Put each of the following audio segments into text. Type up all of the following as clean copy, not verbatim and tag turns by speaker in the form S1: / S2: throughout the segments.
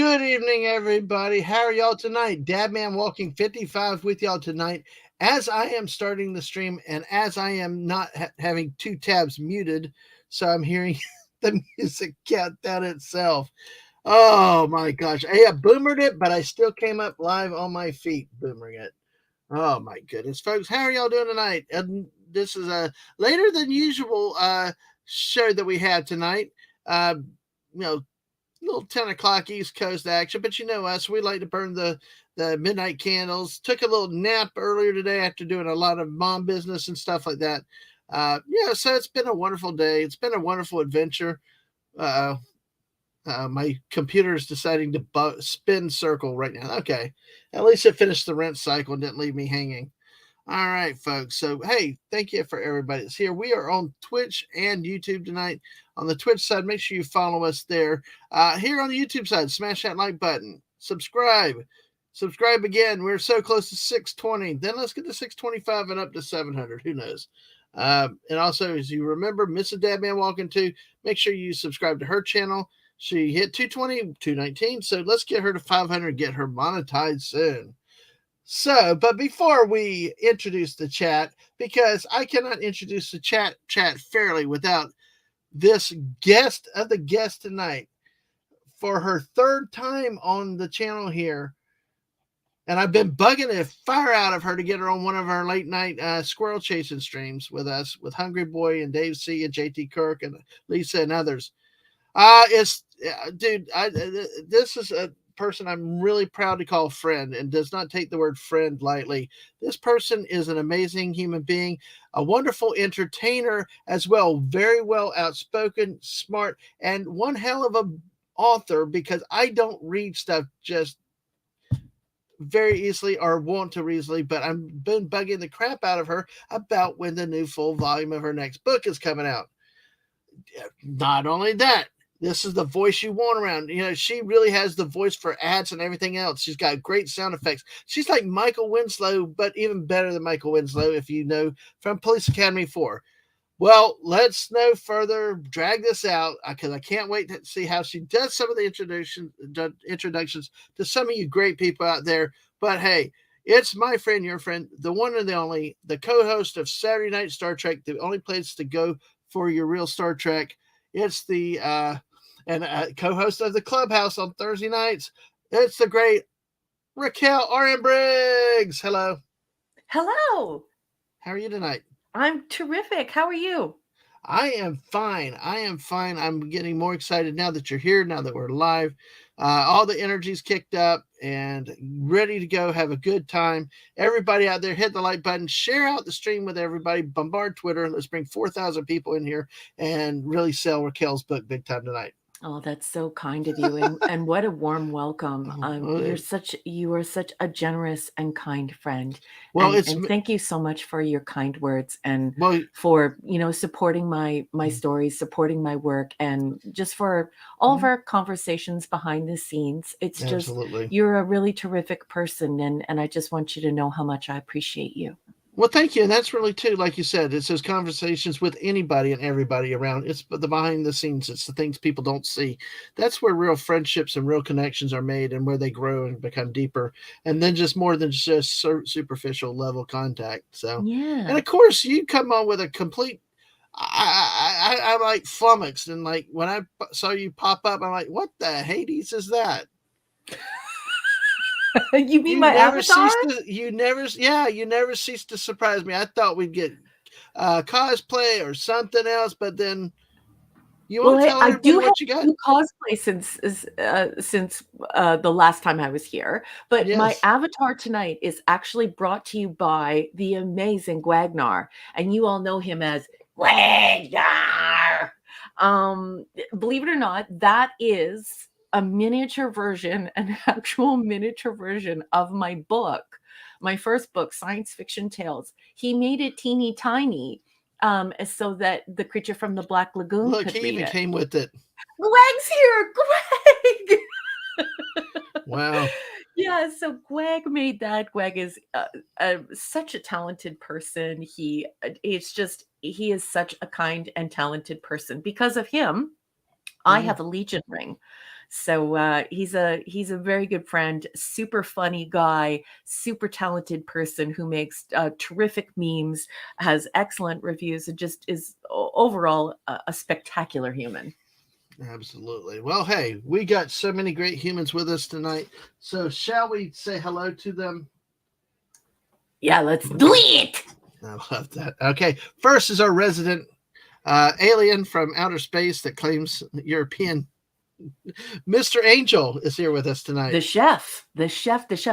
S1: Good evening, everybody. How are y'all tonight? Dadman Walking 55 with y'all tonight. As I am starting the stream and as I am not having two tabs muted, so I'm hearing the music countdown itself. Oh my gosh. I boomered it, but I still came up live on my feet boomering it. Oh my goodness, folks. How are y'all doing tonight? And this is a later than usual show that we have tonight. You know, little 10 o'clock East Coast action, but you know us, we like to burn the midnight candles. Took a little nap earlier today after doing a lot of mom business and stuff like that. So it's been a wonderful day. It's been a wonderful adventure. My computer is deciding to spin circle right now. Okay, at least it finished the rent cycle and didn't leave me hanging. All right, folks. So, hey, thank you for everybody that's here. We are on Twitch and YouTube tonight. On the Twitch side, make sure you follow us there. Here on the YouTube side, smash that like button. Subscribe. Subscribe again. We're so close to 620. Then let's get to 625 and up to 700. Who knows? And also, as you remember, Mrs. Dadman Walking 2, make sure you subscribe to her channel. She hit 220, 219. So let's get her to 500, get her monetized soon. So, but before we introduce the chat, because I cannot introduce the chat fairly without this guest of the guest tonight for her third time on the channel here. And I've been bugging the fire out of her to get her on one of our late night squirrel chasing streams with us, with Hungry Boy and Dave C and JT Kirk and Lisa and others. This is a person I'm really proud to call friend and does not take the word friend lightly. This person is an amazing human being, a wonderful entertainer as well, very well outspoken, smart, and one hell of a author, because I don't read stuff just very easily or want to easily, but I've been bugging the crap out of her about when the new full volume of her next book is coming out. Not only that, this is the voice you want around. You know, she really has the voice for ads and everything else. She's got great sound effects. She's like Michael Winslow, but even better than Michael Winslow, if you know, from Police Academy 4. Well, let's no further drag this out, because I can't wait to see how she does some of the introductions to some of you great people out there. But hey, it's my friend, your friend, the one and the only, the co-host of Saturday Night Star Trek, the only place to go for your real Star Trek. It's the co-host of the Clubhouse on Thursday nights. It's the great Raquel R.M. Briggs. Hello.
S2: Hello.
S1: How are you tonight?
S2: I'm terrific. How are you?
S1: I am fine. I'm getting more excited now that you're here, now that we're live. All the energy's kicked up and ready to go. Have a good time. Everybody out there, hit the like button, share out the stream with everybody, bombard Twitter. Let's bring 4,000 people in here and really sell Raquel's book big time tonight.
S2: Oh, that's so kind of you, and what a warm welcome. You are such a generous and kind friend.
S1: Well,
S2: and thank you so much for your kind words and for supporting my stories, supporting my work, and just for all of our conversations behind the scenes. It's just you're a really terrific person, and I just want you to know how much I appreciate you.
S1: Well, thank you. And that's really, too, like you said, it's those conversations with anybody and everybody around. It's the behind the scenes. It's the things people don't see. That's where real friendships and real connections are made and where they grow and become deeper. And then just more than just superficial level contact. So,
S2: yeah.
S1: And of course, you come on with a complete. I'm like flummoxed. And like when I saw you pop up, I'm like, what the Hades is that?
S2: You mean my avatar?
S1: You never cease to surprise me. I thought we'd get cosplay or something else, but then you want to tell everybody what you got?
S2: I do have cosplay since the last time I was here, but my avatar tonight is actually brought to you by the amazing Gwagnar, and you all know him as Gwagnar. Believe it or not, that is an actual miniature version of my book, my first book, Science Fiction Tales. He made it teeny tiny so that the creature from the Black Lagoon could read it.
S1: Look, he even came with it.
S2: Gweg's here! Gweg!
S1: Wow.
S2: Yeah, so Gweg made that. Gweg is such a talented person. He is such a kind and talented person. Because of him, I have a Legion ring. So he's a very good friend, super funny guy, super talented person who makes terrific memes, has excellent reviews, and just is overall a spectacular human.
S1: Absolutely. Well, hey, we got so many great humans with us tonight. So, shall we say hello to them?
S2: Yeah, let's do it.
S1: I love that. Okay. First is our resident alien from outer space that claims European. Mr. Angel is here with us tonight.
S2: The chef.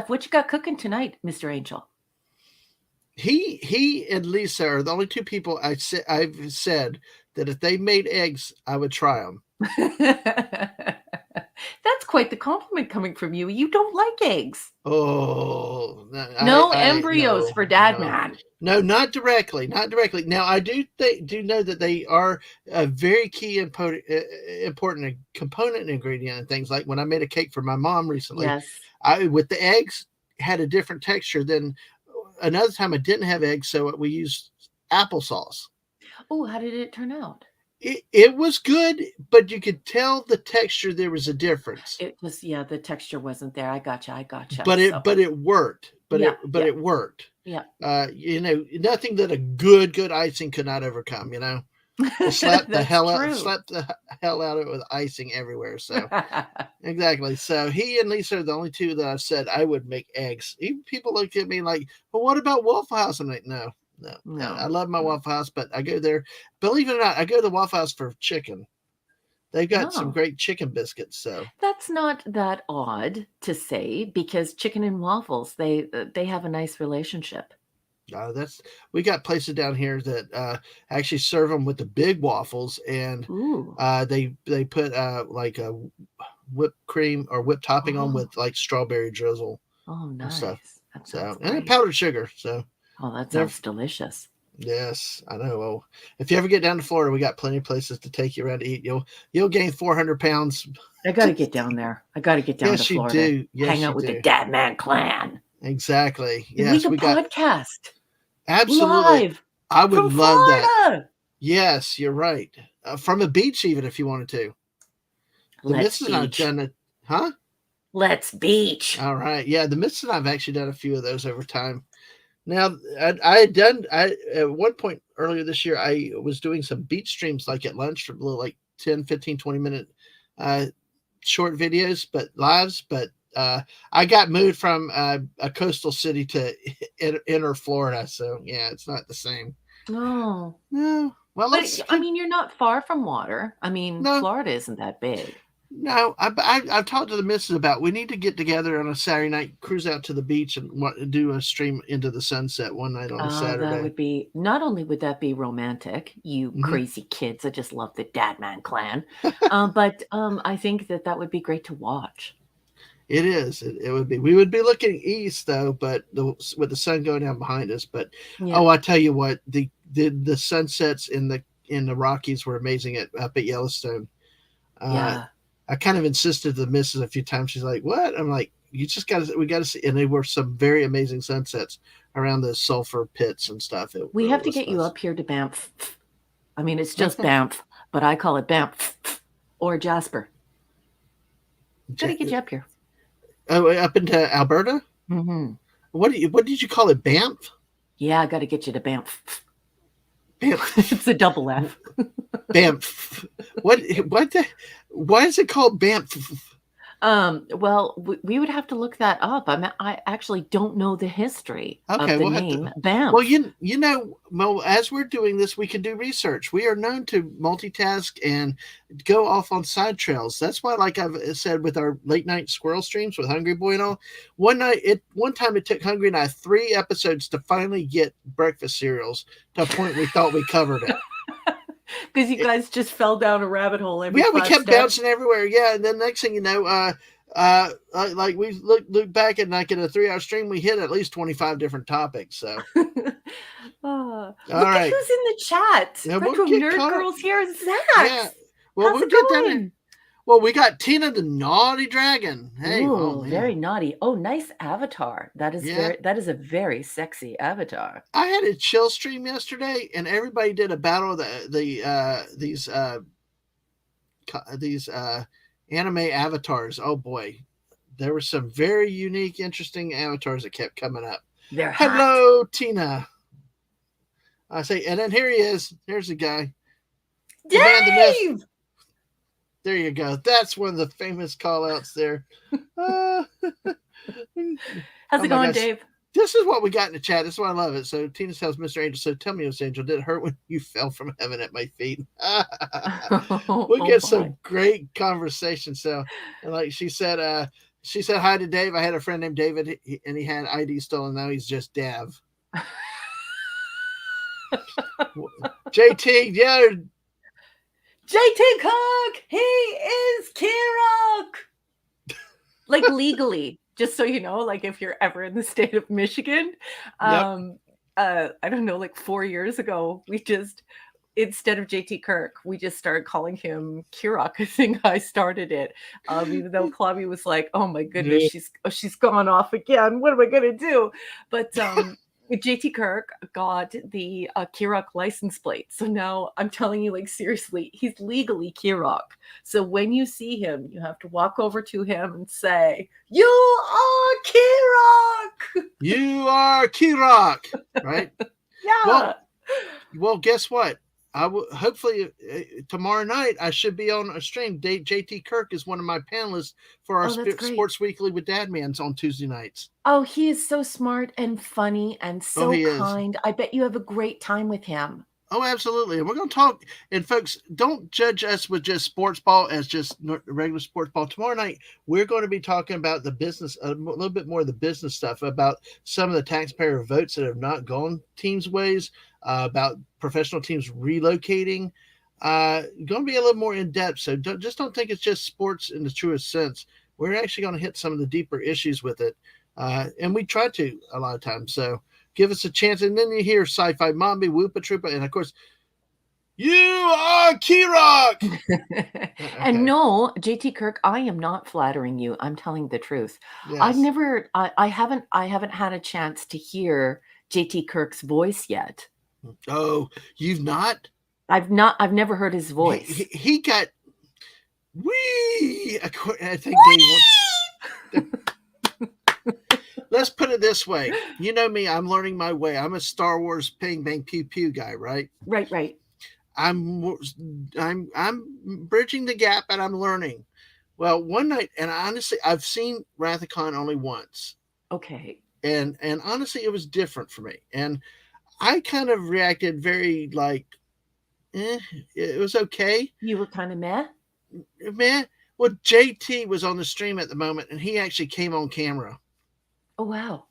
S2: What you got cooking tonight, Mr. Angel?
S1: He and Lisa are the only two people I've said that if they made eggs, I would try them.
S2: That's quite the compliment coming from you. You don't like eggs.
S1: Oh,
S2: No embryos for Dad Man.
S1: No, not directly. Not directly. Now, I do know that they are a very key important component ingredient in things. Like when I made a cake for my mom recently,
S2: Yes.
S1: With the eggs had a different texture than another time I didn't have eggs, so we used applesauce.
S2: Oh, how did it turn out?
S1: It was good, but you could tell the texture there was a difference.
S2: It was, yeah, the texture wasn't there. I gotcha.
S1: But it worked. It worked.
S2: Yeah.
S1: Nothing that a good icing could not overcome, slap the hell out of it with icing everywhere. So exactly. So he and Lisa are the only two that I've said I would make eggs. Even people look at me like, well, what about Waffle House? I'm like, no. I love my Waffle House, but I go there. Believe it or not, I go to the Waffle House for chicken. They've got some great chicken biscuits. So
S2: that's not that odd to say, because chicken and waffles, they have a nice relationship.
S1: We got places down here that actually serve them with the big waffles, and they put like a whipped cream or whipped topping on with like strawberry drizzle.
S2: Oh, nice.
S1: And stuff.
S2: That
S1: and powdered sugar. So
S2: that sounds delicious.
S1: Yes, I know. Well, if you ever get down to Florida, we got plenty of places to take you around to eat. You'll gain 400 pounds.
S2: I got to get down there. I got to get down to Florida.
S1: You do. Yes,
S2: hang out with the Dad Man clan.
S1: Exactly. Yes,
S2: we got podcast.
S1: Absolutely.
S2: Live
S1: I would
S2: from
S1: love
S2: Florida.
S1: that. Yes, you're right. From a beach, even if you wanted to.
S2: Let's beach.
S1: I've done it, huh?
S2: Let's beach.
S1: All right. Yeah, the Missus and I've actually done a few of those over time. Now, I had done at one point earlier this year, I was doing some beach streams like at lunch, little like 10, 15, 20 minute short videos, but lives. But I got moved from a coastal city to inner Florida. So, yeah, it's not the same.
S2: No.
S1: Well,
S2: but, I mean, you're not far from water. I mean, Florida isn't that big.
S1: No, I've talked to the missus about we need to get together on a Saturday night, cruise out to the beach, and do a stream into the sunset one night on a Saturday.
S2: That would be, not only would that be romantic, you crazy kids. I just love the Dad Man clan. But I think that would be great to watch.
S1: It is. It would be. We would be looking east though, but with the sun going down behind us. But I tell you what, the sunsets in the Rockies were amazing up at Yellowstone. I kind of insisted to the missus a few times. She's like, "What?" I'm like, "We got to see." And they were some very amazing sunsets around the sulfur pits and stuff.
S2: We have to get you up here to Banff. I mean, it's just Banff, but I call it Banff or Jasper. Got to get you up here.
S1: Oh, up into Alberta?
S2: Mm-hmm.
S1: What did you call it? Banff?
S2: Yeah, I got to get you to Banff. It's a double F.
S1: Banff. Why is it called Banff?
S2: Well, we would have to look that up. I actually don't know the history of the name Banff.
S1: Well, as we're doing this, we can do research. We are known to multitask and go off on side trails. That's why, like I've said with our late night squirrel streams with Hungry Boy and all, one time it took Hungry and I 3 episodes to finally get breakfast cereals to a point we thought we covered it.
S2: Because you guys just fell down a rabbit hole.
S1: We kept bouncing everywhere. Yeah, and then next thing you know, like we look back at like in a 3-hour stream, we hit at least 25 different topics. So,
S2: all right, who's in the chat? Retro Nerd Girls here, Zach. Yeah,
S1: well,
S2: how's it going?
S1: Well, we got Tina the Naughty Dragon. Hey,
S2: very naughty. Oh, nice avatar. That is a very sexy avatar.
S1: I had a chill stream yesterday, and everybody did a battle of these Anime avatars. Oh boy, there were some very unique, interesting avatars that kept coming up.
S2: They're hot.
S1: Hello, Tina. I say, and then here he is. Here's the guy, the man, the myth.
S2: Dave!
S1: There you go. That's one of the famous call outs there. Uh,
S2: How's
S1: oh
S2: it
S1: my
S2: going,
S1: gosh.
S2: Dave?
S1: This is what we got in the chat. This is why I love it. So Tina tells Mr. Angel, so tell me, Miss Angel, did it hurt when you fell from heaven at my feet? We
S2: Oh
S1: get
S2: boy.
S1: some great conversation. So, and like she said hi to Dave. I had a friend named David, and he had ID stolen. Now he's just Dav. JT, yeah.
S2: JT Cook, he is Kirok. Like legally, just so you know, like if you're ever in the state of Michigan,
S1: Yep.
S2: I don't know, like 4 years ago, we just instead of JT Kirk, we just started calling him Kirok. I think I started it. Even though Claudia was like, "Oh my goodness,
S1: Yeah.
S2: she's gone off again. What am I gonna do?" But JT Kirk got the Kirok license plate. So now I'm telling you, like, seriously, he's legally Kirok. So when you see him, you have to walk over to him and say, "You are Kirok!"
S1: You are Kirok, right?
S2: Yeah.
S1: Well, guess what? I will hopefully tomorrow night I should be on a stream. JT Kirk is one of my panelists for our
S2: Oh, that's great.
S1: Sports Weekly with Dadmans on Tuesday nights.
S2: Oh, he is so smart and funny and
S1: Oh,
S2: so
S1: he is.
S2: kind. I bet you have a great time with him.
S1: Oh, absolutely. And we're going to talk. And folks, don't judge us with just sports ball as just regular sports ball. Tomorrow night, we're going to be talking about the business, a little bit more of the business stuff, about some of the taxpayer votes that have not gone teams' ways, about professional teams relocating. Going to be a little more in depth. So don't think it's just sports in the truest sense. We're actually going to hit some of the deeper issues with it. And we try to a lot of times. So give us a chance. And then you hear Sci-Fi Mambi, Whoopa Troopa, and of course, you are Kirok.
S2: And no, JT Kirk, I am not flattering you. I'm telling the truth.
S1: Yes.
S2: I haven't had a chance to hear JT Kirk's voice yet.
S1: Oh, you've not?
S2: I've never heard his voice.
S1: He got wee. I think Dave wants. Let's put it this way. You know me, I'm learning my way. I'm a Star Wars ping bang pew pew guy, right?
S2: Right.
S1: I'm bridging the gap and I'm learning. Well, one night, and honestly, I've seen Rathacon only once.
S2: Okay.
S1: And honestly, it was different for me. And I kind of reacted very like, it was okay.
S2: You were kind of meh?
S1: Man, well, JT was on the stream at the moment, and he actually came on camera.
S2: Oh, wow.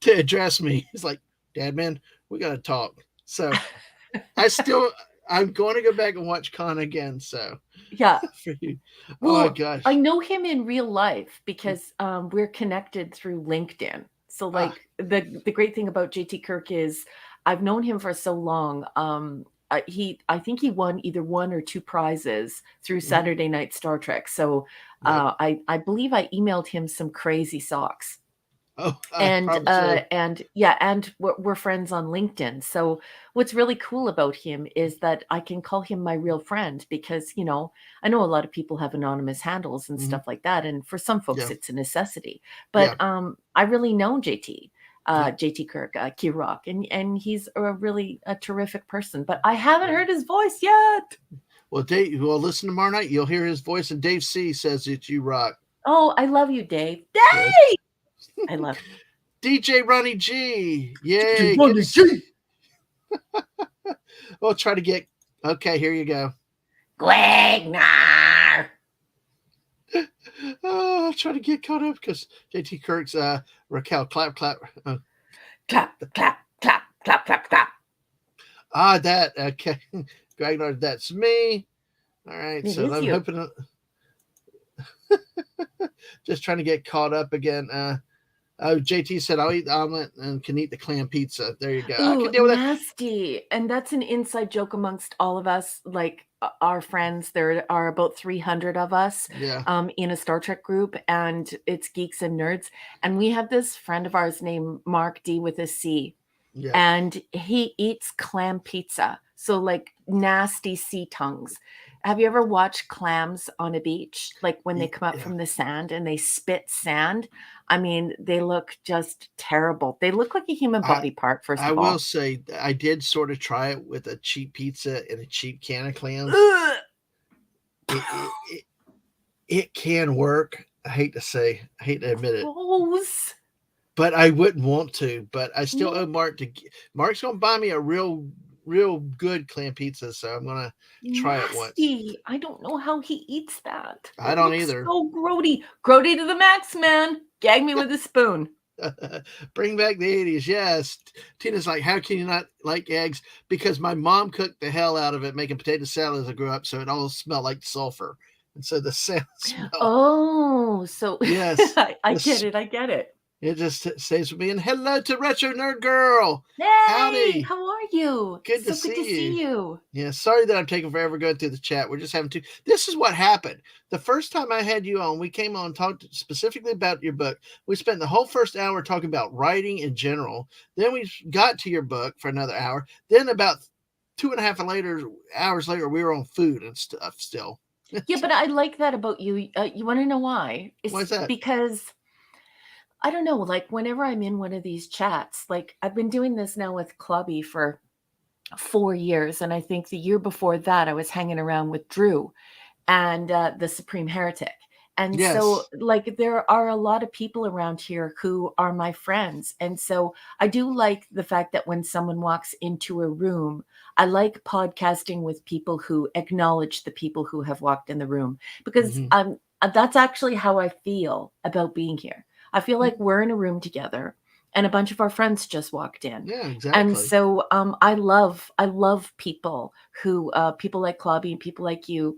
S1: To address me. He's like, Dad, man, we got to talk. So I'm going to go back and watch Con again. So
S2: yeah.
S1: For you.
S2: Well,
S1: oh my gosh.
S2: I know him in real life because we're connected through LinkedIn. So like the great thing about JT Kirk is I've known him for so long. I think he won either 1 or 2 prizes through Saturday Night Star Trek. So I believe I emailed him some crazy socks.
S1: Oh,
S2: and we're friends on LinkedIn. So what's really cool about him is that I can call him my real friend because, you know, I know a lot of people have anonymous handles and stuff like that. And for some folks, it's a necessity. But I really know JT Kirk, Kirok, and he's a terrific person. But I haven't heard his voice yet.
S1: Well, Dave, listen tomorrow night. You'll hear his voice, and Dave C says that you rock.
S2: Oh, I love you, Dave. Dave! Yes. I love
S1: you. DJ Ronnie G. Yay.
S2: DJ Ronnie G.
S1: We'll try to get. Okay, here you go.
S2: Gwagnar.
S1: I'll try to get caught up because JT Kirk's Raquel clap.
S2: Clap.
S1: That okay. Gwagnar, that's me. All right,
S2: it
S1: so I'm
S2: you.
S1: hoping. Just trying to get caught up again. JT said I'll eat the omelet and can eat the clam pizza. There you go.
S2: Ooh,
S1: I can deal with
S2: nasty. That. And that's an inside joke amongst all of us, like our friends. There are about 300 of us in a Star Trek group, and it's geeks and nerds. And we have this friend of ours named Mark D with a C. Yeah. And he eats clam pizza. So like nasty sea tongues. have you ever watched clams on a beach? Like when they come up
S1: Yeah.
S2: from the sand and they spit sand? I mean, they look just terrible. They look like a human
S1: I
S2: body part, first
S1: I
S2: of
S1: will
S2: all.
S1: say I did sort of try it with a cheap pizza and a cheap can of clams.
S2: Ugh,
S1: It it it, it can work. I hate to admit it,
S2: gross.
S1: but I wouldn't want to. But I still
S2: No,
S1: owe Mark to. Mark's gonna buy me a real good clam pizza, so I'm gonna try it once.
S2: nasty. I don't know how he eats that.
S1: I
S2: It
S1: don't
S2: looks
S1: either.
S2: so grody. Grody to the max, man. Gag me with a spoon.
S1: Bring back the 80s. Yes. Tina's like, how can you not like eggs? Because my mom cooked the hell out of it making potato salad as I grew up, so it all smelled like sulfur. And so the smell,
S2: Oh, so
S1: yes,
S2: I get
S1: this
S2: it. I get it.
S1: it just stays with me. And hello to Retro Nerd Girl.
S2: Hey,
S1: Howdy.
S2: how are you?
S1: Good to
S2: So good to
S1: see you.
S2: see you.
S1: Yeah, sorry that I'm taking forever going through the chat. We're just having to. This is what happened. The first time I had you on, we came on and talked specifically about your book. We spent the whole first hour talking about writing in general. Then we got to your book for another hour. Then about two and a half hours later, we were on food and stuff still.
S2: Yeah, but I like that about you. You want to know why?
S1: Why
S2: It's
S1: is that?
S2: because I don't know, like whenever I'm in one of these chats, like I've been doing this now with Clubby for 4 years. And I think the year before that, I was hanging around with Drew and the Supreme Heretic. And so,
S1: Yes.
S2: like, there are a lot of people around here who are my friends. And so, I do like the fact that when someone walks into a room, I like podcasting with people who acknowledge the people who have walked in the room because
S1: Mm-hmm.
S2: that's actually how I feel about being here. I feel like we're in a room together and a bunch of our friends just walked in.
S1: Yeah,
S2: And
S1: exactly.
S2: so I love people who people like Claudia and people like you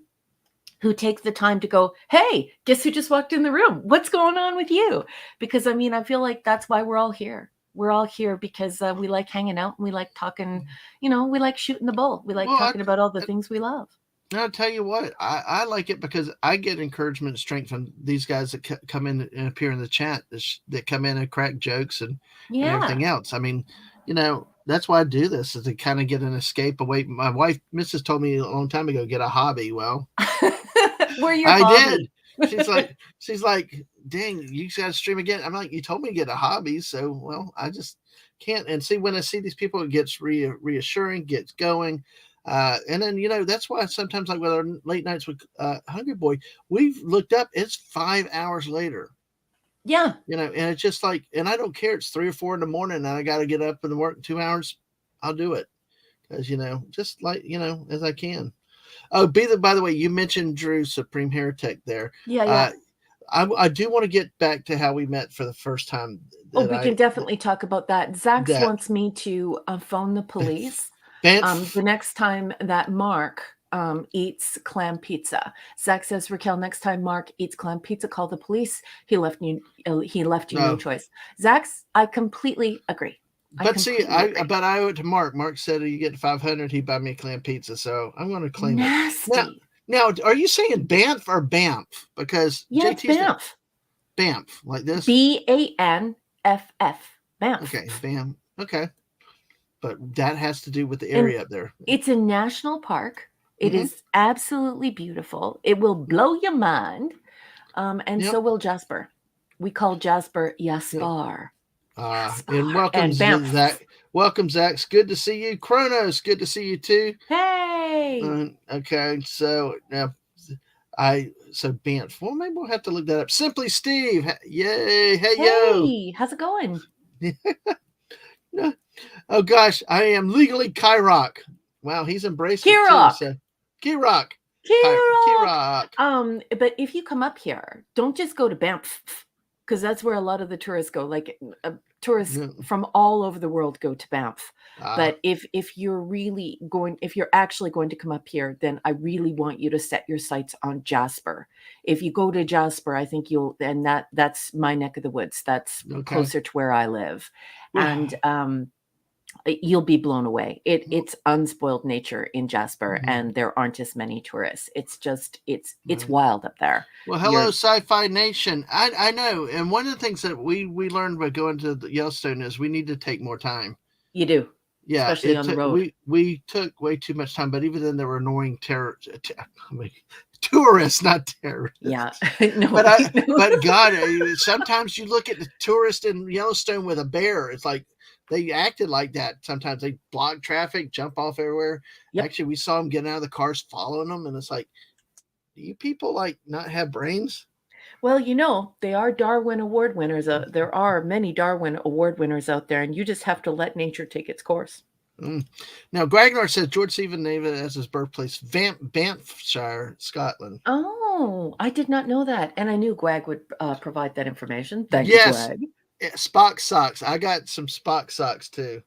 S2: who take the time to go, hey, guess who just walked in the room? What's going on with you? Because I mean, I feel like that's why we're all here. We're all here because we like hanging out and we like talking, we like shooting the bull. We like
S1: Well,
S2: talking about all the things we love.
S1: I'll tell you what, I like it because I get encouragement and strength from these guys that come in and appear in the chat that come in and crack jokes and
S2: Yeah.
S1: everything else. I mean, that's why I do this is to kind of get an escape away. My wife, Mrs. told me a long time ago, get a hobby. Well,
S2: We're your
S1: I
S2: hobby.
S1: did. She's like, dang, you got to stream again. I'm like, you told me to get a hobby. So, well, I just can't. And see, when I see these people, it gets reassuring, gets going. And then, that's why sometimes, like with our late nights with Hungry Boy, we've looked up, it's 5 hours later,
S2: Yeah.
S1: and it's just like, and I don't care. It's 3 or 4 in the morning and I got to get up and work in 2 hours. I'll do it because, just like, as I can. Oh, by the way, you mentioned Drew Supreme Heretic there.
S2: Yeah.
S1: Uh,
S2: Yeah.
S1: I do want to get back to how we met for the first time.
S2: Oh,
S1: That
S2: we
S1: I
S2: can definitely talk about that. Zax
S1: that
S2: wants me to phone the police
S1: Banff.
S2: the next time that Mark eats clam pizza. Zach says, Raquel, next time Mark eats clam pizza, call the police. He left you no
S1: No,
S2: choice. Zax, I completely agree. I
S1: but see,
S2: completely agree.
S1: I owe it to Mark. Mark said you get 500, he buy me a clam pizza, so I'm going to claim it now.
S2: Nasty.
S1: Now, are you saying Banff or Banff? Because
S2: Yeah, it's
S1: JT's
S2: Banff.
S1: Banff like this.
S2: Banff. Banff.
S1: Okay, Banff. Okay, but that has to do with the
S2: And
S1: area up there.
S2: it's a national park. It
S1: Mm-hmm.
S2: is absolutely beautiful. It will blow your mind. And
S1: Yep.
S2: so will Jasper. We call Jasper
S1: Yep.
S2: Jaspar.
S1: And
S2: Jaspar.
S1: welcome
S2: And Banff.
S1: Zach. Welcome Zach. It's good to see you. Kronos, good to see you too.
S2: Hey.
S1: Okay, so now so Banff. Well, maybe we'll have to look that up. Simply Steve. Yay! Hey yo.
S2: Hey. How's it going?
S1: Oh gosh, I am legally Kyrock. Wow, he's embraced it too.
S2: Kirok.
S1: So Kyrock.
S2: Kirok.
S1: Kyrock.
S2: But if you come up here, don't just go to Banff because that's where a lot of the tourists go. Like tourists from all over the world go to Banff. But if you're actually going to come up here, then I really want you to set your sights on Jasper. If you go to Jasper, I think that's my neck of the woods. That's closer to where I live. And you'll be blown away. It's unspoiled nature in Jasper, and there aren't as many tourists. It's just it's wild up there.
S1: Well, hello, Sci-Fi Nation. I know, and one of the things that we learned by going to Yellowstone is we need to take more time.
S2: You do.
S1: Yeah,
S2: especially on the road.
S1: we took way too much time, but even then there were annoying I mean, tourists, not
S2: Yeah.
S1: terrorists.
S2: No,
S1: But
S2: no.
S1: but God, sometimes you look at the tourist in Yellowstone with a bear. It's like they acted like that. Sometimes they block traffic, jump off everywhere.
S2: Yep.
S1: Actually, we saw them getting out of the cars, following them, and it's like, do you people like not have brains?
S2: Well, they are Darwin Award winners. There are many Darwin Award winners out there, and you just have to let nature take its course.
S1: Mm. Now, Gragnar says George Stephen named it as his birthplace, Banffshire, Scotland.
S2: Oh, I did not know that, and I knew Gwag would provide that information. Thank you,
S1: Yes,
S2: Gwag.
S1: Spock socks. I got some Spock socks too.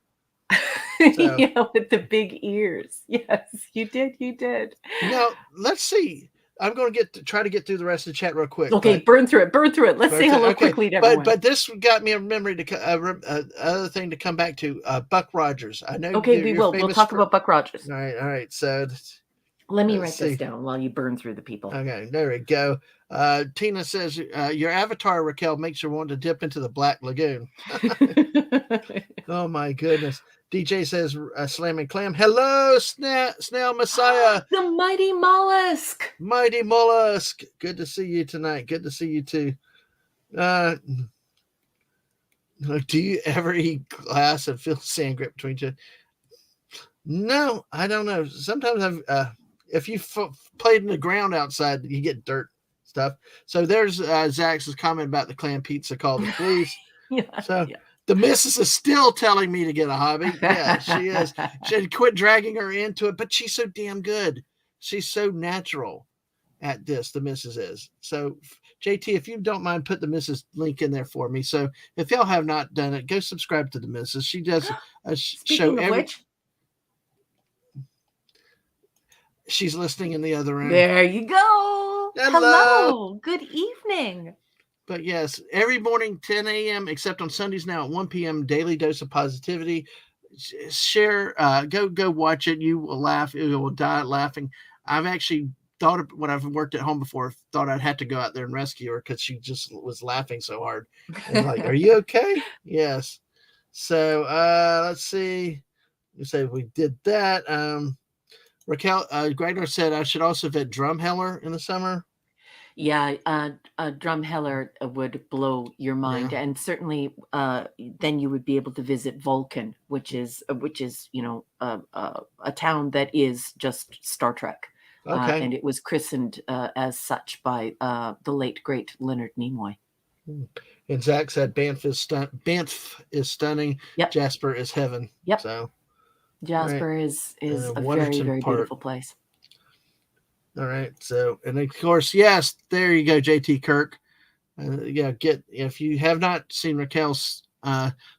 S1: So
S2: Yeah, with the big ears. Yes, you did. You did.
S1: now let's see. I'm going to try to get through the rest of the chat real quick.
S2: Okay,
S1: But
S2: burn through it. Burn through it. Let's say hello
S1: okay,
S2: quickly to everyone.
S1: but this got me a memory to other thing to come back to. Buck Rogers. I know.
S2: Okay, we will. We'll talk about Buck Rogers.
S1: All right. So
S2: let me write this down while you burn through the people.
S1: Okay, there we go. Tina says your avatar, Raquel, makes her want to dip into the Black Lagoon. Oh my goodness. DJ says slamming clam. Hello, snail Messiah.
S2: The mighty mollusk.
S1: Mighty mollusk. Good to see you tonight. Good to see you too. Do you ever eat glass and feel sand grip between you? No, I don't know. Sometimes if you played in the ground outside, you get dirt stuff. So there's Zach's comment about the clam pizza. Call the police.
S2: Yeah.
S1: So the missus is still telling me to get a hobby. Yeah, she is. She had quit dragging her into it, but she's so damn good. She's so natural at this. The missus is. So JT, if you don't mind, put the missus link in there for me. So if y'all have not done it, go subscribe to the missus. She does a show every.
S2: Which?
S1: She's listening in the other room.
S2: There you go. Hello. Good evening.
S1: But yes, every morning, 10 a.m., except on Sundays now at 1 p.m., Daily Dose of Positivity. Share, go watch it. You will laugh. You will die laughing. I've actually thought of, when I've worked at home before, thought I'd have to go out there and rescue her because she just was laughing so hard. And like, are you okay? Yes. So let's see. You say we did that. Raquel Gragnar said I should also vet Drumheller in the summer.
S2: Yeah, Drumheller would blow your mind, and certainly then you would be able to visit Vulcan, which is a town that is just Star Trek.
S1: Okay.
S2: And it was christened as such by the late great Leonard Nimoy.
S1: And Zach said Banff is stunning.
S2: Yep.
S1: Jasper is heaven.
S2: Yep.
S1: So
S2: Jasper is a very, very beautiful place.
S1: All right. So, and of course, yes, there you go, JT Kirk. If you have not seen Raquel's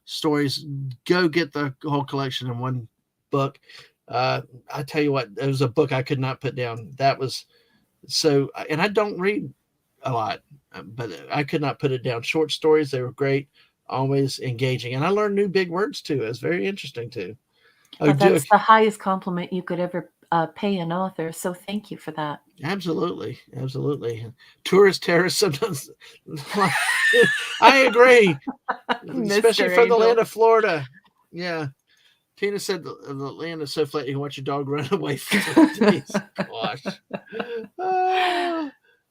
S1: stories, go get the whole collection in one book. I tell you what, it was a book I could not put down. That was so, and I don't read a lot, but I could not put it down. Short stories, they were great, always engaging. And I learned new big words too. It was very interesting too.
S2: But that's the highest compliment you could ever pay an author. So thank you for that.
S1: Absolutely. Terrorists sometimes. I agree. Especially from the land of Florida. Yeah. Tina said the land is so flat you can watch your dog run away from it. Gosh.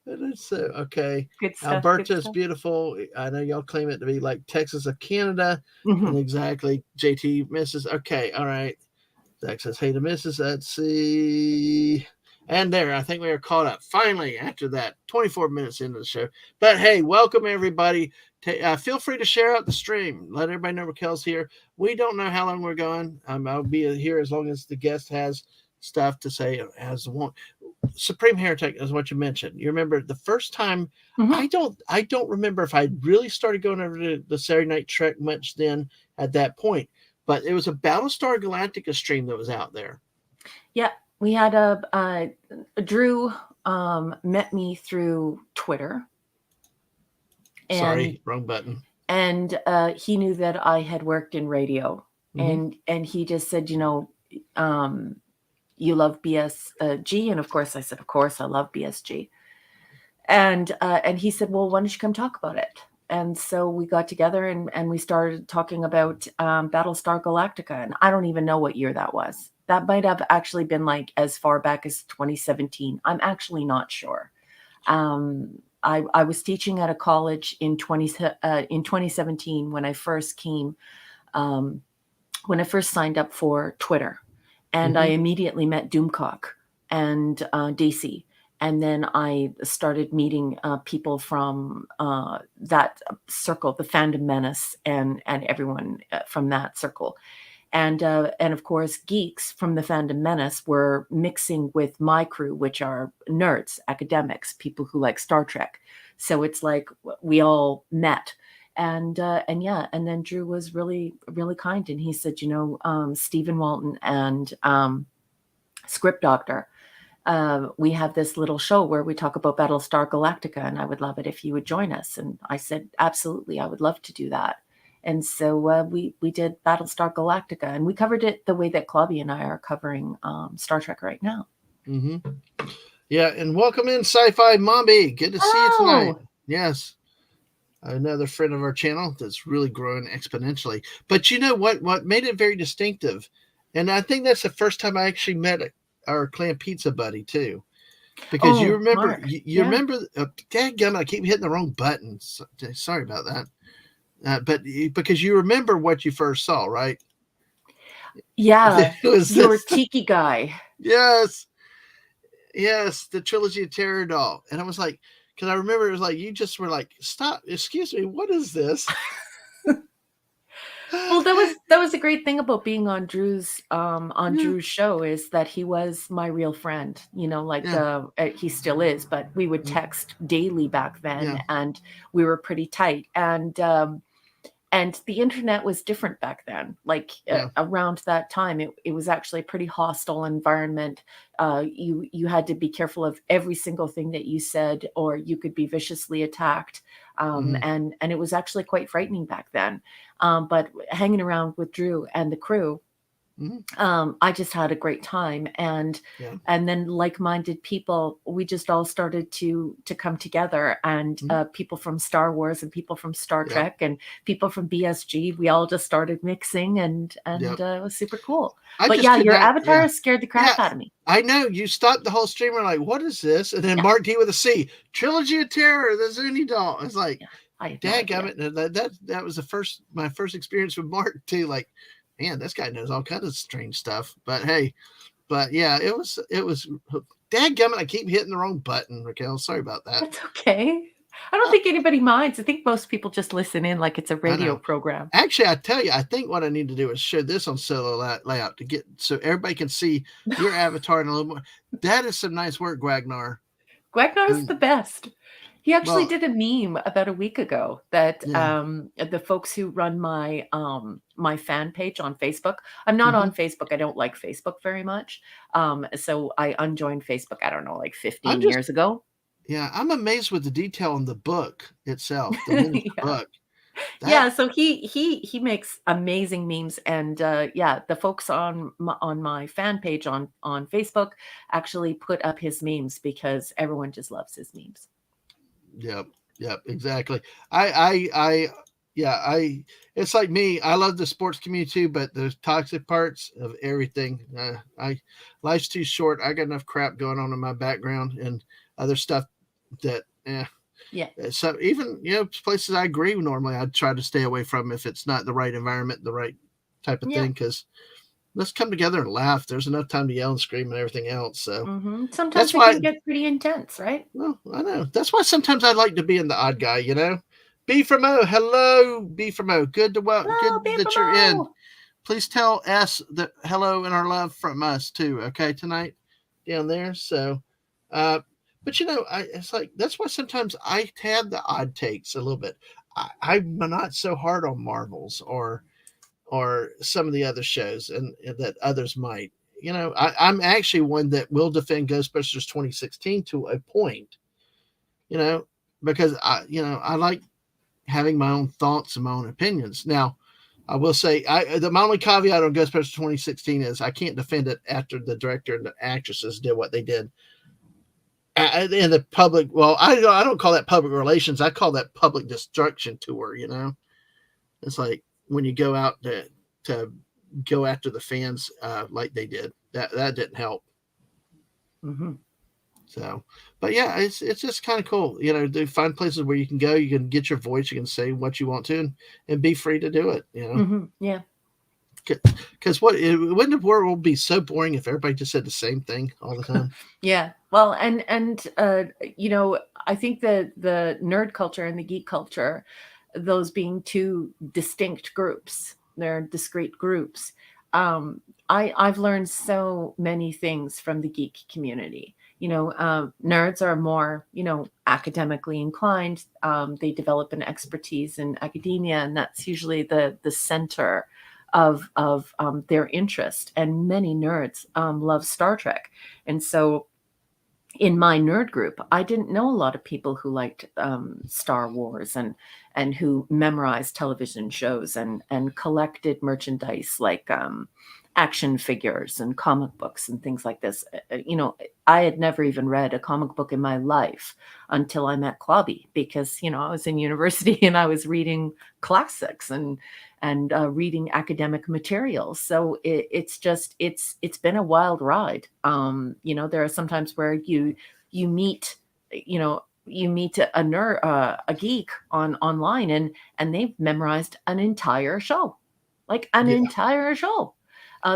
S1: It's so okay. Alberta's beautiful. I know y'all claim it to be like Texas of Canada.
S2: Mm-hmm.
S1: And exactly. JT misses. Okay. All right. Zach says, hey to misses. Let's see. And there, I think we are caught up finally after that 24 minutes into the show. But hey, welcome everybody. Feel free to share out the stream. Let everybody know Raquel's here. We don't know how long we're going. I'll be here as long as the guest has stuff to say. As one Supreme Heretic is what you mentioned. You remember the first time?
S2: Mm-hmm.
S1: I don't remember if I really started going over to the Saturday Night Trek much then at that point. But it was a Battlestar Galactica stream that was out there.
S2: Yeah. We had Drew met me through Twitter.
S1: Sorry, wrong button.
S2: And he knew that I had worked in radio. Mm-hmm. And he just said, you love BSG. And of course I said, of course I love BSG. And he said, well, why don't you come talk about it? and so we got together and we started talking about Battlestar Galactica, and I don't even know what year that was. That might have actually been like as far back as 2017. I'm actually not sure. I was teaching at a college in 2017 when I first came, when I first signed up for Twitter, and I immediately met Doomcock and DC. And then I started meeting people from that circle, the Fandom Menace, and everyone from that circle. And of course, geeks from the Fandom Menace were mixing with my crew, which are nerds, academics, people who like Star Trek. So it's like we all met. And yeah, and then Drew was really, really kind. And he said, Stephen Walton and Script Doctor, we have this little show where we talk about Battlestar Galactica, and I would love it if you would join us. And I said, absolutely, I would love to do that. And so we did Battlestar Galactica, and we covered it the way that Claudia and I are covering Star Trek right now.
S1: Yeah, and welcome in, Sci-Fi Mommy. Good to see you tonight. Yes, another friend of our channel that's really growing exponentially. But you know what made it very distinctive, and I think that's the first time I actually met our clan pizza buddy too, because you remember
S2: Mark.
S1: remember dadgummit, I keep hitting the wrong button. Sorry about that. But because you remember what you first saw, right?
S2: Yeah, your tiki guy.
S1: Yes, the Trilogy of Terror doll. And I was like, because I remember it was like, you just were like, stop, excuse me, what is this?
S2: Well, that was a great thing about being on Drew's Drew's show, is that he was my real friend. He still is, but we would text daily back then, and we were pretty tight. And the internet was different back then. Around that time, it was actually a pretty hostile environment. You had to be careful of every single thing that you said, or you could be viciously attacked. And it was actually quite frightening back then. But hanging around with Drew and the crew, I just had a great time, and then like-minded people, we just all started to come together, and people from Star Wars and people from Star Trek and people from BSG, we all just started mixing, and it was super cool. But your avatar scared the crap out of me.
S1: I know, you stopped the whole stream, and like, what is this? And then Mark D with a C, Trilogy of Terror, the Zuni doll. It's like, dadgummit, that was my first experience with Mark too. Like, man, this guy knows all kinds of strange stuff. But hey, it was dadgummit, I keep hitting the wrong button, Raquel. Sorry about that.
S2: That's okay. I don't think anybody minds. I think most people just listen in like it's a radio program.
S1: Actually, I tell you, I think what I need to do is show this on solo layout to get so everybody can see your avatar in a little more. That is some nice work, Gwagnar.
S2: Gwagnar is the best. He actually did a meme about a week ago that the folks who run my my fan page on Facebook. I'm not on Facebook. I don't like Facebook very much. So I unjoined Facebook, I don't know, like 15 years ago.
S1: Yeah, I'm amazed with the detail in the book itself. The book.
S2: So he makes amazing memes, and the folks on my fan page on Facebook actually put up his memes because everyone just loves his memes.
S1: Yep, exactly. It's like me. I love the sports community too, but the toxic parts of everything. Life's too short. I got enough crap going on in my background and other stuff that, So even places I agree with normally, I'd try to stay away from if it's not the right environment, the right type of thing. Because let's come together and laugh. There's enough time to yell and scream and everything else. So
S2: sometimes it can get pretty intense, right?
S1: Well, I know. That's why sometimes I like to be in the odd guy. B from O, hello, B from O. Good that you're in. Please tell S that hello and our love from us too. Okay, tonight down there. So, but it's like that's why sometimes I have the odd takes a little bit. I'm not so hard on Marvels or some of the other shows and that others might. I'm actually one that will defend Ghostbusters 2016 to a point. Because I like having my own thoughts and my own opinions. Now, I will say my only caveat on Ghostbusters 2016 is I can't defend it after the director and the actresses did what they did. in the public. Well, I don't call that public relations. I call that public destruction tour. It's like when you go out to go after the fans like they did. That didn't help.
S2: Mhm.
S1: So, but yeah, it's just kind of cool. To find places where you can go, you can get your voice, you can say what you want to, and be free to do it.
S2: Yeah.
S1: Because wouldn't the world be so boring if everybody just said the same thing all the time?
S2: Yeah. Well, I think the nerd culture and the geek culture, those being two distinct groups, they're discrete groups. I've learned so many things from the geek community. Nerds are more, academically inclined. They develop an expertise in academia, and that's usually the center of their interest. And many nerds love Star Trek, and so in my nerd group, I didn't know a lot of people who liked Star Wars and who memorized television shows and collected merchandise like action figures and comic books and things like this. I had never even read a comic book in my life until I met Clobby, because I was in university and I was reading classics and reading academic materials. So it's been a wild ride. There are sometimes where you meet, you meet a nerd, a geek online, and they've memorized an entire show, like an
S1: Yeah,
S2: entire show.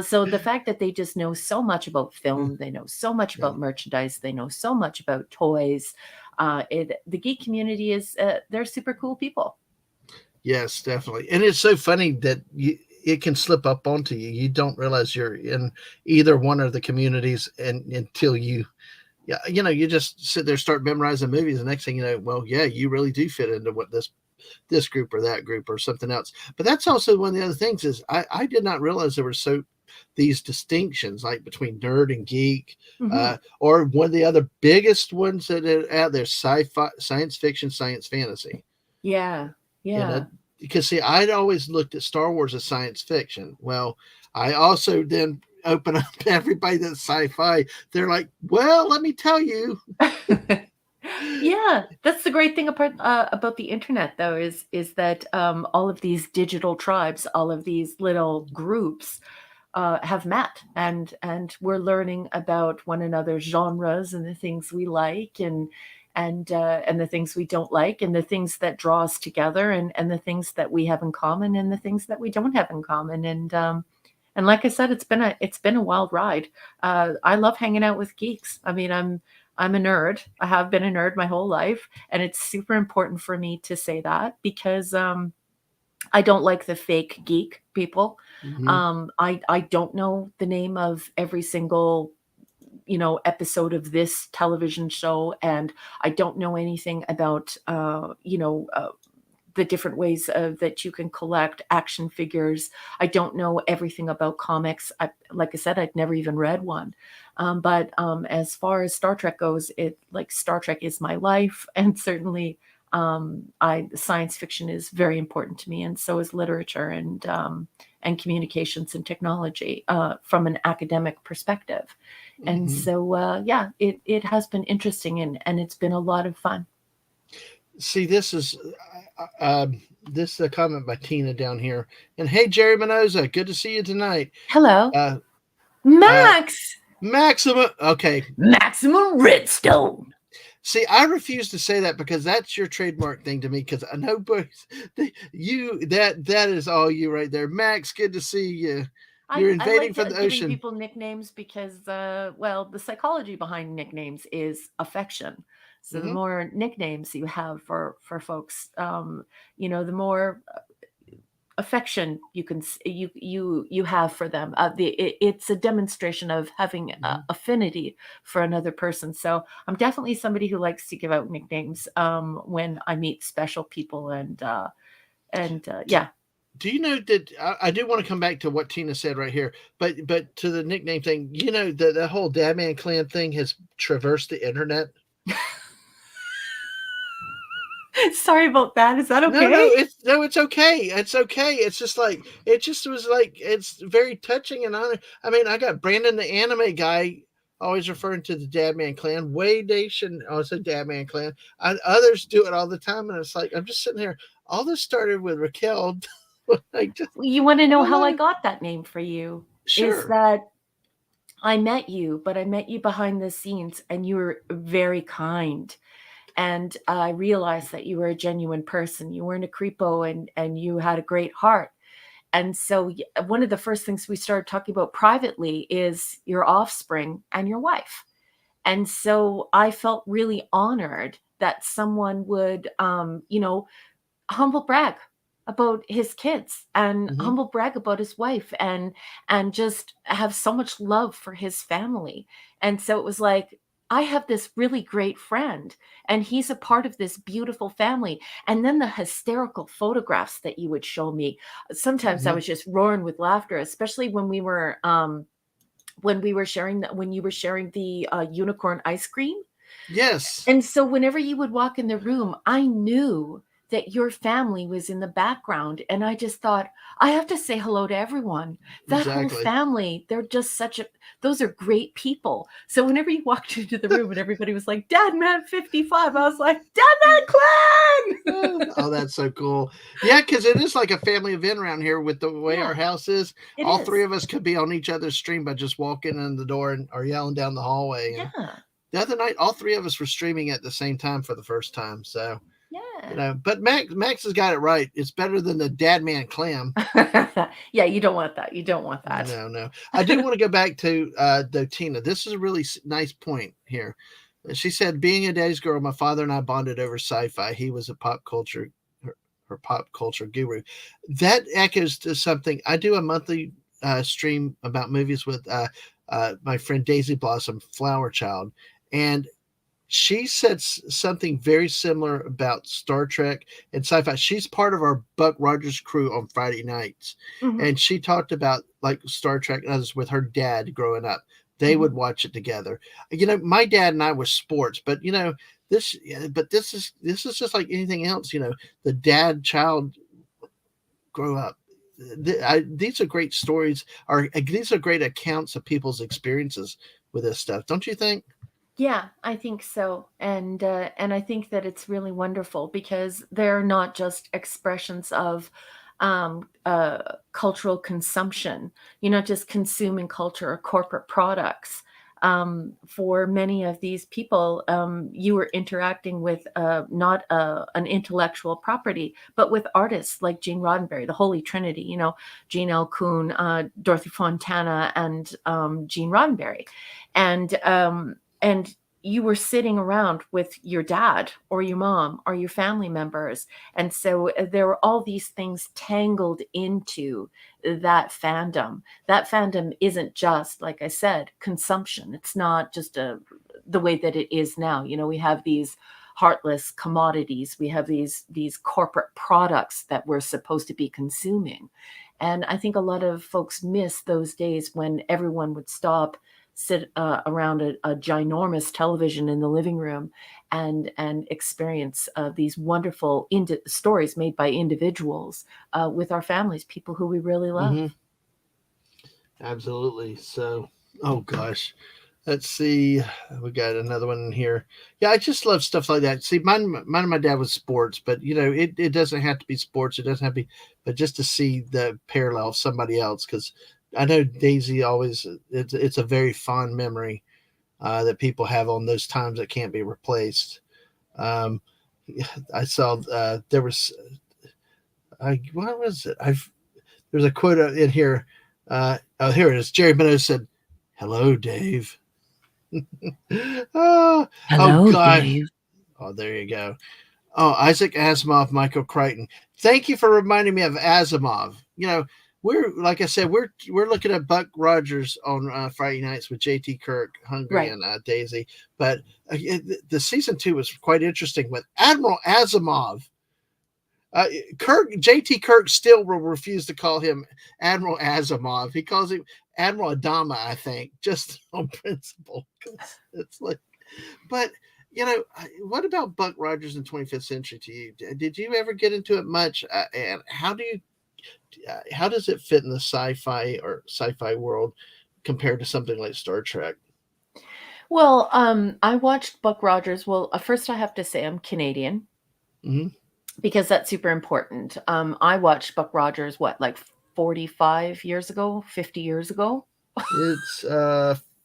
S2: So the fact that they just know so much about
S1: mm,
S2: film, they know so much
S1: yeah.
S2: about merchandise, they know so much about toys. The geek community is they're super cool people.
S1: Yes, definitely. And it's so funny that it can slip up onto you. You don't realize you're in either one of the communities, and until yeah, you just sit there, start memorizing movies. The next thing you know, well, yeah, you really do fit into what this group or that group or something else. But that's also one of the other things is I did not realize there were these distinctions like between nerd and geek,
S2: Hmm.
S1: or one of the other biggest ones that are out there, sci-fi, science fiction, science fantasy.
S2: Yeah,
S1: You know,
S2: yeah.
S1: because see, I'd always looked at Star Wars as science fiction. Well, I also then open up to everybody that's sci-fi. They're like, well, let me tell you.
S2: Yeah, that's the great thing about the internet, though, is that all of these digital tribes, all of these little groups, have met, and we're learning about one another's genres and the things we like, and the things we don't like, and the things that draw us together, and the things that we have in common, and the things that we don't have in common. And like I said, it's been a wild ride. I love hanging out with geeks. I mean, I'm a nerd. I have been a nerd my whole life, and it's super important for me to say that, because I don't like the fake geek people.
S1: Mm-hmm.
S2: I don't know the name of every single episode of this television show, and I don't know anything about the different ways that you can collect action figures. I don't know everything about comics. Like I said, I'd never even read one. But as far as Star Trek goes, Star Trek is my life, and certainly science fiction is very important to me, and so is literature and communications and technology from an academic perspective. And
S1: Mm-hmm.
S2: so, yeah, it has been interesting, and it's been a lot of fun.
S1: See, uh, uh, this is a comment by Tina down here. And hey, Jerry Minoza, good to see you tonight.
S2: Hello,
S1: Uh, uh,
S2: Max.
S1: Maxima. Okay.
S2: Maximum Redstone.
S1: See, I refuse to say that because that's your trademark thing to me. Because I know, but you that is all you right there, Max. Good to see you. You're
S2: I
S1: invading
S2: like
S1: from the
S2: giving
S1: ocean.
S2: people nicknames because, well, the psychology behind nicknames is affection. So the
S1: Hmm.
S2: more nicknames you have for folks, the more affection you have for them. It's a demonstration of having
S1: Hmm.
S2: affinity for another person. So I'm definitely somebody who likes to give out nicknames when I meet special people, and
S1: Do,
S2: yeah.
S1: do you know that I do want to come back to what Tina said right here, but to the nickname thing, the whole Dadman Clan thing has traversed the internet.
S2: Sorry about that. Is that
S1: No,
S2: okay?
S1: no, it's okay. It's okay. It's just like it just was like it's very touching and honor. I mean, I got Brandon the anime guy always referring to the Dad Man Clan. Way Nation also Dad Man Clan. Others do it all the time, and it's like I'm just sitting here. All this started with Raquel. Like just
S2: You want to know
S1: I
S2: how
S1: love
S2: I
S1: it.
S2: got that name for you? Is
S1: Sure.
S2: that I met you, but I met you behind the scenes, and you were very kind. And I realized that you were a genuine person. You weren't a creepo, and you had a great heart. And so one of the first things we started talking about privately is your offspring and your wife. And so I felt really honored that someone would, humble brag about his kids and
S1: Hmm.
S2: humble brag about his wife and just have so much love for his family. And so it was like, I have this really great friend and he's a part of this beautiful family. And then the hysterical photographs that you would show me, sometimes I
S1: Hmm.
S2: was just roaring with laughter, especially when we were sharing that when you were sharing the unicorn ice cream.
S1: Yes.
S2: And so whenever you would walk in the room, I knew that your family was in the background. And I just thought, I have to say hello to everyone. That whole
S1: Exactly.
S2: family, they're just those are great people. So whenever you walked into the room and everybody was like, Dad Man 55, I was like, Dad Man Clan.
S1: Oh, that's so cool. Yeah, because it is like a family event around here with the way our
S2: Yeah,
S1: house is.
S2: it
S1: All three
S2: is.
S1: of us could be on each other's stream by just walking in the door and or yelling down the hallway. And
S2: Yeah,
S1: the other night, all three of us were streaming at the same time for the first time. So,
S2: yeah.
S1: but Max has got it right. It's better than the Dad Man Clam.
S2: Yeah, you don't want that. You don't want that.
S1: No, no. I do want to go back to Dotina. This is a really nice point here. She said, "Being a daddy's girl, my father and I bonded over sci-fi. He was a pop culture, her pop culture guru." That echoes to something. I do a monthly stream about movies with my friend Daisy Blossom, Flower Child, and she said something very similar about Star Trek and sci-fi. She's part of our Buck Rogers crew on Friday nights,
S2: Hmm.
S1: and she talked about like Star Trek and others with her dad growing up. They
S2: Hmm.
S1: would watch it together. My dad and I were sports, but this, but this is just like anything else. The dad child grow up. These are great stories. These are great accounts of people's experiences with this stuff, don't you think?
S2: Yeah, I think so. And I think that it's really wonderful because they're not just expressions of cultural consumption. You're not just consuming culture or corporate products. For many of these people, you were interacting with not an intellectual property, but with artists like Gene Roddenberry, the Holy Trinity. Gene L. Kuhn, Dorothy Fontana, and Gene Roddenberry, and you were sitting around with your dad or your mom or your family members. And so there were all these things tangled into that fandom isn't just, like I said, consumption. It's not just the way that it is now. We have these heartless commodities. We have these corporate products that we're supposed to be consuming. And I think a lot of folks miss those days when everyone would stop, sit around a ginormous television in the living room, and experience these wonderful stories made by individuals with our families, people who we really love.
S1: Mm-hmm. Absolutely. So, oh gosh, let's see. We got another one in here. Yeah, I just love stuff like that. See, mine and my dad was sports, but it doesn't have to be sports. It doesn't have to be, but just to see the parallel of somebody else, because I know Daisy always. It's a very fond memory that people have on those times that can't be replaced. Um, I saw there was what was it? There's a quote in here. Oh, here it is. Jerry Minot said, "Hello, Dave." oh, oh
S2: Hello,
S1: God.
S2: Dave.
S1: Oh, there you go. Oh, Isaac Asimov, Michael Crichton. Thank you for reminding me of Asimov. We're like I said, we're looking at Buck Rogers on Friday nights with J.T. Kirk, Hungry,
S2: Right.
S1: and Daisy. But the season 2 was quite interesting with Admiral Asimov. JT Kirk still will refuse to call him Admiral Asimov. He calls him Admiral Adama, I think, just on principle. It's like, but what about Buck Rogers in 25th Century to you? Did you ever get into it much? And how does it fit in the sci-fi world compared to something like Star Trek?
S2: Well, I watched Buck Rogers. Well, first I have to say I'm Canadian
S1: Hmm.
S2: because that's super important. I watched Buck Rogers, what, like 45 years ago, 50 years ago?
S1: It's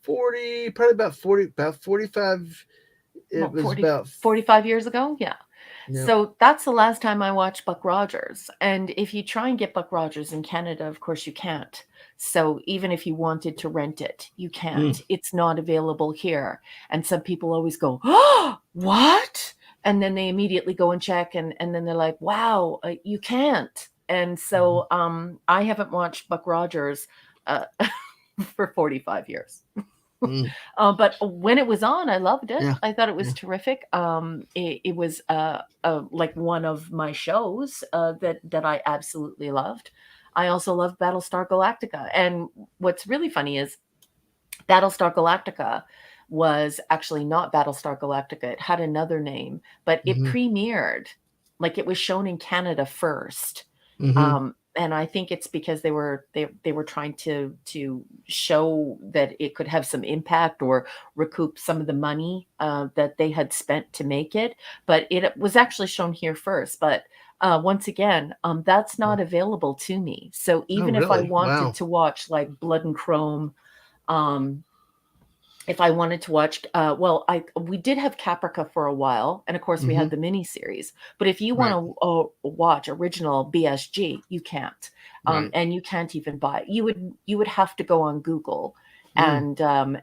S1: 40, probably about 45. It
S2: Well,
S1: was
S2: 40,
S1: about,
S2: 45 years ago? Yeah.
S1: yeah.
S2: So that's the last time I watched Buck Rogers. And if you try and get Buck Rogers in Canada, of course you can't. So even if you wanted to rent it, you
S1: Mm,
S2: can't. It's not available here. And some people always go, "Oh, what?" And then they immediately go and check, and then they're like, "Wow, you can't." And
S1: mhm,
S2: so I haven't watched Buck Rogers uh, for 45 years.
S1: mm,
S2: But when it was on, I loved it.
S1: yeah,
S2: I thought it was
S1: yeah.
S2: terrific. It was like one of my shows that I absolutely loved. I also love Battlestar Galactica, and what's really funny is Battlestar Galactica was actually not Battlestar Galactica. It had another name, but it
S1: Hmm.
S2: premiered, like it was shown in Canada first.
S1: Hmm.
S2: And I think it's because they were trying to show that it could have some impact or recoup some of the money that they had spent to make it. But it was actually shown here first. But once again, that's not available to me. So
S1: Oh,
S2: even if I
S1: really?
S2: wanted
S1: Wow.
S2: to watch like Blood and Chrome, um, if I wanted to watch, well, I we did have Caprica for a while, and of course we
S1: Hmm.
S2: had the miniseries. But if you
S1: Right.
S2: want to watch original BSG, you can't,
S1: Right.
S2: and you can't even buy it. You would have to go on Google
S1: Mm,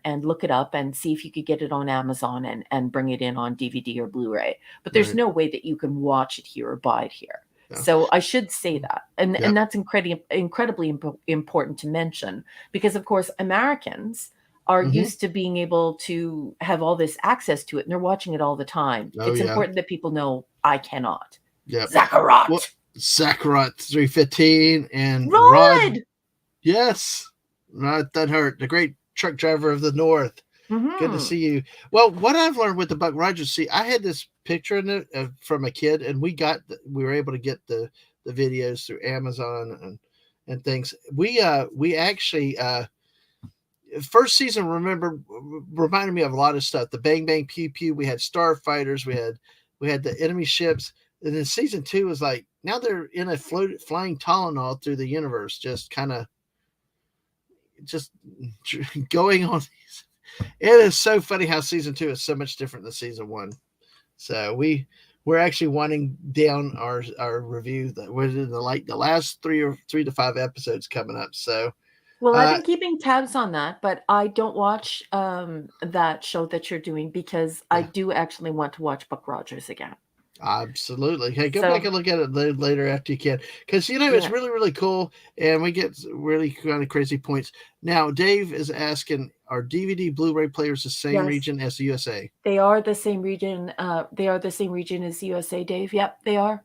S2: and look it up and see if you could get it on Amazon and bring it in on DVD or Blu-ray. But there's
S1: right.
S2: no way that you can watch it here or buy it here.
S1: Yeah.
S2: So I should say that,
S1: Yep.
S2: and that's incredibly important to mention because of course Americans are
S1: Hmm.
S2: used to being able to have all this access to it and they're watching it all the time.
S1: Oh,
S2: It's
S1: yeah.
S2: important that people know I cannot.
S1: Yep. What?
S2: Zakarot!
S1: Sakurat 315 and Rod.
S2: Rod!
S1: Yes. Rod Thunhurt, the great truck driver of the North. Good to
S2: Mm-hmm.
S1: see you. Well, what I've learned with the Buck Rogers, see, I had this picture in it from a kid, and we were able to get the videos through Amazon and things. We actually first season reminded me of a lot of stuff. The Bang Bang Pew Pew. We had starfighters. We had the enemy ships. And then season two was like now they're in a flying Tylenol through the universe, just kind of just going on. It is so funny how season two is so much different than season one. So we're actually winding down our review that was in the last 3 to 5 episodes coming up. So
S2: Well, I've
S1: uh
S2: been keeping tabs on that, but I don't watch that show that you're doing because I
S1: yeah,
S2: do actually want to watch Buck Rogers again.
S1: absolutely. Hey, go back
S2: So,
S1: and look at it later after you can, because it's
S2: yeah.
S1: really really cool, and we get really kind of crazy points. Now, Dave is asking, are DVD Blu-ray players the same
S2: Yes.
S1: region as the USA?
S2: They are the same region. They are the same region as USA, Dave. Yep, they are.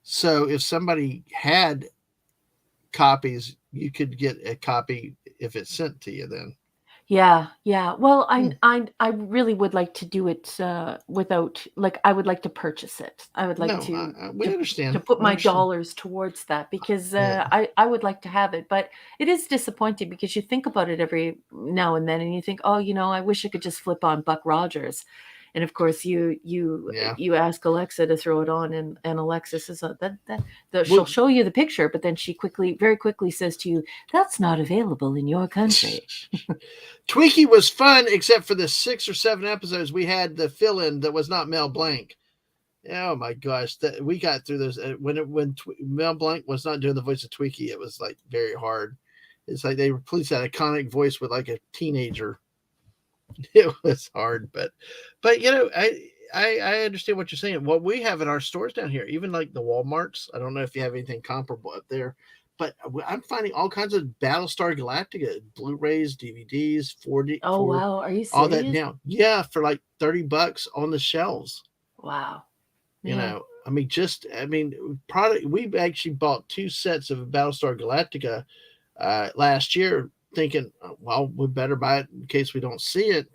S1: So if somebody had copies, you could get a copy if it's sent to you. Then.
S2: Yeah, yeah. Well,
S1: Hmm.
S2: I really would like to do it without like I would like to purchase it. I would like
S1: No, we
S2: to
S1: understand.
S2: to put
S1: We
S2: my
S1: understand.
S2: dollars towards that because
S1: Yeah.
S2: I would like to have it. But it is disappointing because you think about it every now and then and you think, "Oh, I wish I could just flip on Buck Rogers." And of course,
S1: Yeah.
S2: you ask Alexa to throw it on, and Alexa says that she'll
S1: Well,
S2: show you the picture, but then she very quickly says to you, "That's not available in your country."
S1: Tweaky was fun, except for the 6 or 7 episodes we had the fill-in that was not Mel Blanc. Oh my gosh, that we got through those when Mel Blanc was not doing the voice of Tweaky. It was like very hard. It's like they replaced that iconic voice with like a teenager. It was hard, but I understand what you're saying. What we have in our stores down here, even like the WalMarts. I don't know if you have anything comparable up there, but I'm finding all kinds of Battlestar Galactica Blu-rays, DVDs, 40
S2: Oh,
S1: for
S2: wow. Are you
S1: all that
S2: serious?
S1: now. Yeah, for like $30 on the shelves.
S2: Wow.
S1: You
S2: Man.
S1: know, product. We've actually bought 2 sets of Battlestar Galactica last year, thinking, well, we better buy it in case we don't see it.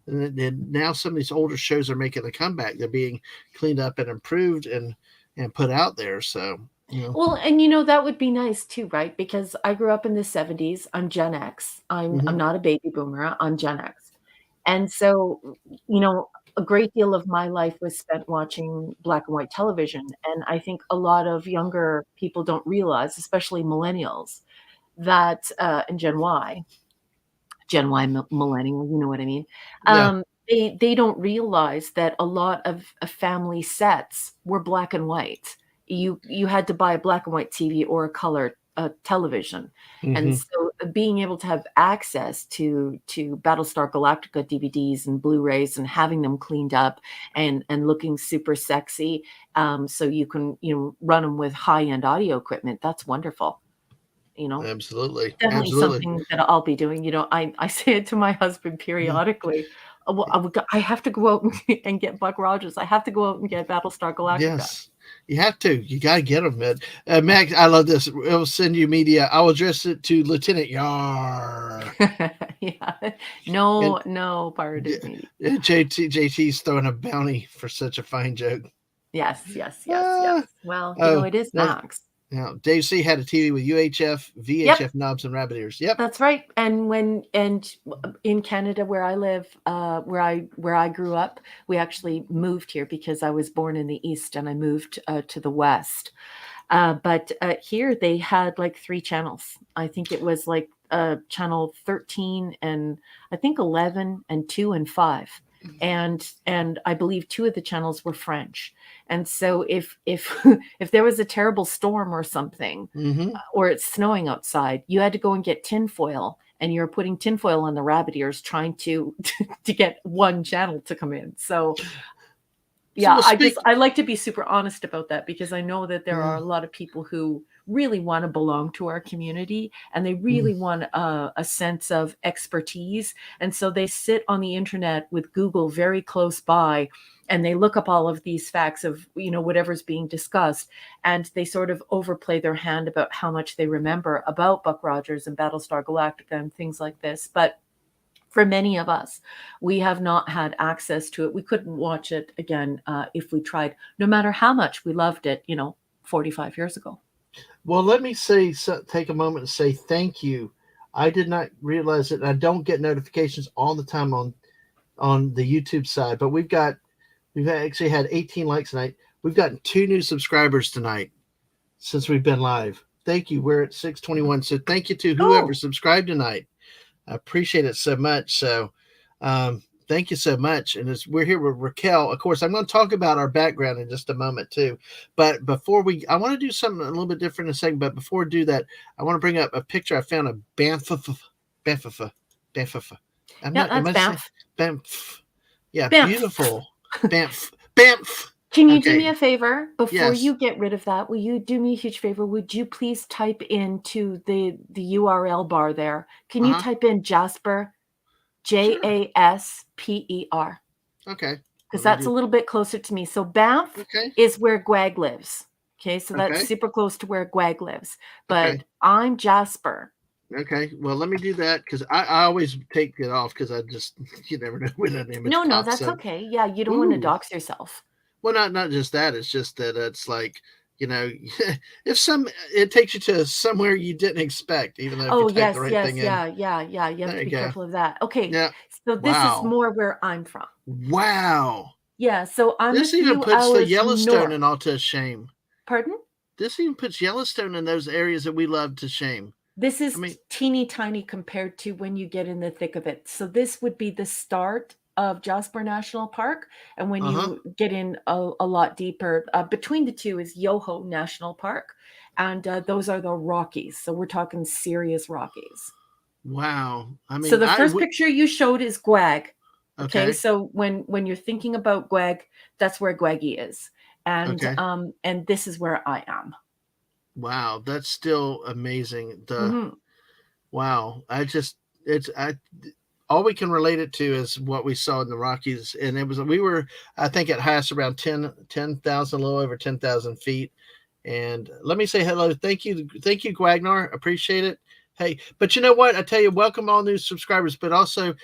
S1: And then now some of these older shows are making a comeback. They're being cleaned up and improved and put out there. So
S2: Well, and that would be nice too, right? Because I grew up in the 70s. I'm Gen X. I'm
S1: mhm.
S2: not a baby boomer. I'm Gen X. And so, a great deal of my life was spent watching black and white television, and I think a lot of younger people don't realize, especially millennials, that, and Gen Y millennial, you know what I mean?
S1: Yeah.
S2: They don't realize that a lot of family sets were black and white. You had to buy a black and white TV or a color television, and
S1: Hmm.
S2: so being able to have access to Battlestar Galactica DVDs and Blu-rays and having them cleaned up and looking super sexy, so you can run them with high-end audio equipment. That's wonderful. You know,
S1: Absolutely.
S2: Definitely
S1: Absolutely.
S2: something that I'll be doing. I say it to my husband
S1: Yeah.
S2: periodically. Well, I have to go out and get Buck Rogers. I have to go out and get Battlestar Galactica.
S1: Yes. You have to. You got to get them, man. Max, I love this. It'll send you media. I will address it to Lieutenant Yar.
S2: Yeah.
S1: And
S2: No pirated media.
S1: JT's throwing a bounty for such a fine joke.
S2: Yes, yes, yes, yes.
S1: Ah,
S2: Well,
S1: oh,
S2: it is
S1: no.
S2: Max.
S1: Now, Dave C had a TV with UHF,
S2: Yep.
S1: VHF knobs, and rabbit ears. Yep.
S2: That's right. And in Canada where I live, where I grew up, we actually moved here because I was born in the East and I moved to the West. But here they had like three channels. I think it was like channel 13 and I think 11 and 2 and 5. And I believe two of the channels were French. And so if if there was a terrible storm or something,
S1: Mm-hmm.
S2: or it's snowing outside, you had to go and get tinfoil, and you're putting tinfoil on the rabbit ears trying to to get one channel to come in. So
S1: So
S2: yeah,
S1: we'll speak.
S2: I like to be super honest about that because I know that there are
S1: Mm,
S2: a lot of people who really want to belong to our community and they
S1: mm,
S2: really want a sense of expertise. And so they sit on the internet with Google very close by and they look up all of these facts of, whatever's being discussed. And they sort of overplay their hand about how much they remember about Buck Rogers and Battlestar Galactica and things like this. But for many of us, we have not had access to it. We couldn't watch it again if we tried, no matter how much we loved it, 45 years ago.
S1: well, let me take a moment and say thank you. I did not realize it. I don't get notifications all the time on the YouTube side, but we've actually had 18 likes tonight. We've gotten 2 new subscribers tonight since we've been live. Thank you. We're at 621. So thank you to whoever
S2: Oh,
S1: subscribed tonight. I appreciate it so much. So thank you so much. And as we're here with Raquel, of course, I'm going to talk about our background in just a moment too. But I want to do something a little bit different in a second. But before I do that, I want to bring up a picture I found of Banff.
S2: yeah,
S1: Am
S2: that's
S1: I saying
S2: Banff.
S1: Banff? Yeah,
S2: Banff.
S1: beautiful. Banff.
S2: Can you do me
S1: Okay.
S2: a favor before
S1: Yes.
S2: you get rid of that? Will you do me a huge favor? Would you please type into the URL bar there? Can
S1: Uh
S2: you
S1: huh.
S2: type in Jasper,
S1: Sure.
S2: Jasper?
S1: Okay.
S2: Because
S1: Let me
S2: that's a
S1: do.
S2: little bit closer to me. So Banff
S1: Okay.
S2: is where Gwag lives. Okay, so that's
S1: Okay.
S2: super close to where Gwag lives.
S1: Okay.
S2: But I'm Jasper.
S1: Okay, well, let me do that because I always take it off because I just you never know when an image
S2: No,
S1: pops
S2: that's
S1: up.
S2: okay. Yeah, you don't want to
S1: Ooh,
S2: dox yourself.
S1: well, not just that. It's just that it's like you know, if it takes you to somewhere you didn't expect, even though if you
S2: Oh,
S1: type the
S2: yes,
S1: right thing
S2: yes,
S1: in.
S2: yeah, yeah, yeah. You have
S1: There
S2: to
S1: you
S2: be
S1: go.
S2: careful of that. Okay,
S1: Yeah.
S2: so this is
S1: Wow.
S2: more where I'm from.
S1: Wow.
S2: Yeah, so I'm a
S1: This even
S2: few
S1: puts the
S2: hours
S1: Yellowstone
S2: north.
S1: and all to shame.
S2: Pardon?
S1: This even puts Yellowstone in those areas that we love to shame.
S2: This
S1: I
S2: is
S1: mean,
S2: teeny tiny compared to when you get in the thick of it. So this would be the start of Jasper National Park, and when
S1: uh huh.
S2: you get in a lot deeper, between the two is Yoho National Park, and those are the Rockies. So we're talking serious Rockies.
S1: Wow. I
S2: So
S1: mean,
S2: the first picture you showed is Gwag. Okay,
S1: okay.
S2: so when you're thinking about Gwag, that's where Gwaggy is,
S1: Okay.
S2: and this is where I am.
S1: Wow, that's still amazing. The
S2: Hmm.
S1: wow, I just it's I all we can relate it to is what we saw in the Rockies, and it was we were I think at highest around 10,000, a little over 10,000 feet. And let me say hello. Thank you, Gwagnar. Appreciate it. Hey, but you know what? I tell you, welcome all new subscribers, but also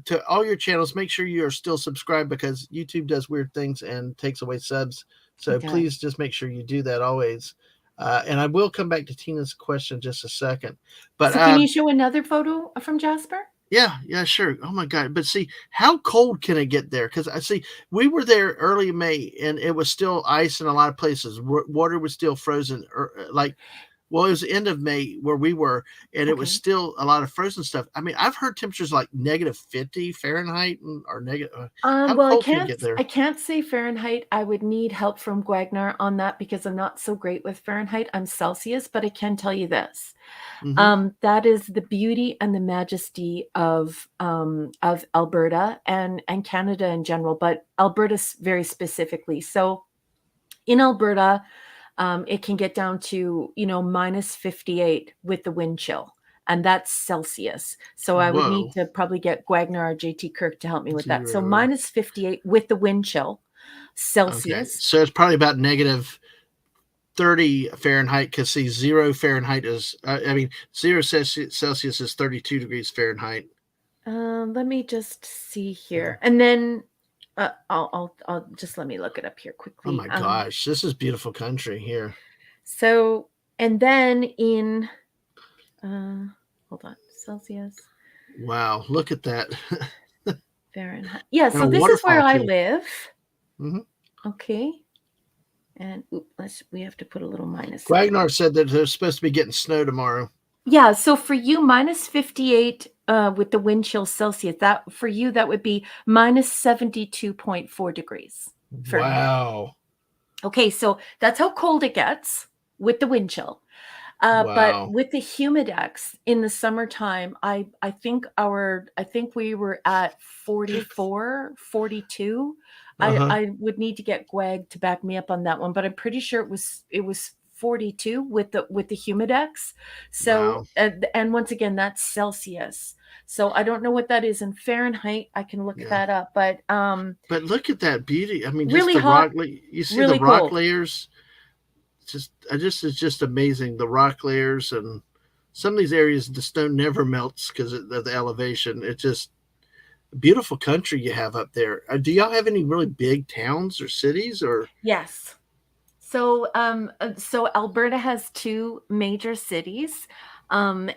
S1: to all your channels. Make sure you are still subscribed because YouTube does weird things and takes away subs. So
S2: It does.
S1: please just make sure you do that always. And I will come back to Tina's question in just a second. But
S2: So can you show another photo from Jasper?
S1: Yeah, yeah, sure. Oh my god! But see, how cold can it get there? Because I see we were there early May, and it was still ice in a lot of places. Water was still frozen, like well, it was the end of May where we were, and it was
S2: Okay.
S1: still a lot of frozen stuff. I mean, I've heard temperatures like -50 Fahrenheit or negative. How
S2: Well,
S1: cold can it get there?
S2: I can't say Fahrenheit. I would need help from Guagnar on that because I'm not so great with Fahrenheit. I'm Celsius, but I can tell you this.
S1: Hmm.
S2: That is the beauty and the majesty of Alberta and Canada in general, but Alberta very specifically. So in Alberta, it can get down to -58 with the wind chill, and that's Celsius. So I would need
S1: Whoa,
S2: to probably get Guagnar or JT Kirk to help me with that. So
S1: 0.
S2: -58 with the wind chill,
S1: Okay,
S2: Celsius.
S1: so it's probably about -30 Fahrenheit. Because see, 0 Fahrenheit is, I mean, 0 Celsius is 32 degrees Fahrenheit.
S2: Let me just see
S1: Yeah.
S2: here, and then I'll just let me look it up here
S1: Oh
S2: quickly.
S1: my gosh, this is beautiful country here.
S2: So and then in uh, hold on, Celsius,
S1: Wow, look at that.
S2: Fahrenheit. Yeah,
S1: And
S2: so
S1: a
S2: this is where
S1: waterfall
S2: I
S1: too.
S2: live.
S1: Hmm.
S2: Okay, and we have to put a little minus there.
S1: Wagner said that they're supposed to be getting snow tomorrow.
S2: Yeah, so for you, -58 with the wind chill Celsius. That for you, that would be -72.4 degrees Fahrenheit.
S1: Wow.
S2: Okay, so that's how cold it gets with the wind chill. But
S1: Wow.
S2: with the humidex in the summertime, I think we were at 44, 42.
S1: Uh-huh.
S2: I would need to get Greg to back me up on that one, but I'm pretty sure it was 42 with the humidex. So
S1: Wow.
S2: and once again, that's Celsius. So I don't know what that is in Fahrenheit. I can look
S1: Yeah.
S2: that up, but
S1: But look at that beauty. I mean, just
S2: really
S1: the
S2: hot,
S1: you see the
S2: really
S1: rock
S2: cold.
S1: layers. It's just amazing. The rock layers and some of these areas the snow never melts because of the elevation. It's just beautiful country you have up there. Do y'all have any really big towns or cities or
S2: Yes. So Alberta has two major cities, and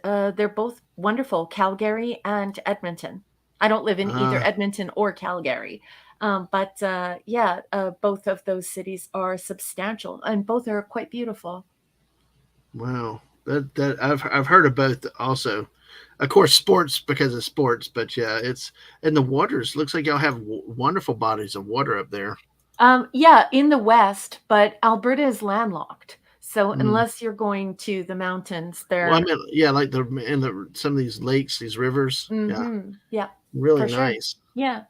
S2: they're both wonderful, Calgary and Edmonton. I don't live in either
S1: uh
S2: Edmonton or Calgary, but yeah, both of those cities are substantial and both are quite beautiful.
S1: wow. That I've heard of both also. Of course, sports because of sports, but yeah, it's and the waters. Looks like y'all have wonderful bodies of water up there.
S2: Yeah, in the west, but Alberta is landlocked. So
S1: Mm.
S2: unless you're going to the mountains,
S1: Well, I
S2: they're
S1: mean, yeah, like some of these lakes, these rivers. Yeah,
S2: yeah,
S1: really
S2: for sure.
S1: nice.
S2: Yeah.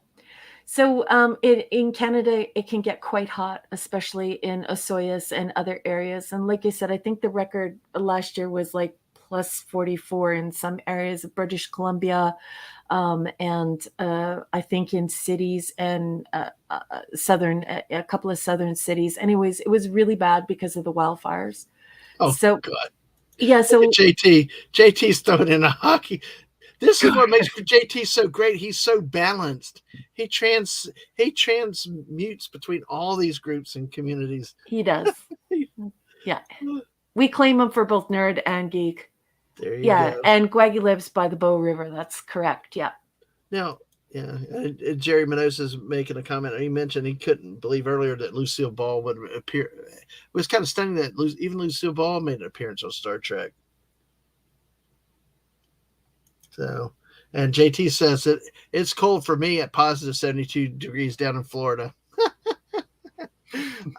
S2: So, in Canada, it can get quite hot, especially in Osoyoos and other areas. And like I said, I think the record last year was like plus 44 in some areas of British Columbia, and I think in cities and a couple of southern cities. Anyways, it was really bad because of the wildfires.
S1: Oh
S2: So
S1: God,
S2: yeah,
S1: look at
S2: so
S1: JT. JT's throwing in a hockey. This is what makes JT so great. He's so balanced. He trans he transmutes between all these groups and communities.
S2: he does. Yeah, we claim him for both nerd and geek.
S1: There you
S2: Yeah,
S1: go.
S2: and Gwaggy lives by the Bow River. That's correct. Yeah.
S1: Now, yeah, Jerry Minoz is making a comment. He mentioned he couldn't believe earlier that Lucille Ball would appear. It was kind of stunning that even Lucille Ball made an appearance on Star Trek. So, and JT says that it's cold for me at positive 72 degrees down in Florida.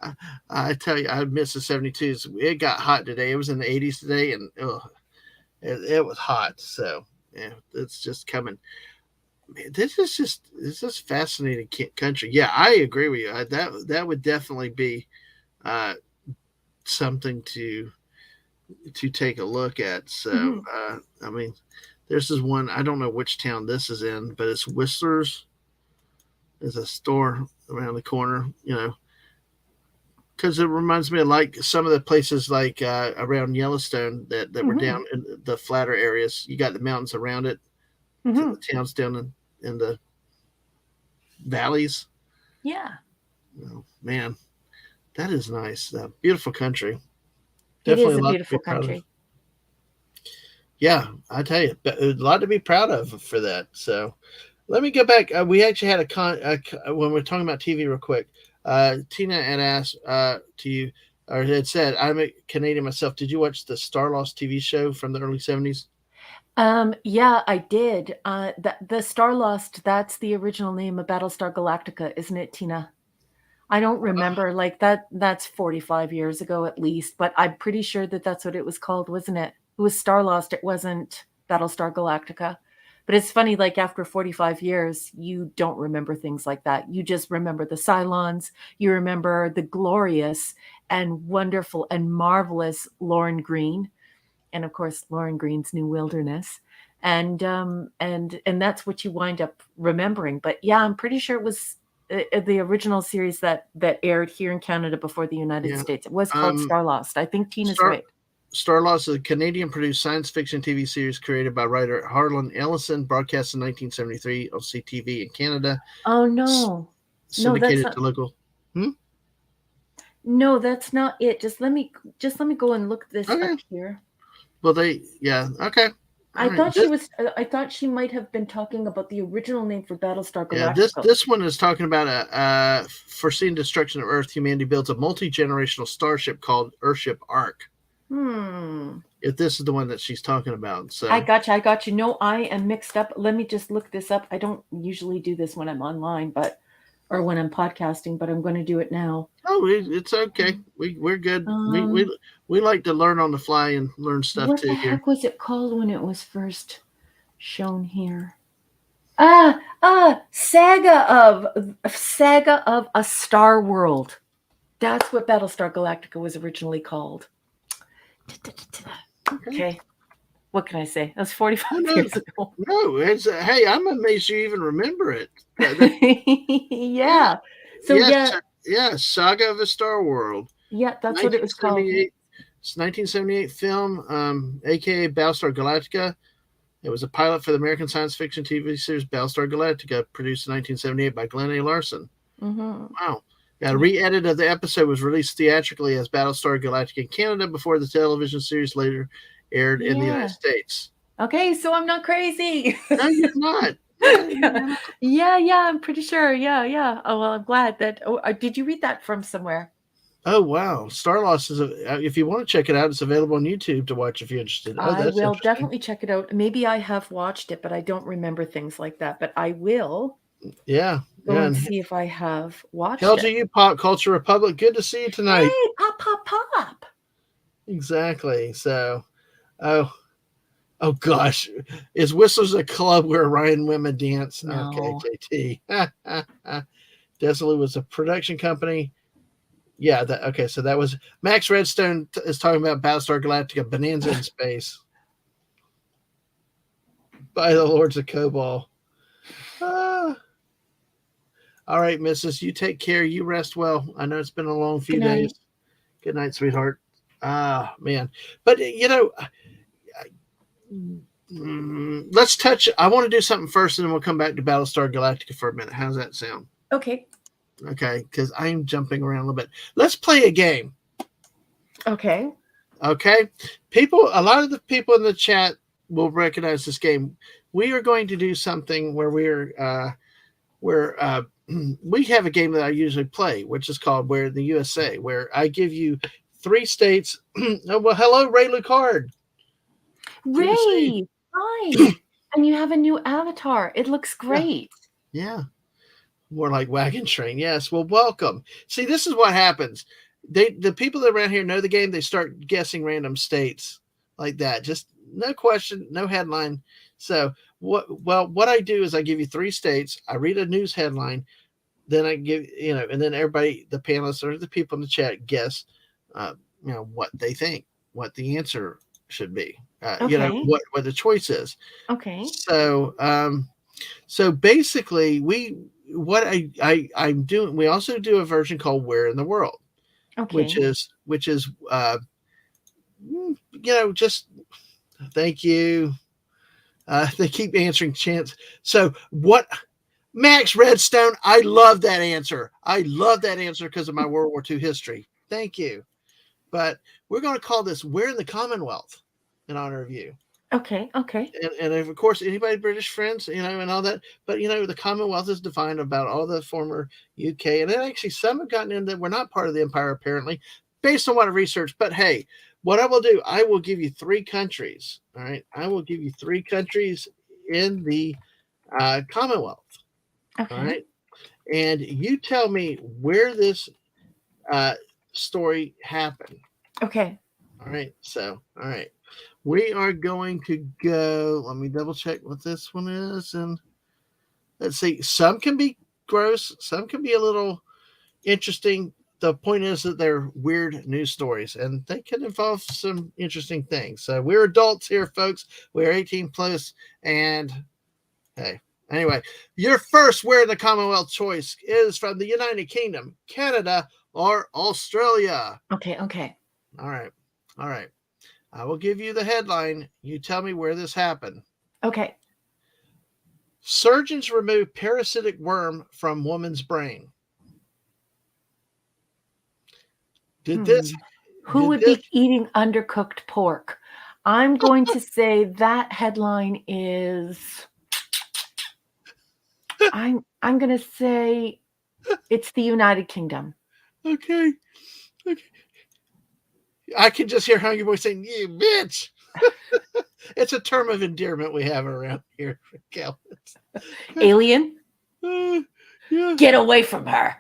S1: I, I tell you, I miss the 72s. It got hot today. It was in the 80s today, and it was hot. So, yeah, it's just coming. Man, this is fascinating country. Yeah, I agree with you. That would definitely be uh, something to take a look at. So,
S2: Mhm.
S1: I mean, this is one. I don't know which town this is in, but it's Whistler's. There's a store around the corner. Because it reminds me of like some of the places like around Yellowstone that were down
S2: Mhm.
S1: in the flatter areas. You got the mountains around it, to the
S2: Mhm.
S1: towns down in the valleys.
S2: Yeah.
S1: Man, that is nice. Beautiful country.
S2: It
S1: Definitely
S2: is
S1: a
S2: a
S1: lot to be
S2: beautiful
S1: proud of.
S2: country.
S1: Yeah, I tell you, a lot to be proud of for that. So let me go back. We actually had when we're talking about TV real quick. Tina had asked to you, or had said, I'm a Canadian myself. Did you watch the Star Lost TV show from the early 70s?
S2: Yeah, I did. The Star Lost, that's the original name of Battlestar Galactica, isn't it, Tina? I don't remember, like, that's 45 years ago at least, but I'm pretty sure that that's what it was called, wasn't it? It was Star Lost, it wasn't Battlestar Galactica. But it's funny, like, after 45 years, you don't remember things like that. You just remember the Cylons, you remember the glorious and wonderful and marvelous Lauren Green, and of course Lauren Green's New Wilderness. And that's what you wind up remembering. But yeah, I'm pretty sure it was the original series that aired here in Canada before the United
S1: Yeah.
S2: States. It was called Star Lost. I think Tina's
S1: Star
S2: right.
S1: Star Lost is a Canadian-produced science fiction TV series created by writer Harlan Ellison, broadcast in 1973 on CTV in Canada,
S2: Oh no, no, that's
S1: syndicated
S2: not.
S1: to local. Hmm?
S2: No, that's not it. Just let me go and look this up
S1: Okay.
S2: here.
S1: Well, yeah. Okay. All
S2: I
S1: right.
S2: thought she was. I thought she might have been talking about the original name for Battlestar
S1: Yeah, this
S2: Galactica.
S1: this one is talking about a foreseen destruction of Earth. Humanity builds a multi-generational starship called Earthship Ark.
S2: Hmm.
S1: If this is the one that she's talking about,
S2: I
S1: so
S2: got you. I got you. No, I am mixed up. Let me just look this up. I don't usually do this when I'm online, or when I'm podcasting, but I'm going to do it now.
S1: it's okay. We're good.
S2: Um,
S1: We like to learn on the fly and learn stuff
S2: what the
S1: too here.
S2: heck was it called when it was first shown here? Saga of a Star World. That's what Battlestar Galactica was originally called.
S1: Okay.
S2: Okay. What can I say? That was 45
S1: No, no,
S2: years ago.
S1: no. It's hey, I'm amazed you even remember it. Yeah,
S2: Yeah. So
S1: yes,
S2: yeah,
S1: yeah. Saga of a Star World,
S2: yeah, that's what it was called.
S1: 1978. It's 1978 film, aka Battlestar Galactica. It was a pilot for the American science fiction TV series Battlestar Galactica, produced in 1978 by Glenn A. Larson.
S2: Mm-hmm.
S1: Wow. A re-edit of the episode was released theatrically as Battlestar Galactica in Canada before the television series later aired in the United
S2: Yeah.
S1: States.
S2: Okay, so I'm not crazy.
S1: No, you're not. No, you're
S2: Yeah,
S1: not.
S2: yeah, I'm pretty sure. Yeah, yeah. Oh, well, I'm glad that. Oh, did you read that from somewhere?
S1: Oh wow, Star Lost is if you want to check it out, it's available on YouTube to watch if you're interested. Oh,
S2: I
S1: that's
S2: will
S1: interesting.
S2: definitely check it out. Maybe I have watched it, but I don't remember things like that. But I will
S1: Yeah,
S2: go
S1: yeah.
S2: and
S1: And
S2: see if I have watched
S1: hell
S2: it.
S1: to you, Pop Culture Republic. Good to see you tonight.
S2: Hey, pop, pop, pop.
S1: Exactly. So, oh, oh gosh, is Whistler's a club where Ryan women dance? Okay,
S2: No.
S1: JT. Desolate was a production company. Yeah. Okay. So that was Max Redstone is talking about Battlestar Galactica: Bonanza in Space by the Lords of Cobol. Ah. All right, Mrs. You take care. You rest well. I know it's been a long
S2: Good
S1: few days.
S2: night.
S1: Good night, sweetheart. Ah, man. But you know, let's touch. I want to do something first, and then we'll come back to Battlestar Galactica for a minute. How's that sound?
S2: Okay.
S1: Okay, because I'm jumping around a little bit. Let's play a game.
S2: Okay.
S1: Okay, people. A lot of the people in the chat will recognize this game. We are going to do something where we have a game that I usually play, which is called "Where in the USA," where I give you three states. Oh, well, hello, Ray Lucard. Good to see you.
S2: Ray, hi. And you have a new avatar. It looks
S1: Yeah,
S2: great.
S1: yeah. More like wagon train. Yes. Well, welcome. See, this is what happens. The people that around here know the game. They start guessing random states like that. Just no question, no headline. So what I do is I give you three states. I read a news headline, then I give and then everybody, the panelists or the people in the chat, guess, what they think, what the answer should be.
S2: Okay.
S1: What the choice is.
S2: Okay.
S1: So basically, I'm doing. We also do a version called "Where in the World," which
S2: Okay.
S1: is just thank you. They keep answering chance. So what? Max Redstone, I love that answer. I love that answer because of my World War II history. Thank you. But we're going to call this "Where in the Commonwealth" in honor of you.
S2: Okay. Okay.
S1: And of course, anybody British friends, and all that. But the Commonwealth is defined about all the former UK, and then actually some have gotten in that were not part of the empire apparently, based on what I researched. But hey, what I will do, I will give you 3 countries. All right, I will give you 3 countries in the Commonwealth. All
S2: Okay.
S1: right, and you tell me where this uh, story happened.
S2: Okay.
S1: All right, all right. We are going to go. Let me double check what this one is. And let's see. Some can be gross, some can be a little interesting. The point is that they're weird news stories and they can involve some interesting things. So we're adults here, folks. We're 18 plus. And hey, anyway, your first Where in the Commonwealth choice is from the United Kingdom, Canada, or Australia.
S2: Okay. Okay.
S1: All right. All right. I will give you the headline. You tell me where this happened.
S2: Okay.
S1: Surgeons remove parasitic worm from woman's brain. Did this?
S2: Who
S1: Did
S2: would
S1: this?
S2: be eating undercooked pork? I'm going to say that headline is. I'm going to say it's the United Kingdom.
S1: Okay. Okay. I can just hear Hungry Boy saying, "You bitch." It's a term of endearment we have around here,
S2: Alien,
S1: yeah.
S2: get away from her.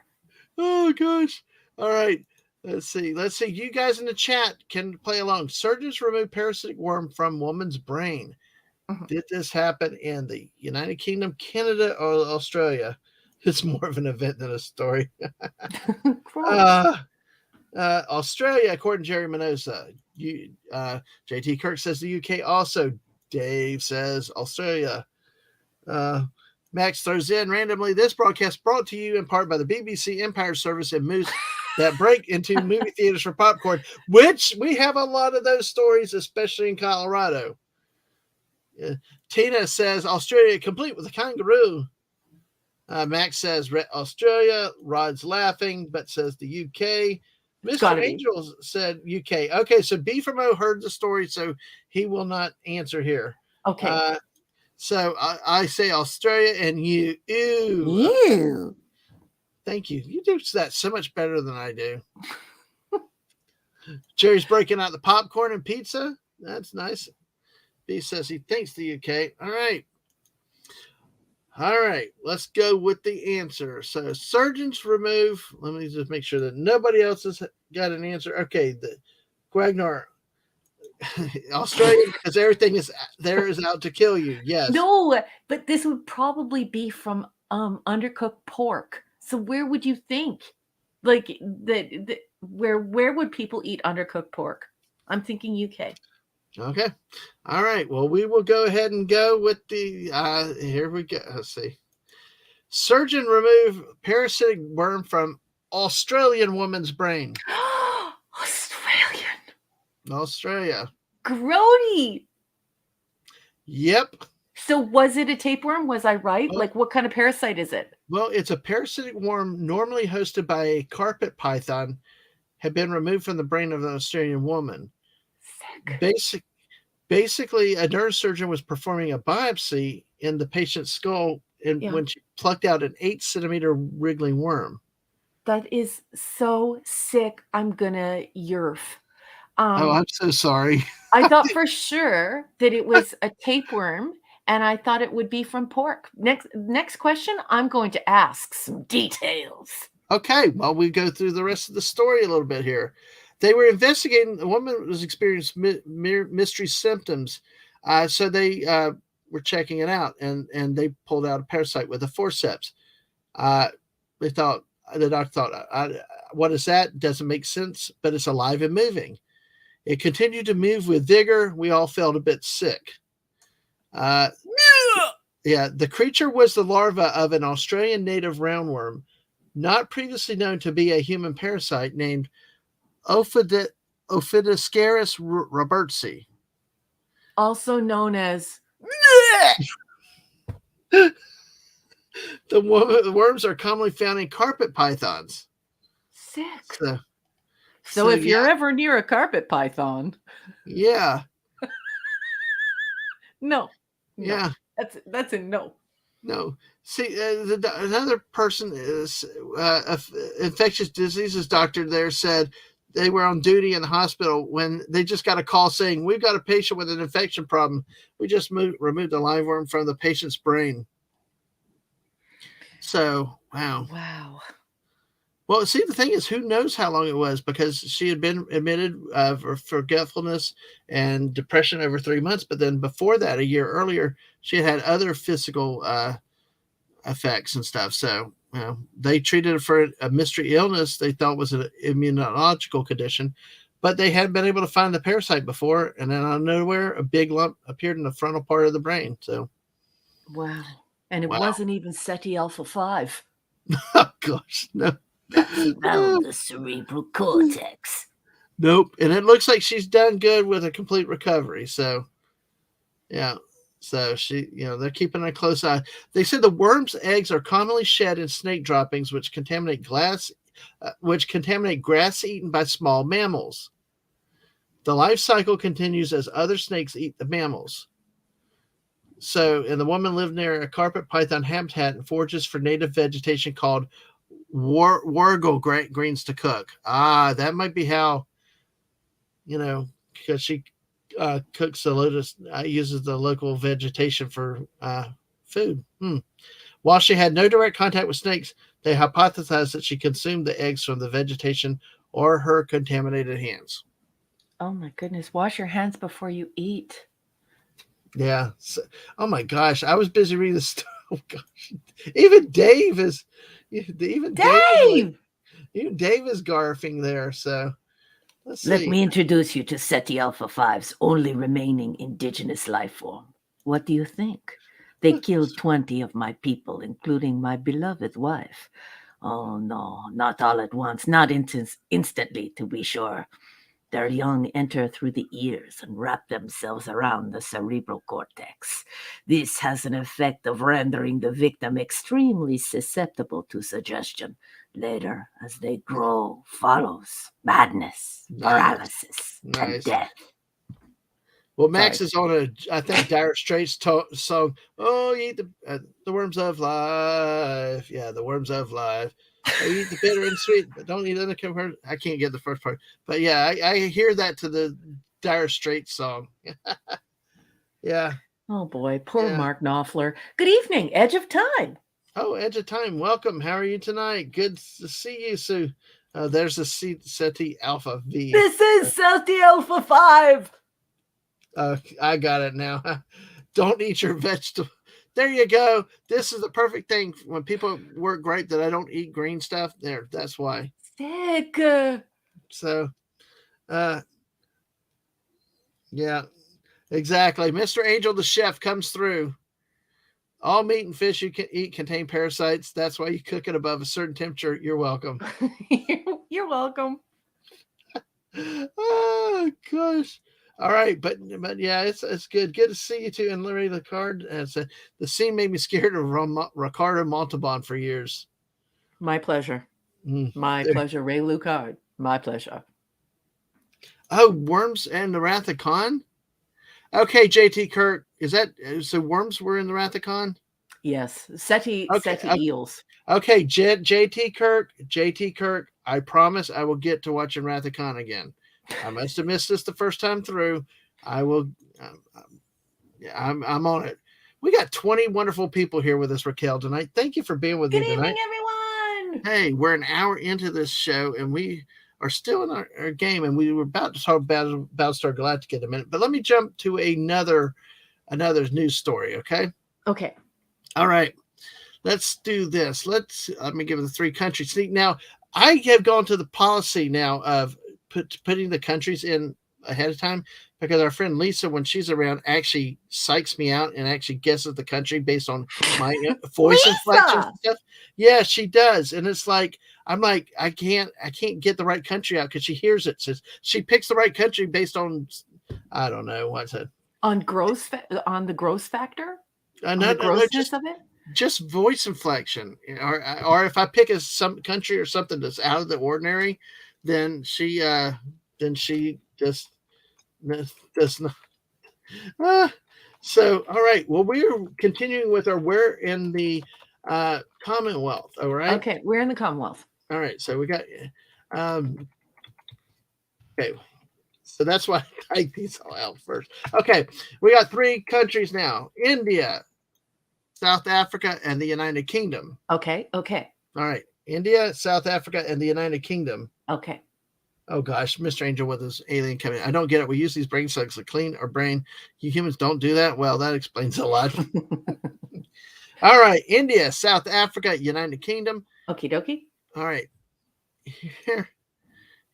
S1: Oh gosh. All right. Let's see. Let's see. You guys in the chat can play along. Surgeons remove parasitic worm from woman's brain.
S2: Mhm.
S1: Did this happen in the United Kingdom, Canada, or Australia? It's more of an event than a story.
S2: Gross.
S1: Australia, according to Jerry Minosa. JT Kirk says the UK also. Dave says Australia. Max throws in randomly. This broadcast brought to you in part by the BBC Empire Service and moves that break into movie theaters for popcorn, which we have a lot of those stories, especially in Colorado. Tina says Australia complete with a kangaroo. Max says Australia. Rod's laughing, but says the UK. Mr. Angels said UK. Okay, so B from O heard the story, so he will not answer here.
S2: Okay.
S1: So I say Australia, and you.
S2: Ew.
S1: Thank you. You do that so much better than I do. Jerry's breaking out the popcorn and pizza. That's nice. B says he thinks the UK. All right. All right, let's go with the answer. So surgeons remove. Let me just make sure that nobody else has got an answer. Okay, the Guagnar, Australian, because everything is out to kill you. Yes.
S2: No, but this would probably be from undercooked pork. So where would you think? Like where would people eat undercooked pork? I'm thinking UK.
S1: Okay. All right. Well, we will go ahead and go with the here we go. Let's see. Surgeon remove parasitic worm from Australian woman's brain. Australia.
S2: Grody.
S1: Yep.
S2: So was it a tapeworm? Was I right? Like what kind of parasite is it?
S1: Well, it's a parasitic worm normally hosted by a carpet python, had been removed from the brain of an Australian woman.
S2: Sick.
S1: Basically, a neurosurgeon was performing a biopsy in the patient's skull when she plucked out an 8-centimeter wriggling worm.
S2: That is so sick. I'm gonna yerf.
S1: I'm so sorry.
S2: I thought for sure that it was a tapeworm, and I thought it would be from pork. Next question, I'm going to ask some details.
S1: Okay, well, we go through the rest of the story a little bit here. They were investigating. The woman was experiencing mystery symptoms, so they were checking it out, and they pulled out a parasite with a forceps. The doctor thought, "What is that? Doesn't make sense, but it's alive and moving." It continued to move with vigor. We all felt a bit sick. The creature was the larva of an Australian native roundworm, not previously known to be a human parasite, named Ophidoscaris robertsi.
S2: Also known as...
S1: The worms are commonly found in carpet pythons.
S2: Sick.
S1: So
S2: if you're ever near a carpet python.
S1: Yeah.
S2: No, no.
S1: Yeah.
S2: That's a no.
S1: No. See, another person is infectious diseases doctor there said they were on duty in the hospital when they just got a call saying, "We've got a patient with an infection problem. We just removed the live worm from the patient's brain." So, wow.
S2: Wow.
S1: Well, see, the thing is, who knows how long it was because she had been admitted for forgetfulness and depression over 3 months. But then before that, a year earlier, she had other physical effects and stuff. So they treated her for a mystery illness they thought was an immunological condition, but they hadn't been able to find the parasite before. And then out of nowhere, a big lump appeared in the frontal part of the brain. So,
S2: wow. And it
S1: wow.
S2: wasn't even SETI alpha 5.
S1: Oh, gosh. No.
S2: That's about the cerebral cortex.
S1: Nope. And it looks like she's done good with a complete recovery. So, yeah. So they're keeping a close eye. They said the worm's eggs are commonly shed in snake droppings, which contaminate grass eaten by small mammals. The life cycle continues as other snakes eat the mammals. So, and the woman lived near a carpet python habitat and forages for native vegetation called wargle greens to cook. Ah, that might be how, because she cooks the lotus, uses the local vegetation for food. While she had no direct contact with snakes, they hypothesized that she consumed the eggs from the vegetation or her contaminated hands.
S2: Oh my goodness. Wash your hands before you eat.
S1: Yeah. So, oh my gosh. I was busy reading this stuff. Oh gosh. Even Dave is even
S2: Dave!
S1: even Dave is garfing there. So let's see.
S2: Let me introduce you to SETI alpha 5's only remaining indigenous life form. What do you think? They killed 20 of my people, including my beloved wife. Oh no, not all at once, not instantly, to be sure. Their young enter through the ears and wrap themselves around the cerebral cortex. This has an effect of rendering the victim extremely susceptible to suggestion. Later, as they grow, follows madness, paralysis, and death.
S1: Well, Max is on I think, Dire Straits song. Oh, you eat the worms of life. Yeah, the worms of life. Oh, you eat the bitter and sweet, but don't eat other comfort. I can't get the first part, but yeah, I hear that to the Dire Straits song. Yeah.
S2: Oh boy, poor Mark Knopfler. Good evening, Edge of Time.
S1: Oh, Edge of Time, welcome. How are you tonight? Good to see you, Sue. There's the SETI Alpha V.
S2: This is SETI Alpha 5.
S1: I got it now. Don't eat your vegetable. There you go. This is the perfect thing when people work great that I don't eat green stuff. There, that's why.
S2: Sick.
S1: So, yeah, exactly. Mr. Angel the chef comes through. All meat and fish you can eat contain parasites. That's why you cook it above a certain temperature. You're welcome.
S2: You're welcome.
S1: Oh gosh. All right, but yeah, it's good. Good to see you too. And Larry Lecard, the scene made me scared of Ricardo Montalban for years.
S2: My pleasure. My pleasure, Ray Lucard. My pleasure.
S1: Oh, Worms and the Wrath of Khan. Okay, JT Kirk, is that so? Worms were in the Wrath of Khan.
S2: Yes, SETI eels.
S1: Okay, JT Kirk. I promise I will get to watching Wrath of Khan again. I must have missed this the first time through. I will. I'm on it. We got 20 wonderful people here with us, Raquel, tonight. Thank you for being with me tonight.
S2: Good evening, everyone.
S1: Hey, we're an hour into this show, and we are still in our game, and we were about to talk about Battlestar Galactica in a minute. But let me jump to another news story, okay?
S2: Okay.
S1: All right. Let's do this. Let me give it the 3 countries sneak. Now, I have gone to the policy now of putting the countries in ahead of time because our friend Lisa, when she's around, actually psychs me out and actually guesses the country based on my voice inflections and stuff. Yeah, she does. And it's like, I'm like, I can't get the right country out because she hears it. Says she picks the right country based on, I don't know what's it.
S2: On the gross factor?
S1: No,
S2: grossness of it?
S1: Just voice inflection, or if I pick some country or something that's out of the ordinary, then she just does not. So, all right. Well, we're continuing with our We're in the Commonwealth. All right.
S2: Okay, we're in the Commonwealth.
S1: All right. So we got, um, okay. So that's why I typed these all out first. Okay. We got 3 countries now: India, South Africa, and the United Kingdom.
S2: Okay.
S1: All right. India, South Africa, and the United Kingdom.
S2: Okay.
S1: Oh gosh, Mr. Angel with his alien coming. I don't get it. We use these brain cells to clean our brain. You humans don't do that. Well, that explains a lot. All right, India, South Africa, United Kingdom.
S2: Okie dokie.
S1: All right,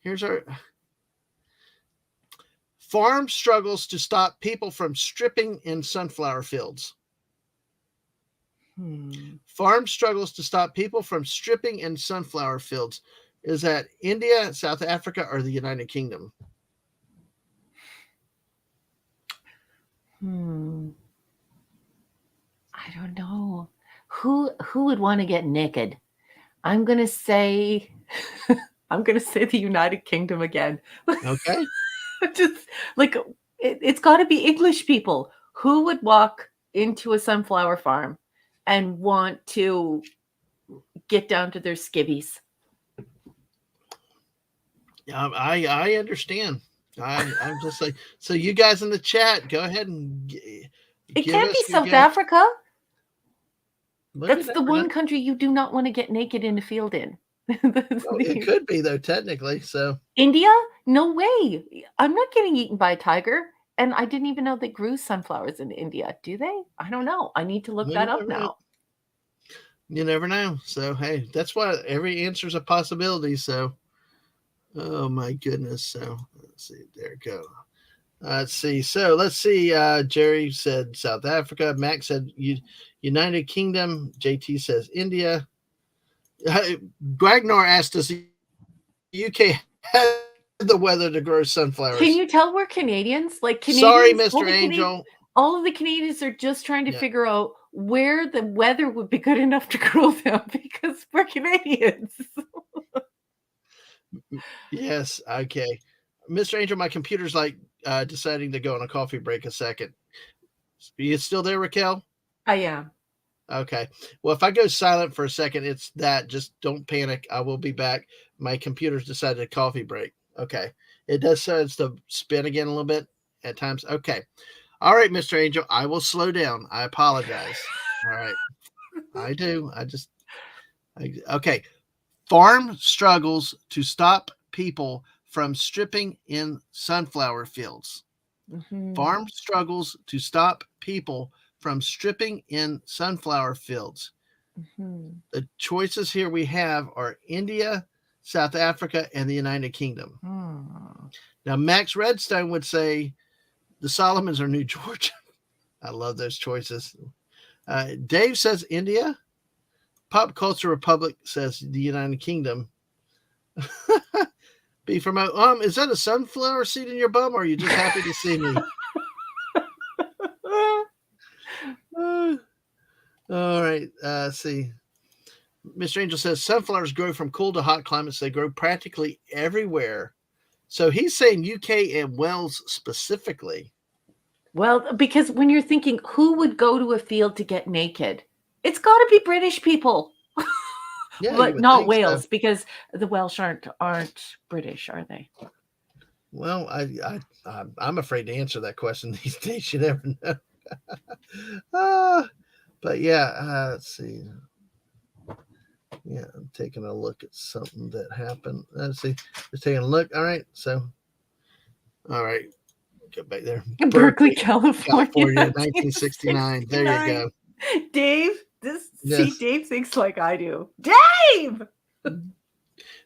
S1: here's our farm struggles to stop people from stripping in sunflower fields. Farm struggles to stop people from stripping in sunflower fields. Is that India, South Africa, or the United Kingdom?
S2: I don't know. Who would want to get naked? I'm gonna say the United Kingdom again.
S1: Okay.
S2: Just like it's got to be English people. Who would walk into a sunflower farm and want to get down to their skivvies?
S1: I understand. I'm just like, so you guys in the chat, go ahead and
S2: it can't be South Africa. That's the one
S1: know.
S2: country you do not want to get naked in the field in.
S1: Well, it could be though, technically. So
S2: India? No way. I'm not getting eaten by a tiger. And I didn't even know they grew sunflowers in India. Do they? I don't know. I need to look that up now.
S1: You never know. So hey, that's why every answer is a possibility. So oh my goodness. So let's see. There we go. Let's see. So let's see. Jerry said South Africa. Max said United Kingdom. JT says India. Gwagnar asked, does the UK have the weather to grow sunflowers?
S2: Can you tell we're Canadians? Like Canadians.
S1: Sorry, Mr. Angel.
S2: All of the Canadians are just trying to figure out where the weather would be good enough to grow them because we're Canadians.
S1: Yes. Okay. Mr. Angel, my computer's like deciding to go on a coffee break a second. Are you still there, Raquel?
S2: I am.
S1: Okay. Well, if I go silent for a second, it's that. Just don't panic. I will be back. My computer's decided a coffee break. Okay. It does start to spin again a little bit at times. Okay. All right, Mr. Angel, I will slow down. I apologize. All right. I do. Okay. Farm struggles to stop people from stripping in sunflower fields. Farm struggles to stop people from stripping in sunflower fields. The choices here we have are India, South Africa, and the United Kingdom. Now, Max Redstone would say the Solomons or New Georgia. I love those choices. Dave says India. Pop Culture Republic says the United Kingdom. B from is that a sunflower seed in your bum, or are you just happy to see me? All right. See. Mr. Angel says sunflowers grow from cool to hot climates. They grow practically everywhere. So he's saying UK and Wales specifically.
S2: Well, because when you're thinking who would go to a field to get naked, it's got to be British people. Yeah, but not Wales, so. Because the Welsh aren't British, are they?
S1: Well, I'm afraid to answer that question these days. You never know. But yeah, let's see. Yeah, I'm taking a look at something that happened. Let's see. Just taking a look. All right. So, all right. Get back there.
S2: Berkeley, California
S1: 1969. There you go.
S2: Dave, see, Dave thinks like I do. Dave!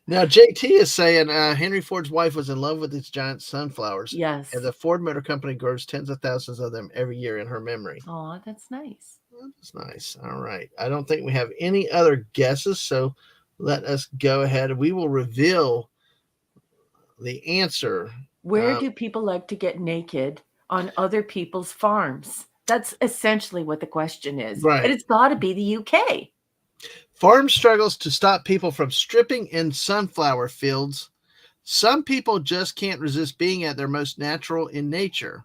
S1: Now, JT is saying Henry Ford's wife was in love with these giant sunflowers.
S2: Yes.
S1: And the Ford Motor Company grows tens of thousands of them every year in her memory.
S2: Oh, that's nice.
S1: That's nice. All right. I don't think we have any other guesses, so let us go ahead. We will reveal the answer.
S2: Where do people like to get naked on other people's farms? That's essentially what the question is.
S1: Right.
S2: And it's got to be the UK.
S1: Farm struggles to stop people from stripping in sunflower fields. Some people just can't resist being at their most natural in nature.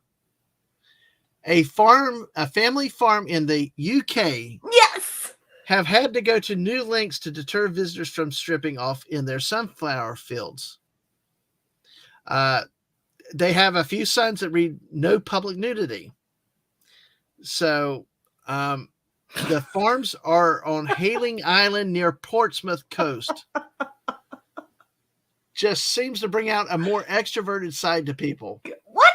S1: A family farm in the UK
S2: Yes.
S1: have had to go to new lengths to deter visitors from stripping off in their sunflower fields. Uh, they have a few signs that read "No public nudity." So, um, the farms are on Hayling Island near Portsmouth coast. Just seems to bring out a more extroverted side to people.
S2: What?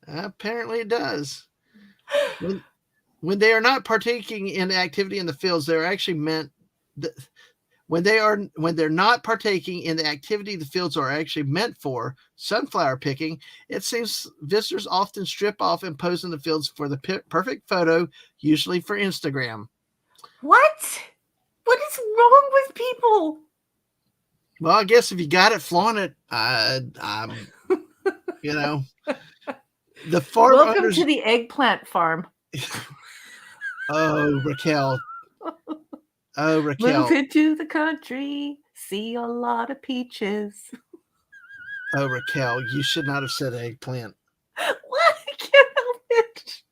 S1: Apparently, it does. When when they are not partaking in activity in the fields, they're actually meant. When they're not partaking in the activity the fields are actually meant for, sunflower picking, it seems visitors often strip off and pose in the fields for the perfect photo, usually for Instagram.
S2: What? What is wrong with people?
S1: Well, I guess if you got it, flaunt it. You know, the farm
S2: Welcome
S1: owners.
S2: to the eggplant farm.
S1: Oh, Raquel. Oh, Raquel.
S2: Moving to the country, see a lot of peaches.
S1: Oh, Raquel. You should not have said eggplant.
S2: What? I can't help it.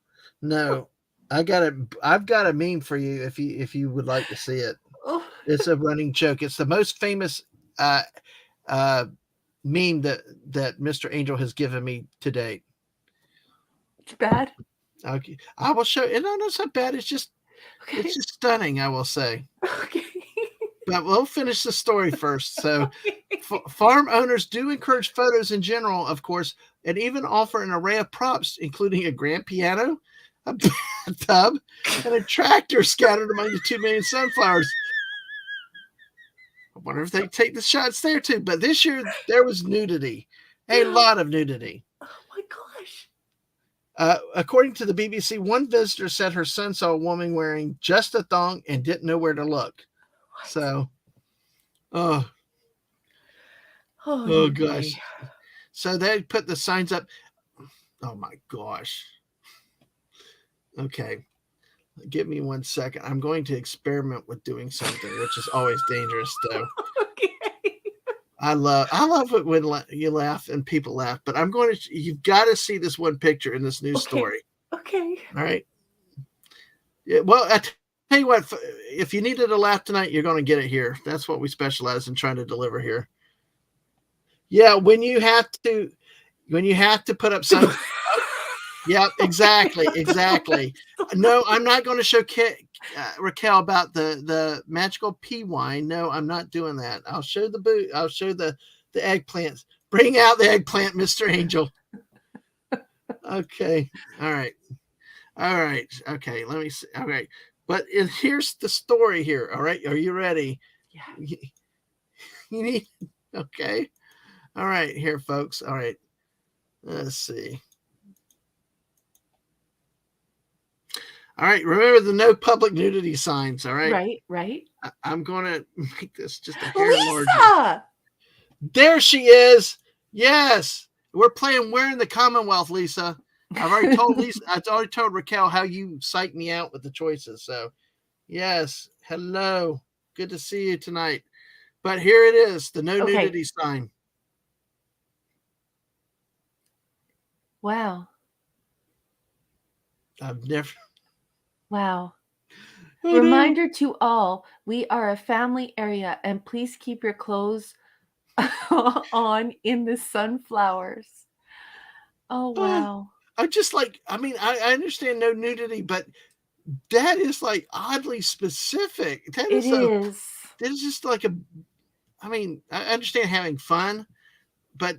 S1: No, I've got a meme for you if you would like to see it.
S2: Oh.
S1: It's a running joke. It's the most famous uh, uh, meme that Mr. Angel has given me to date.
S2: It's bad.
S1: Okay, I will show. No, it's not bad. It's just stunning. I will say.
S2: Okay.
S1: But we'll finish the story first. So,
S2: Okay.
S1: farm owners do encourage photos in general, of course, and even offer an array of props, including a grand piano, a bathtub, and a tractor scattered among the 2 million sunflowers. I wonder if they take the shots there too. But this year there was nudity, a lot of nudity.
S2: Oh my gosh.
S1: According to the BBC, one visitor said her son saw a woman wearing just a thong and didn't know where to look. What? So, oh gosh. So they put the signs up. Oh my gosh. Okay. Give me 1 second. I'm going to experiment with doing something, which is always dangerous, though.
S2: Okay.
S1: I love it when you laugh and people laugh, but you've got to see this one picture in this news story.
S2: Okay.
S1: All right. Yeah, well, I tell you what, if you needed a laugh tonight, you're going to get it here. That's what we specialize in trying to deliver here. Yeah, when you have to put up signs. Yeah, exactly. No, I'm not going to show Raquel about the magical pea wine. No, I'm not doing that. I'll show I'll show the eggplants. Bring out the eggplant, Mr. Angel. Okay. All right. Okay. Let me see. All right. But here's the story here. All right. Are you ready?
S2: Yeah.
S1: You need. Okay. All right. Here, folks. All right. Let's see. All right, remember the no public nudity signs, all right?
S2: Right.
S1: I'm going to make this just a hair larger.
S2: Lisa!
S1: There she is. Yes. We're playing Where in the Commonwealth, Lisa. I've already told Raquel how you psyched me out with the choices. So, yes. Hello. Good to see you tonight. But here it is, the no nudity sign.
S2: Wow.
S1: I've never...
S2: Wow. Oh, reminder to all, we are a family area and please keep your clothes on in the sunflowers. Oh, wow.
S1: I just I understand no nudity, but that is like oddly specific. That is just like I understand having fun, but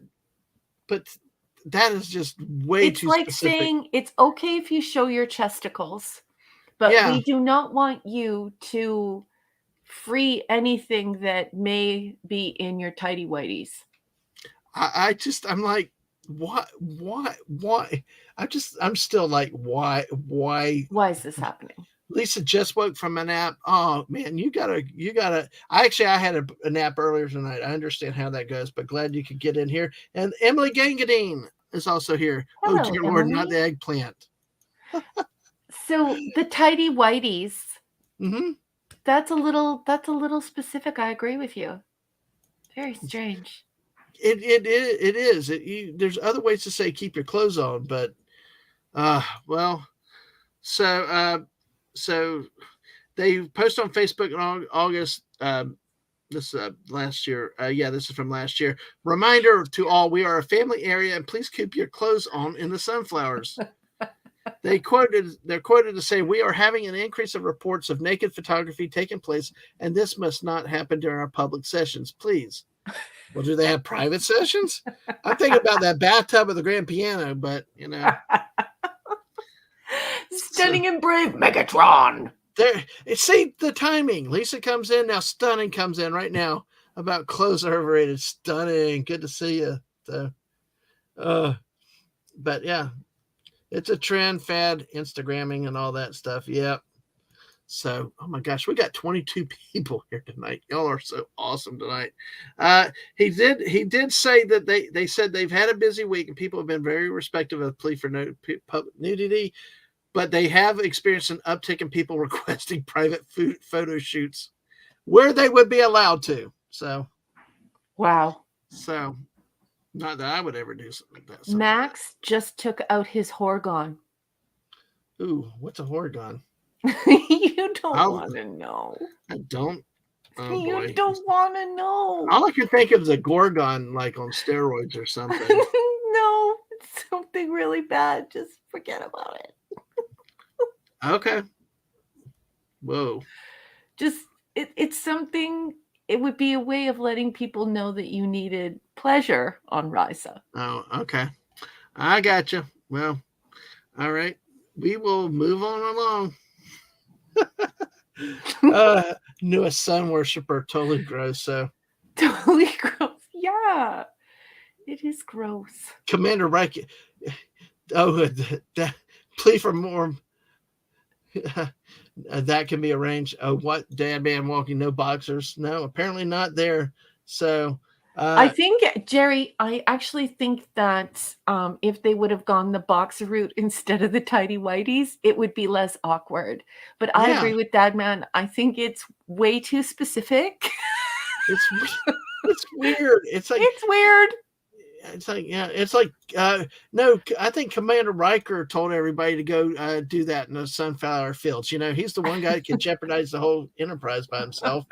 S1: that is just way too specific. It's like
S2: saying it's okay if you show your chesticles. But we do not want you to free anything that may be in your tighty whities.
S1: I'm like, what? Why? I'm still like, why?
S2: Why is this happening?
S1: Lisa just woke from a nap. Oh man, you gotta. I had a nap earlier tonight. I understand how that goes, but glad you could get in here. And Emily Gangadine is also here.
S2: Hello,
S1: oh dear Lord, not the eggplant.
S2: So the tighty whities,
S1: mm-hmm.
S2: That's a little specific. I agree with you. Very strange.
S1: It is. There's other ways to say keep your clothes on, but well, so so they post on Facebook in August. This last year. Yeah, this is from last year. Reminder to all: we are a family area, and please keep your clothes on in the sunflowers. They're quoted to say, we are having an increase of reports of naked photography taking place, and this must not happen during our public sessions. Please. Well, do they have private sessions? I'm thinking about that bathtub of the grand piano, but
S2: Stunning and brave Megatron.
S1: There, see the timing. Lisa comes in now. Stunning comes in right now about clothes are overrated. Stunning, good to see you. So, but yeah, it's a trend, fad, Instagramming, and all that stuff. Yep. So, oh my gosh, we got 22 people here tonight. Y'all are so awesome tonight. He did say that they said they've had a busy week and people have been very respectful of the plea for public nudity, but they have experienced an uptick in people requesting private photo shoots where they would be allowed to. So,
S2: wow.
S1: So, not that I would ever do something like that.
S2: Max just took out his Horgon.
S1: Ooh, what's a Horgon?
S2: You don't want to know.
S1: I don't.
S2: Oh, you don't want to know.
S1: All I can think of is a Gorgon, like on steroids or something.
S2: No, it's something really bad. Just forget about it.
S1: Okay. Whoa.
S2: Just it's something. It would be a way of letting people know that you needed pleasure on Risa.
S1: Oh, okay. I got you. Well, all right. We will move on along. Newest sun worshiper, totally gross. So
S2: totally gross. Yeah, it is gross.
S1: Commander Reich. Oh, plea for more. That can be arranged. Oh, what? Dad man walking, no boxers? No, apparently not there. So
S2: I think, Jerry, I actually think that if they would have gone the boxer route instead of the tidy whities, it would be less awkward. But I agree with Dad man. I think it's way too specific.
S1: It's weird. It's
S2: weird.
S1: It's like, yeah, it's like, no, I think Commander Riker told everybody to go do that in the sunflower fields. You know, he's the one guy that can jeopardize the whole enterprise by himself.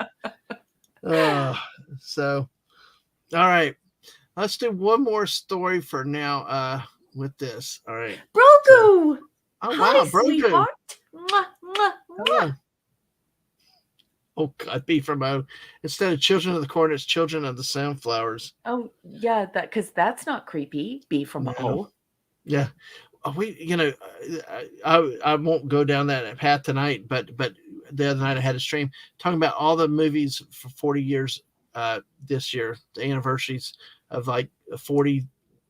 S1: So, all right, let's do one more story for now with this. All right.
S2: Brogu! So,
S1: oh, wow, Brogu.
S2: Sweetheart. Mwah, mwah, mwah.
S1: Oh God, B from O. Instead of children of the corn, it's children of the sunflowers.
S2: Oh yeah, because that's not creepy. B from O.
S1: Yeah, I won't go down that path tonight. But the other night I had a stream talking about all the movies for 40 years this year, the anniversaries of like 40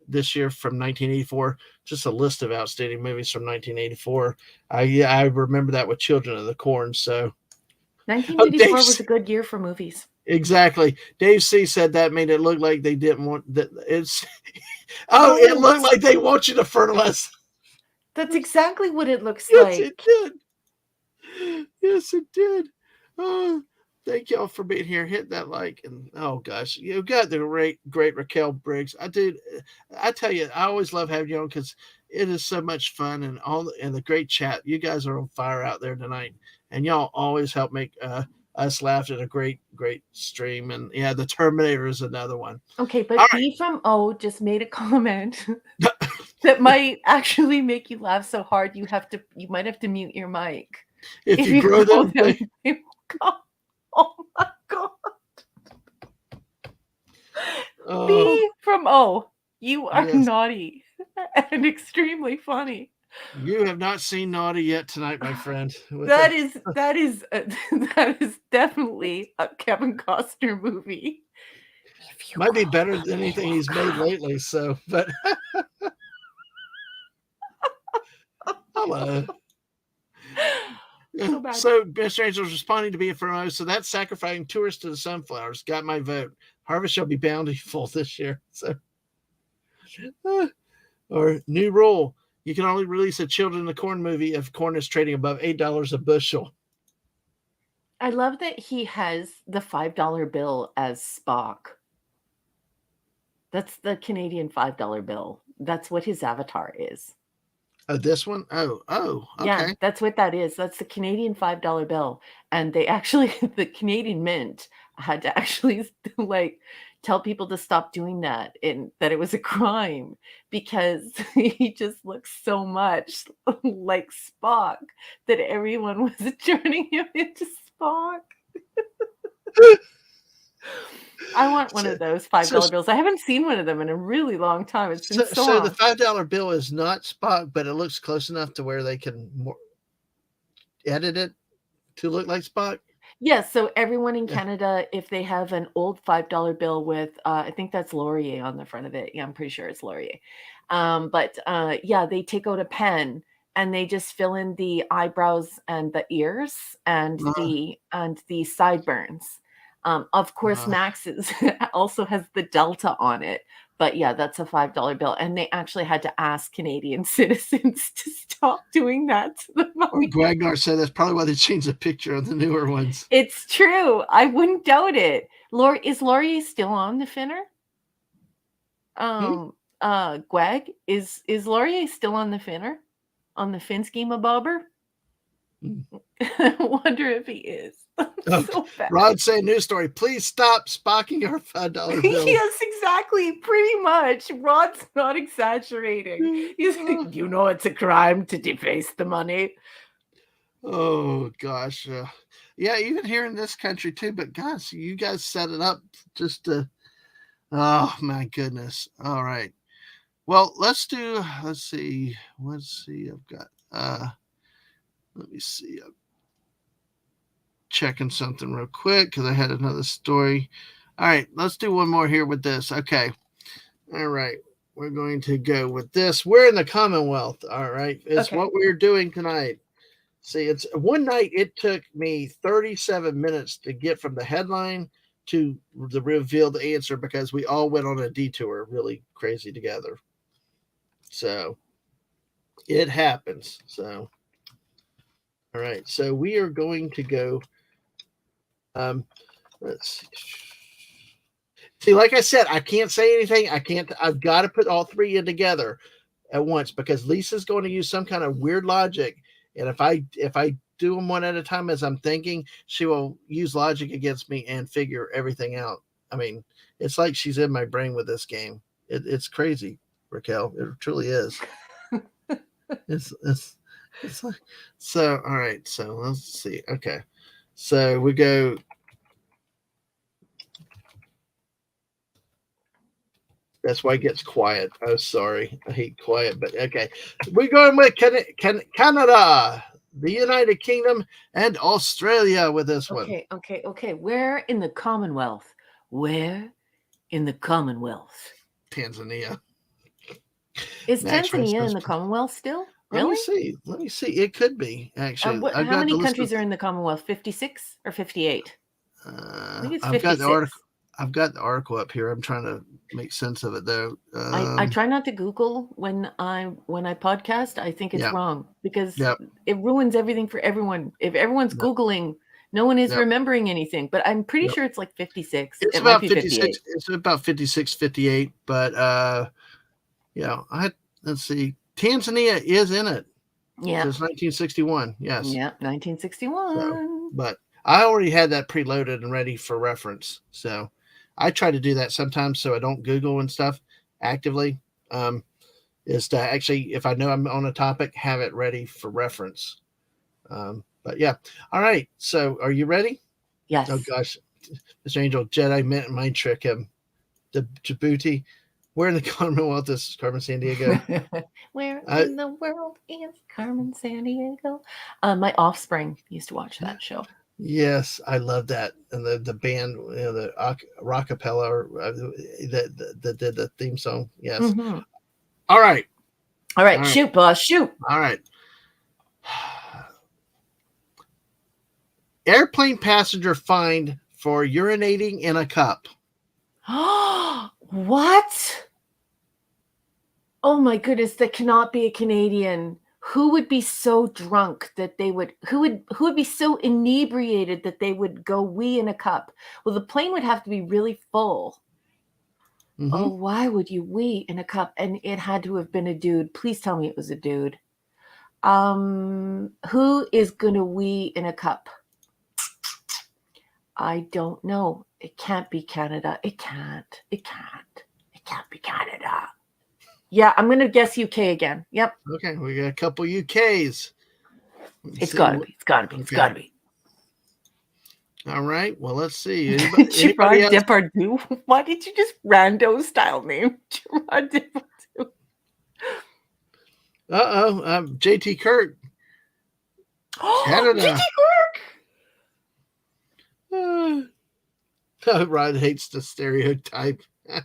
S1: this year from 1984. Just a list of outstanding movies from 1984. I remember that with Children of the Corn. So.
S2: 1984 was a good year for movies.
S1: Exactly. Dave C said that made it look like they didn't want that. It's it looked like they want you to fertilize.
S2: That's exactly what it looks
S1: Yes,
S2: like.
S1: it did. Yes, it did. Oh, thank y'all for being here. Hit that like and oh gosh, you got the great Raquel Briggs. I tell you, I always love having you on because it is so much fun and the great chat. You guys are on fire out there tonight. And y'all always help make us laugh at a great stream. And yeah, the Terminator is another one.
S2: Okay, but B from O just made a comment that might actually make you laugh so hard you might have to mute your mic.
S1: If you grow them,
S2: oh my God. B from O, you are naughty and extremely funny.
S1: You have not seen Naughty yet tonight, my friend.
S2: That is definitely a Kevin Costner movie.
S1: Might be better than anything he's made lately. So, but hello. So Mr. Angel's responding to be from so that's sacrificing tourists to the sunflowers. Got my vote. Harvest shall be bountiful this year. So, or new rule. You can only release a Children of the Corn movie if corn is trading above $8 a bushel.
S2: I love that he has the $5 bill as Spock. That's the Canadian $5 bill. That's what his avatar is.
S1: Oh, this one? Oh,
S2: Yeah,
S1: okay.
S2: that's what that is. That's the Canadian $5 bill. And they actually, the Canadian Mint had to actually like tell people to stop doing that and that it was a crime because he just looks so much like Spock that everyone was turning him into Spock. I want one
S1: So,
S2: of those
S1: so,
S2: $5 bills. I haven't seen one of them in a really long time. It's been so
S1: so the
S2: long.
S1: $5 bill is not Spock, but it looks close enough to where they can edit it to look like Spock.
S2: Yes, so everyone in
S1: Yeah.
S2: Canada, if they have an old $5 bill with, I think that's Laurier on the front of it. Yeah, I'm pretty sure it's Laurier. But yeah, they take out a pen and they just fill in the eyebrows and the ears
S1: Uh,
S2: and the sideburns. Of course,
S1: uh,
S2: Max's also has the delta on it. But yeah, that's a $5 bill. And they actually had to ask Canadian citizens to stop doing that to the
S1: or
S2: money.
S1: Gwagnar said that's probably why they changed the picture of the newer ones.
S2: It's true. I wouldn't doubt it. Is Laurier still on the Finner?
S1: Hmm?
S2: Gwag, is Laurier still on the Finner? On the Finschema Bobber?
S1: Hmm.
S2: I wonder if he is.
S1: Oh,
S2: So bad.
S1: Rod saying news story. Please stop spocking our $5 bills.
S2: Yes, exactly. Pretty much. Rod's not exaggerating. He's like, you know, it's a crime to deface the money.
S1: Oh gosh, yeah, even here in this country too. But gosh, you guys set it up just to. Oh my goodness. All right. Well, let's do. Let's see. Let's see. I've got. Let me see. I'm checking something real quick because I had another story. All right, let's do one more here with this. Okay. All right. We're going to go with this. We're in the Commonwealth. All right. It's
S2: Okay.
S1: what we're doing tonight. See, it's one night it took me 37 minutes to get from the headline to the revealed answer because we all went on a detour really crazy together. So it happens. So, all right. So we are going to go. Let's see. See, like I said, I can't say anything. I've got to put all three in together at once because Lisa's going to use some kind of weird logic. And if I do them one at a time as I'm thinking, she will use logic against me and figure everything out. I mean, it's like she's in my brain with this game. It's crazy, Raquel. It truly is. It's it's it's like so. All right. So let's see. Okay. So we go. That's why it gets quiet. Oh, sorry. I hate quiet, but okay. We're going with Canada, the United Kingdom, and Australia with this one.
S2: Okay. Where in the Commonwealth? Where in the Commonwealth?
S1: Tanzania.
S2: Is
S1: Max Rice
S2: Tanzania in
S1: says,
S2: the Commonwealth still?
S1: let me
S2: Really?
S1: see. Let me see. It could be, actually. I've
S2: How
S1: got the
S2: many
S1: list of,
S2: countries are in the Commonwealth? 56 or 58? I think it's
S1: I've got the article.
S2: 56.
S1: I've got the article up here. I'm trying to make sense of it, though.
S2: I try not to Google when I podcast. I think it's
S1: Yeah.
S2: wrong because
S1: Yep.
S2: it ruins everything for everyone. If everyone's
S1: Yep.
S2: Googling, no one is
S1: Yep.
S2: remembering anything. But I'm pretty
S1: Yep.
S2: sure it's like 56.
S1: It's
S2: It might
S1: about
S2: be
S1: 56.
S2: 58.
S1: It's about 56, 58. But yeah, let's see. Tanzania is in it
S2: Yeah.
S1: since 1961. Yes.
S2: Yeah.
S1: So,
S2: 1961.
S1: but I already had that preloaded and ready for reference. So I try to do that sometimes so I don't Google and stuff actively. Um, is to actually, if I know I'm on a topic, have it ready for reference. But yeah. All right. So are you ready? Oh
S2: Yes.
S1: gosh, Mr. Angel Jedi meant mind trick him. The Djibouti. Where in the Commonwealth is Carmen San Diego?
S2: Where
S1: I,
S2: in the world is Carmen San Diego? My offspring used to watch that show.
S1: yes, I love that. And the band, the rockapella that did the theme song. Yes.
S2: Mm-hmm.
S1: All right.
S2: All
S1: All
S2: right,
S1: right.
S2: shoot, boss, shoot.
S1: All right. Airplane passenger fined for urinating in a cup.
S2: What? Oh my goodness, that cannot be a Canadian. Who would be so drunk that they would who would be so inebriated that they would go wee in a cup? Well, the plane would have to be really full. Oh,
S1: Mm-hmm.
S2: why would you wee in a cup? And it had to have been a dude. Please tell me it was a dude. Who is gonna wee in a cup? I don't know. It can't be Canada. It can't. It can't. It can't be Canada. Yeah, I'm gonna guess UK again. Yep.
S1: Okay, we got a couple UKs. Let me
S2: It's
S1: see.
S2: gotta be. It's gotta be. It's
S1: Okay.
S2: gotta be.
S1: All right. Well, let's see. Anybody
S2: Gerard
S1: else?
S2: Depardieu. Why did you just rando style name Gerard Depardieu?
S1: JT Kirk,
S2: Oh,
S1: Canada.
S2: GT
S1: Rod hates the stereotype.
S2: I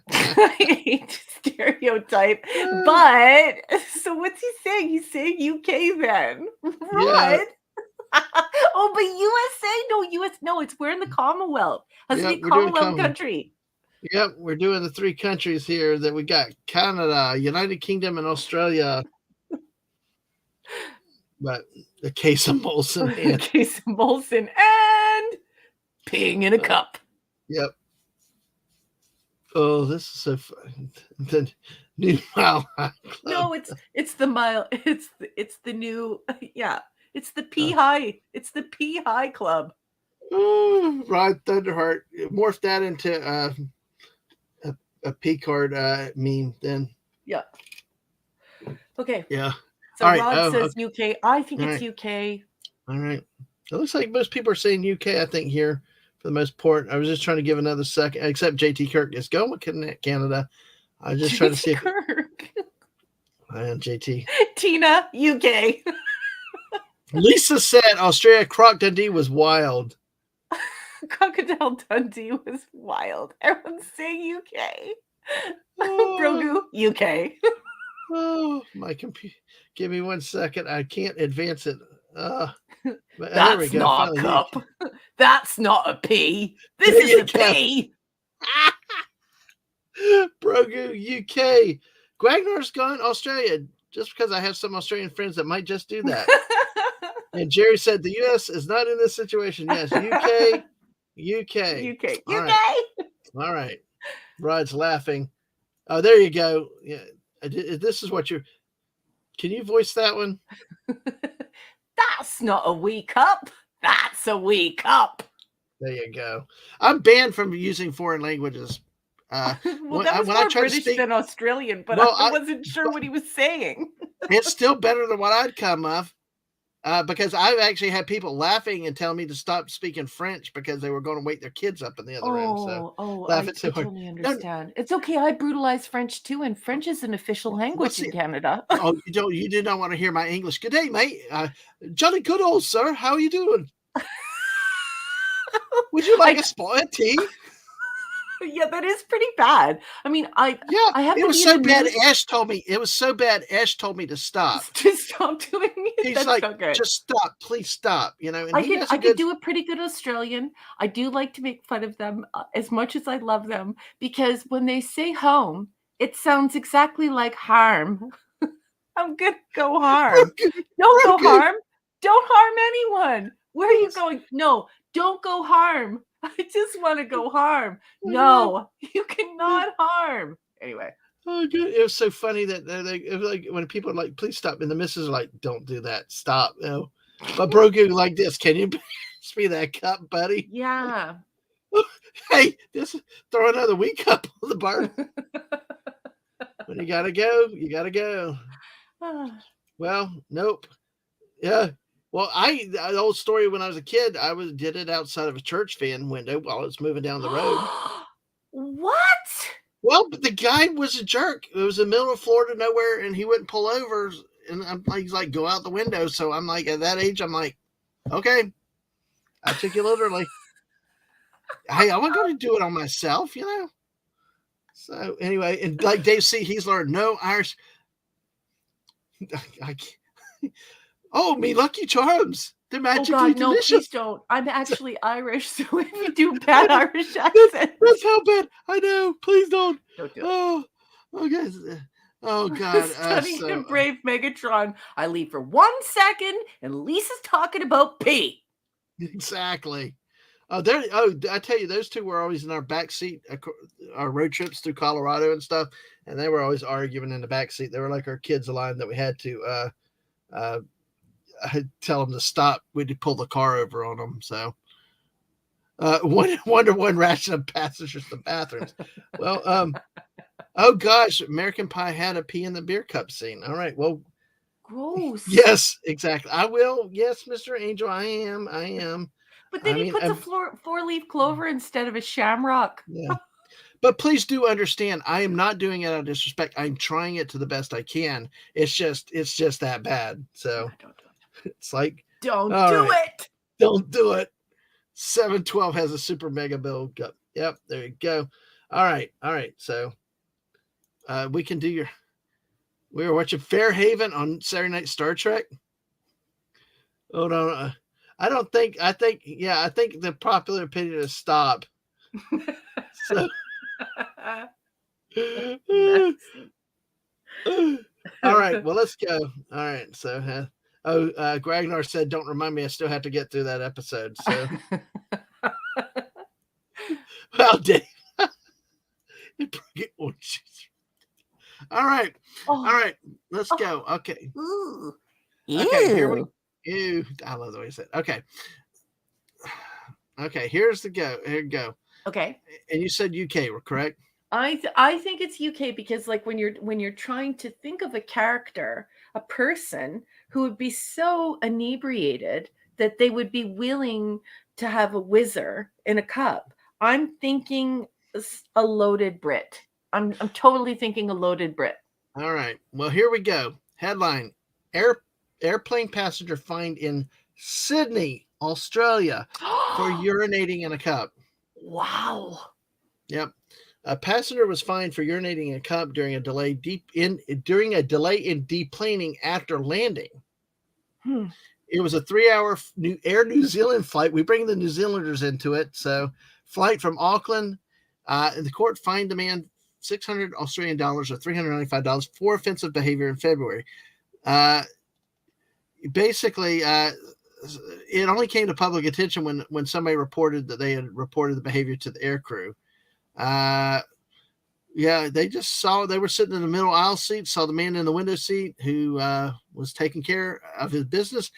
S2: hate stereotype, but so what's he saying? He's saying UK then,
S1: Yeah.
S2: Rod. Oh, but USA? No, US. No, it's we're in the Commonwealth. Has to
S1: Yeah,
S2: be a
S1: we're doing
S2: Commonwealth
S1: common.
S2: country.
S1: Yep, we're doing the 3 countries here that we got: Canada, United Kingdom, and Australia. But the case of Molson and
S2: Case of Molson and peeing in a cup.
S1: Yep. Oh, this is so fun. The new Mile High Club.
S2: No, it's the mile. It's the new yeah. It's the P High. It's the P High Club.
S1: Rod Thunderheart morphed that into a P card meme. Then
S2: Yeah. Okay.
S1: yeah.
S2: So
S1: All right.
S2: Rod says
S1: Okay.
S2: UK. I think
S1: All
S2: it's
S1: right.
S2: UK.
S1: All right. It looks like most people are saying UK. I think here for the most part. I was just trying to give another second. Except JT Kirk is going with Canada. I was just trying to see if JT.
S2: Tina, UK.
S1: Lisa said Australia Croc Dundee was wild.
S2: Crocodile Dundee was wild. Everyone's saying UK. Brogu, UK.
S1: Oh, my computer. Give me 1 second. I can't advance it.
S2: There we go. Not finally, a cup. That's not a P. This is a P.
S1: Brogu, UK. Gwagnar's gone Australia just because I have some Australian friends that might just do that. And Jerry said the US is not in this situation. Yes, UK.
S2: UK.
S1: All right. All right. Rod's laughing. Oh, there you go. Yeah. This is what you're. Can you voice that one?
S2: That's not a wee cup. That's a wee cup.
S1: There you go. I'm banned from using foreign languages.
S2: Well, that was more British than Australian, but well, I wasn't sure what he was saying.
S1: It's still better than what I'd come of. Because I've actually had people laughing and telling me to stop speaking French because they were going to wake their kids up in the other room. So
S2: I totally understand. It's okay. I brutalize French too, and French is an official language in Canada.
S1: You do not want to hear my English. Good day, mate. Jolly good old sir. How are you doing? Would you like a spot of tea?
S2: Yeah, that is pretty bad. I mean, I have.
S1: It was so bad. Ash told me it was so bad. Ash told me to stop.
S2: To stop doing it.
S1: He's like, just stop, please stop. You know. And
S2: I could do a pretty good Australian. I do like to make fun of them as much as I love them because when they say home, it sounds exactly like harm. I'm gonna go harm. Don't go harm. Don't harm anyone. Where are you going? No, don't go harm. I just want to go harm. No, you cannot harm. Anyway.
S1: Oh, good. It was so funny that it was like when people are like, please stop. And the missus are like, don't do that. Stop. You know? But Brogu like this. Can you pass me that cup, buddy?
S2: Yeah.
S1: Hey, just throw another wee cup on the bar. When you gotta go, you gotta go. Well, nope. Yeah. Well, the old story when I was a kid, did it outside of a church van window while I was moving down the road.
S2: What?
S1: Well, but the guy was a jerk. It was in the middle of Florida, nowhere, and he wouldn't pull over. And he's like, go out the window. So I'm like, at that age, I'm like, okay, I took you literally. Hey, I wasn't going to do it on myself, you know. So anyway, and like Dave C, he's learned no Irish. Oh, me Lucky Charms. They're magically delicious.
S2: No, please don't. I'm actually Irish, so if you do bad Irish accent.
S1: That's how bad. I know. Please don't.
S2: Don't do it.
S1: Okay. Oh, God.
S2: Stunning and brave Megatron. I leave for 1 second, and Lisa's talking about pee.
S1: Exactly. Oh, there. Oh, I tell you, those two were always in our back seat, our road trips through Colorado and stuff, and they were always arguing in the back seat. They were like our kids alive that we had to uh, tell them to stop. We'd pull the car over on them. So, Wonder One ration of passengers to bathrooms. Well, oh gosh, American Pie had a pee in the beer cup scene. All right, well,
S2: Gross.
S1: yes, exactly. I will. Yes, Mr. Angel, I am. I am.
S2: But then
S1: I
S2: he
S1: mean,
S2: puts a four-leaf clover instead of a shamrock.
S1: yeah. But please do understand, I am not doing it out of disrespect. I'm trying it to the best I can. It's just that bad. So
S2: Don't do it.
S1: it's like,
S2: Don't
S1: all
S2: do
S1: right,
S2: it.
S1: don't do it. 712 has a super mega build cup. Yep, there you go. All right. So we can do your. We were watching Fairhaven on Saturday Night Star Trek. Oh no, I don't think. I think the popular opinion is stop. So. All right, well, let's go. All right, so Gragnar said, "Don't remind me. I still have to get through that episode." So, well, Dave, all right, let's go. Okay,
S2: Ooh.
S1: okay, here we. Ew, I love the way you said. Okay, okay, here's the go. Here you go.
S2: Okay.
S1: And you said UK, were correct?
S2: I think it's UK because like when you're trying to think of a character, a person who would be so inebriated that they would be willing to have a whizzer in a cup. I'm thinking a loaded Brit. I'm totally thinking a loaded Brit.
S1: All right. Well, here we go. Headline: Airplane passenger fined in Sydney, Australia, for urinating in a cup.
S2: Wow.
S1: Yep. A passenger was fined for urinating in a cup during a delay in deplaning after landing. It was a 3-hour Air New Zealand flight. We bring the New Zealanders into it. So, flight from Auckland. And the court fined the man 600 Australian dollars or $395 for offensive behavior in February. Basically, it only came to public attention when somebody reported that they had reported the behavior to the air crew. Yeah, they just saw they were sitting in the middle aisle seat, saw the man in the window seat who was taking care of his business.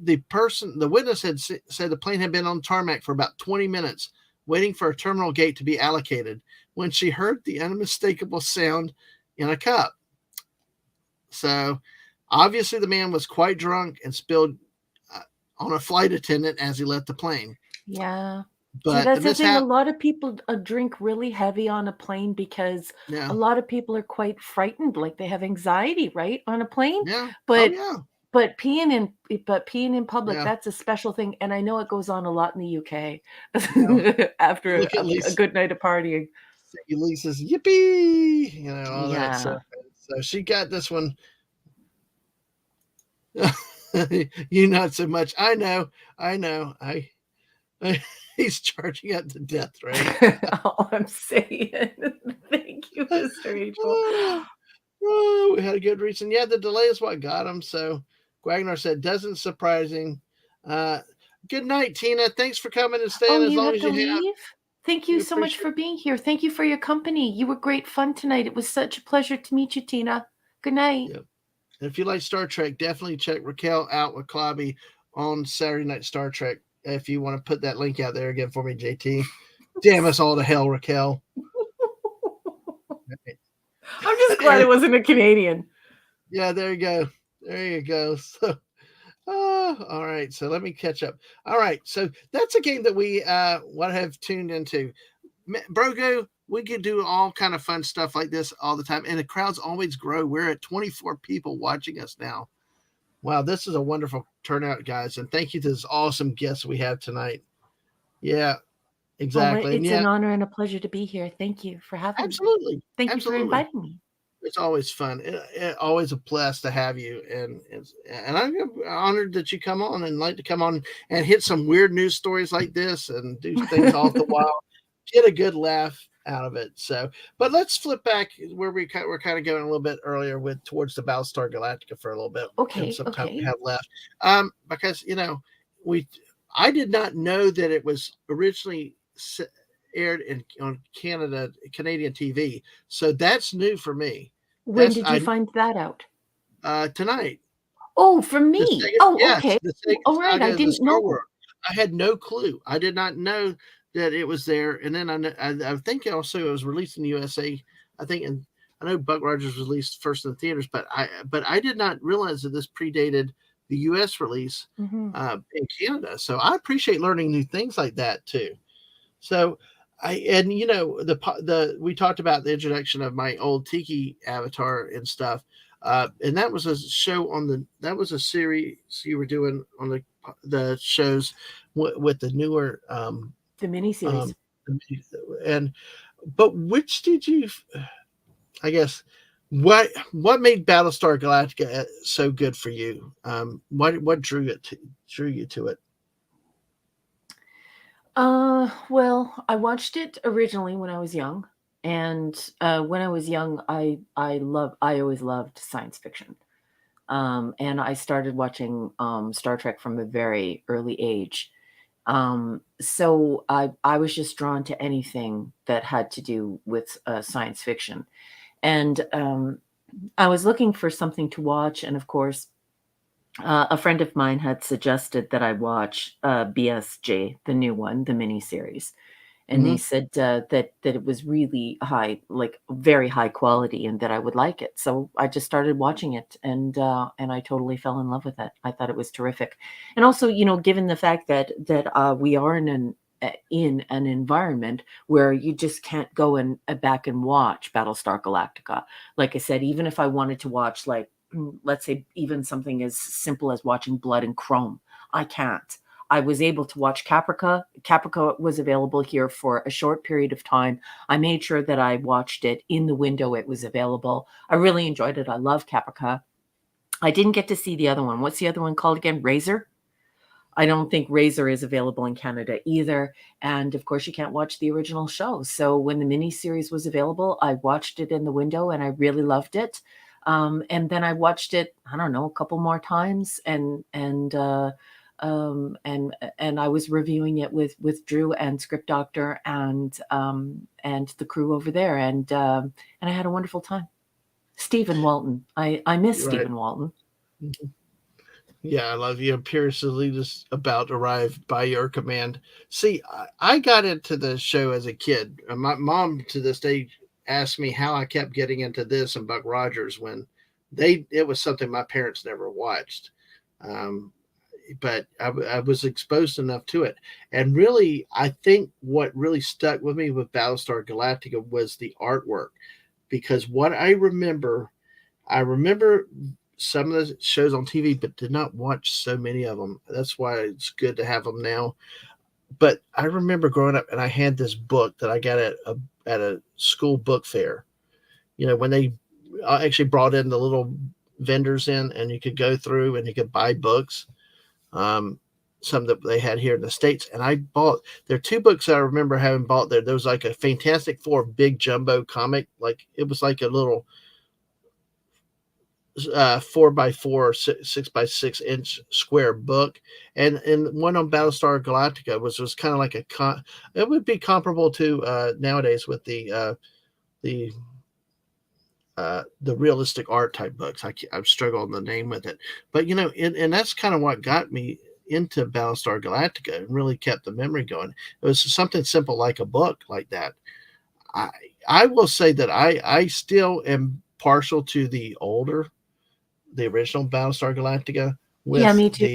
S1: The witness had said the plane had been on tarmac for about 20 minutes, waiting for a terminal gate to be allocated when she heard the unmistakable sound in a cup. So, obviously, the man was quite drunk and spilled on a flight attendant as he left the plane.
S2: Yeah.
S1: But
S2: see, that's the thing. A lot of people drink really heavy on a plane because a lot of people are quite frightened, like they have anxiety, right, on a plane.
S1: Yeah.
S2: But peeing in public,
S1: Yeah.
S2: that's a special thing, and I know it goes on a lot in the UK
S1: Yeah.
S2: after a good night of partying.
S1: Lisa's yippee, all that. So she got this one. You not so much. I know. He's charging at the death rate.
S2: All I'm saying. Thank you, Mr. Angel.
S1: We had a good reason. Yeah, the delay is what got him. So Wagner said, doesn't surprising. Good night, Tina. Thanks for coming and staying as long as you have.
S2: Thank you so much for being here. Thank you for your company. You were great fun tonight. It was such a pleasure to meet you, Tina. Good night.
S1: Yep. And if you like Star Trek, definitely check Raquel out with Clobby on Saturday Night Star Trek. If you want to put that link out there again for me, JT. Damn us all to hell, Raquel.
S2: I'm just glad it wasn't a Canadian.
S1: Yeah, there you go. So, all right. So let me catch up. All right. So that's a game that we have tuned into. Brogo, we could do all kind of fun stuff like this all the time, and the crowds always grow. We're at 24 people watching us now. Wow, this is a wonderful turnout, guys, and thank you to this awesome guest we have tonight. Yeah, exactly.
S2: It's an honor and a pleasure to be here. Thank you for having
S1: me.
S2: Thank you for inviting me.
S1: It's always fun. Always a blast to have you, and I'm honored that you come on and like to come on and hit some weird news stories like this and do things off the wall, get a good laugh out of it. So, but let's flip back where we're kind of going a little bit earlier towards the Battlestar Galactica for a little bit.
S2: Okay.
S1: Some time we have left, because we I did not know that it was originally aired on Canadian TV. So that's new for me.
S2: When
S1: That's
S2: did you
S1: I
S2: find that out?
S1: tonight.
S2: Oh, from
S1: The
S2: me.
S1: Sega,
S2: Oh,
S1: yes,
S2: okay.
S1: the Sega
S2: All right, I
S1: Saga of the
S2: didn't
S1: Star
S2: know.
S1: Wars. I had no clue. I did not know that it was there. And then I think also it was released in the USA. I think, and I know Buck Rogers was released first in the theaters, but I did not realize that this predated the US release
S2: Mhm.
S1: in Canada. So I appreciate learning new things like that too. So and the we talked about the introduction of my old Tiki avatar and stuff. And that was a show on that was a series you were doing on the shows with the newer
S2: The miniseries.
S1: um and but which did you, I guess, what made Battlestar Galactica so good for you? What drew you to it?
S2: Well, I watched it originally when I was young, and when I was young, I always loved science fiction. And I started watching Star Trek from a very early age. So I was just drawn to anything that had to do with science fiction, and I was looking for something to watch, and of course, a friend of mine had suggested that I watch BSJ, the new one, the miniseries, and they
S1: Hmm.
S2: said that it was really high, like very high quality, and that I would like it. So I just started watching it, and I totally fell in love with it. I thought it was terrific, and also, given the fact that we are in an environment where you just can't go and back and watch Battlestar Galactica. Like I said, even if I wanted to watch, like, let's say, even something as simple as watching Blood and Chrome, I can't. I was able to watch Caprica. Caprica was available here for a short period of time. I made sure that I watched it in the window it was available. I really enjoyed it. I love Caprica. I didn't get to see the other one. What's the other one called again? Razor? I don't think Razor is available in Canada either. And of course, you can't watch the original show. So when the miniseries was available, I watched it in the window and I really loved it. And then I watched it, I don't know, a couple more times, and I was reviewing it with Drew and Script Doctor and the crew over there, and I had a wonderful time. Stephen Walton, I miss
S1: Right.
S2: Stephen Walton.
S1: Yeah, I love you. Imperious Elitist about arrived by your command. See, I got into the show as a kid. My mom to this day asks me how I kept getting into this and Buck Rogers when it was something my parents never watched. Um, but I was exposed enough to it. And really, I think what really stuck with me with Battlestar Galactica was the artwork. Because what I remember some of the shows on TV, but did not watch so many of them. That's why it's good to have them now. But I remember growing up, and I had this book that I got at a school book fair. When they actually brought in the little vendors in, and you could go through and you could buy books. Um, some that they had here in the states, and I bought. There are two books I remember having bought there. There was like a Fantastic Four big jumbo comic, like it was like a little 4 by 4, 6 by 6 inch square book, and one on Battlestar Galactica was kind of like it would be comparable to nowadays with the the realistic art type books. I've struggled on the name with it, but and that's kind of what got me into Battlestar Galactica and really kept the memory going. It was something simple like a book like that. I I will say that I still am partial to the original Battlestar Galactica
S2: Yeah,
S1: with
S2: me too.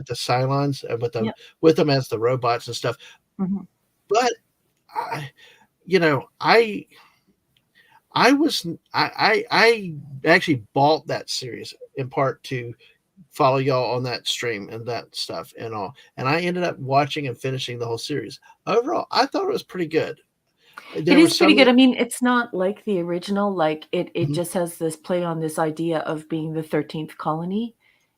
S1: the Cylons and
S2: Yeah.
S1: with them as the robots and stuff.
S2: Mhm.
S1: But I, you know, I was I actually bought that series in part to follow y'all on that stream and that stuff and all. And I ended up watching and finishing the whole series. Overall, I thought it was pretty good.
S2: It
S1: There were
S2: is pretty
S1: some
S2: good.
S1: that
S2: I mean, it's not like the original, like, it
S1: mhm,
S2: just has this play on this idea of being the 13th colony,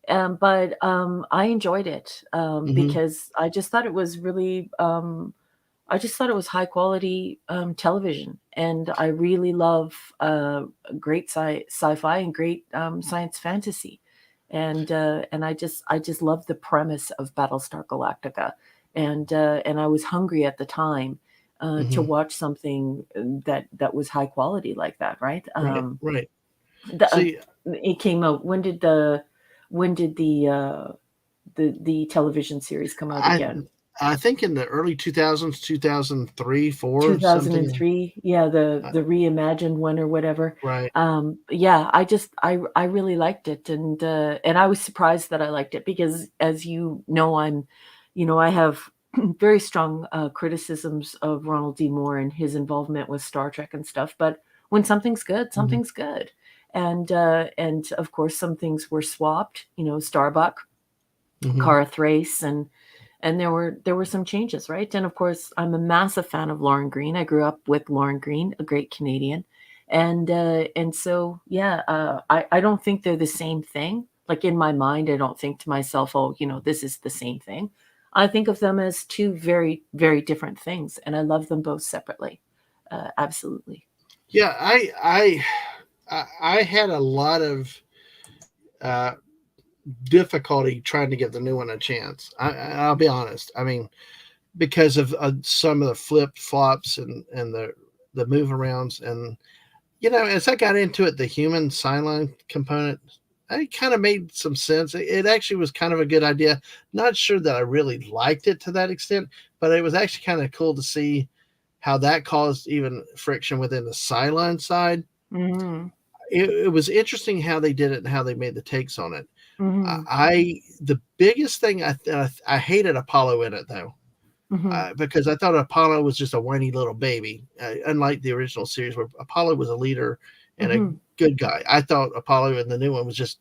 S2: but, I enjoyed it,
S1: mhm,
S2: because I just thought it was high quality, television, and I really love, great sci-fi and great, science fantasy, and I just love the premise of Battlestar Galactica, and I was hungry at the time to
S1: Mhm.
S2: watch something that was high quality like that, right?
S1: Right, right.
S2: The
S1: See,
S2: It came out. When did the television series come out
S1: I
S2: again?
S1: I think in the early 2000s, 2003, 4, something.
S2: 2003, yeah, the
S1: uh,
S2: the reimagined one or whatever.
S1: right.
S2: Yeah, I really liked it, and I was surprised that I liked it because, as I have very strong criticisms of Ronald D. Moore and his involvement with Star Trek and stuff. But when something's good,
S1: Mhm,
S2: something's good, and of course some things were swapped. Starbuck,
S1: mhm.
S2: Cara Thrace, and there were some changes, right? And of course, I'm a massive fan of Lauren Green. I grew up with Lauren Green, a great Canadian, and so yeah, I don't think they're the same thing. Like in my mind, I don't think to myself, oh, this is the same thing. I think of them as two very very different things, and I love them both separately. Absolutely.
S1: Yeah, I had a lot of uh, difficulty trying to give the new one a chance. I'll be honest. I mean, because of some of the flip flops and the move arounds, and as I got into it, the human sideline component, it kind of made some sense. It actually was kind of a good idea. Not sure that I really liked it to that extent, but it was actually kind of cool to see how that caused even friction within the sideline side.
S2: Hmm.
S1: It was interesting how they did it and how they made the takes on it.
S2: Hmm.
S1: The biggest thing I hated Apollo in it though,
S2: Hmm.
S1: because I thought Apollo was just a whiny little baby, unlike the original series where Apollo was a leader and a
S2: Hmm.
S1: good guy. I thought Apollo in the new one was just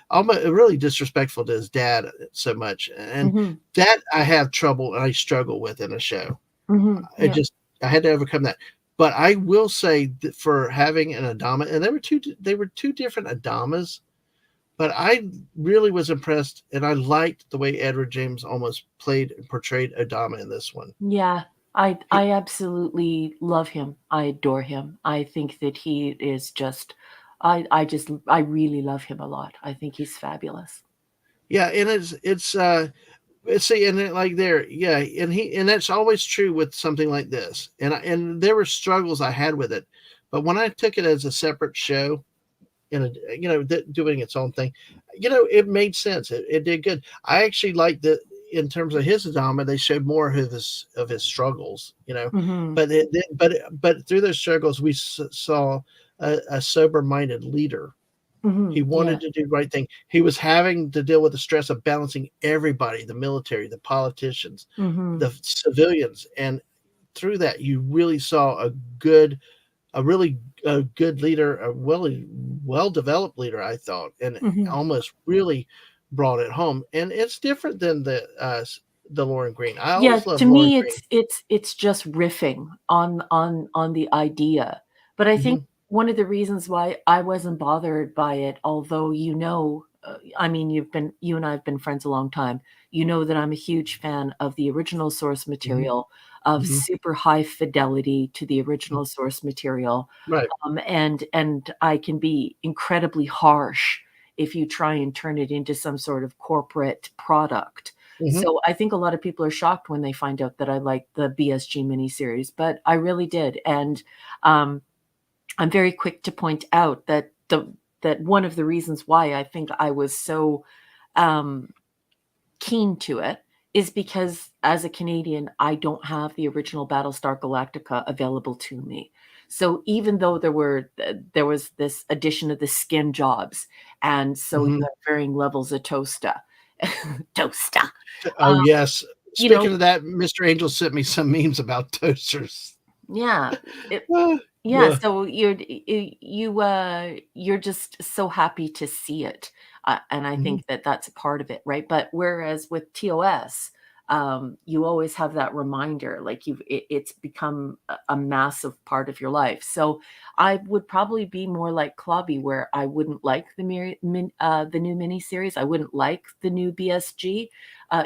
S1: almost really disrespectful to his dad so much, and
S2: Hmm.
S1: that I have trouble and I struggle with in a show.
S2: Hmm.
S1: It
S2: Yeah.
S1: just I had to overcome that. But I will say that for having an Adama, and they were two different Adamas, but I really was impressed, and I liked the way Edward James almost played and portrayed Adama in this one.
S2: Yeah, I
S1: He,
S2: I absolutely love him. I adore him. I think that he is just I really love him a lot. I think he's fabulous.
S1: yeah, and see, and then, like there, yeah, and that's always true with something like this. And there were struggles I had with it, but when I took it as a separate show, in a doing its own thing, it made sense. It did good. I actually liked the in terms of his drama, they showed more of his struggles,
S2: Mhm.
S1: but through those struggles, we saw a sober minded leader. He
S2: Mhm.
S1: wanted
S2: Yeah.
S1: to do the right thing. He was having to deal with the stress of balancing everybody, the military, the politicians,
S2: Mhm.
S1: the civilians, and through that, you really saw a really good leader, a really well developed leader, I thought, and
S2: Mhm.
S1: almost really brought it home. And it's different than the Lauren Green. I
S2: Yeah,
S1: always loved
S2: to
S1: Lauren
S2: me
S1: Green.
S2: it's just riffing on the idea. But I think
S1: Hmm.
S2: one of the reasons why I wasn't bothered by it, although I mean, you and I have been friends a long time. You know that I'm a huge fan of the original source
S1: Hmm.
S2: material, of
S1: Hmm.
S2: super high fidelity to the original source material.
S1: Right.
S2: And I can be incredibly harsh if you try and turn it into some sort of corporate product.
S1: Hmm.
S2: So I think a lot of people are shocked when they find out that I like the BSG miniseries, but I really did. And um, I'm very quick to point out that one of the reasons why I think I was so um, keen to it is because as a Canadian, I don't have the original Battlestar Galactica available to me. So even though there was this addition of the skin jobs, and so you
S1: Hmm.
S2: have varying levels of toaster, toaster,
S1: Oh
S2: um,
S1: yes.
S2: you know,
S1: Speaking of that, Mr. Angel sent me some memes about toasters.
S2: yeah,
S1: Ah,
S2: yeah,
S1: yeah.
S2: so you're just so happy to see it, and I
S1: Hmm.
S2: think that that's a part of it, right? But whereas with TOS, you always have that reminder, like it's become a massive part of your life. So I would probably be more like Clobby, where I wouldn't like the new miniseries. I wouldn't like the new BSG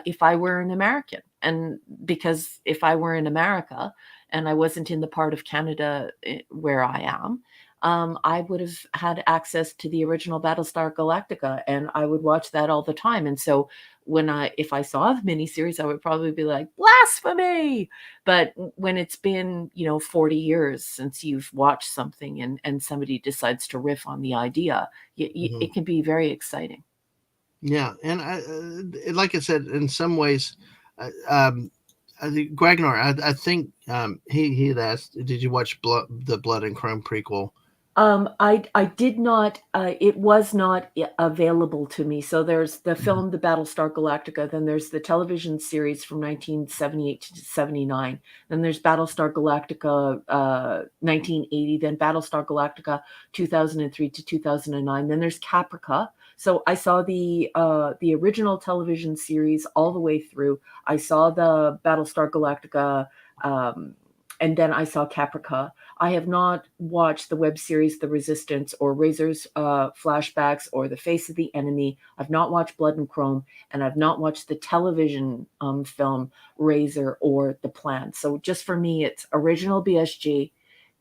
S2: if I were an American, and because if I were in America and I wasn't in the part of Canada where I am, I would have had access to the original Battlestar Galactica, and I would watch that all the time. And so if I saw the miniseries, I would probably be like, blasphemy. But when it's been, 40 years since you've watched something, and somebody decides to riff on the idea,
S1: Mhm.
S2: it can be very exciting.
S1: Yeah, and like I said, in some ways, uh, um, I think Gragnar. I think he had asked, "Did you watch the Blood and Chrome prequel?"
S2: I did not. It was not available to me. So there's the
S1: Mhm.
S2: film, The Battlestar Galactica. Then there's the television series from 1978 to 79. Then there's Battlestar Galactica 1980. Then Battlestar Galactica 2003 to 2009. Then there's Caprica. So I saw the original television series all the way through. I saw the Battlestar Galactica. Um, and then I saw Caprica. I have not watched the web series The Resistance or Razor's Flashbacks or The Face of the Enemy. I've not watched Blood and Chrome, and I've not watched the television film Razor or The Plan. So just for me, it's original BSG,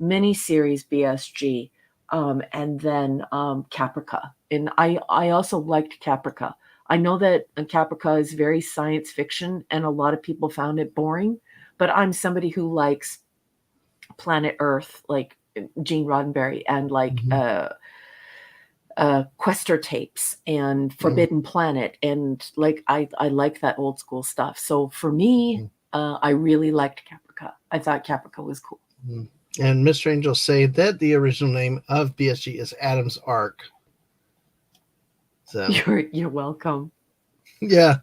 S2: miniseries BSG, and then Caprica. And I also liked Caprica. I know that Caprica is very science fiction, and a lot of people found it boring, but I'm somebody who likes Planet Earth, like Gene Roddenberry, and like
S1: Mhm.
S2: Quester tapes and
S1: Mhm.
S2: Forbidden Planet, and like I like that old school stuff. So for me,
S1: Mhm.
S2: I really liked Caprica. I thought Caprica was cool.
S1: Mhm. And Mr. Angel say that the original name of BSG is Adam's Ark. So
S2: You're welcome.
S1: yeah,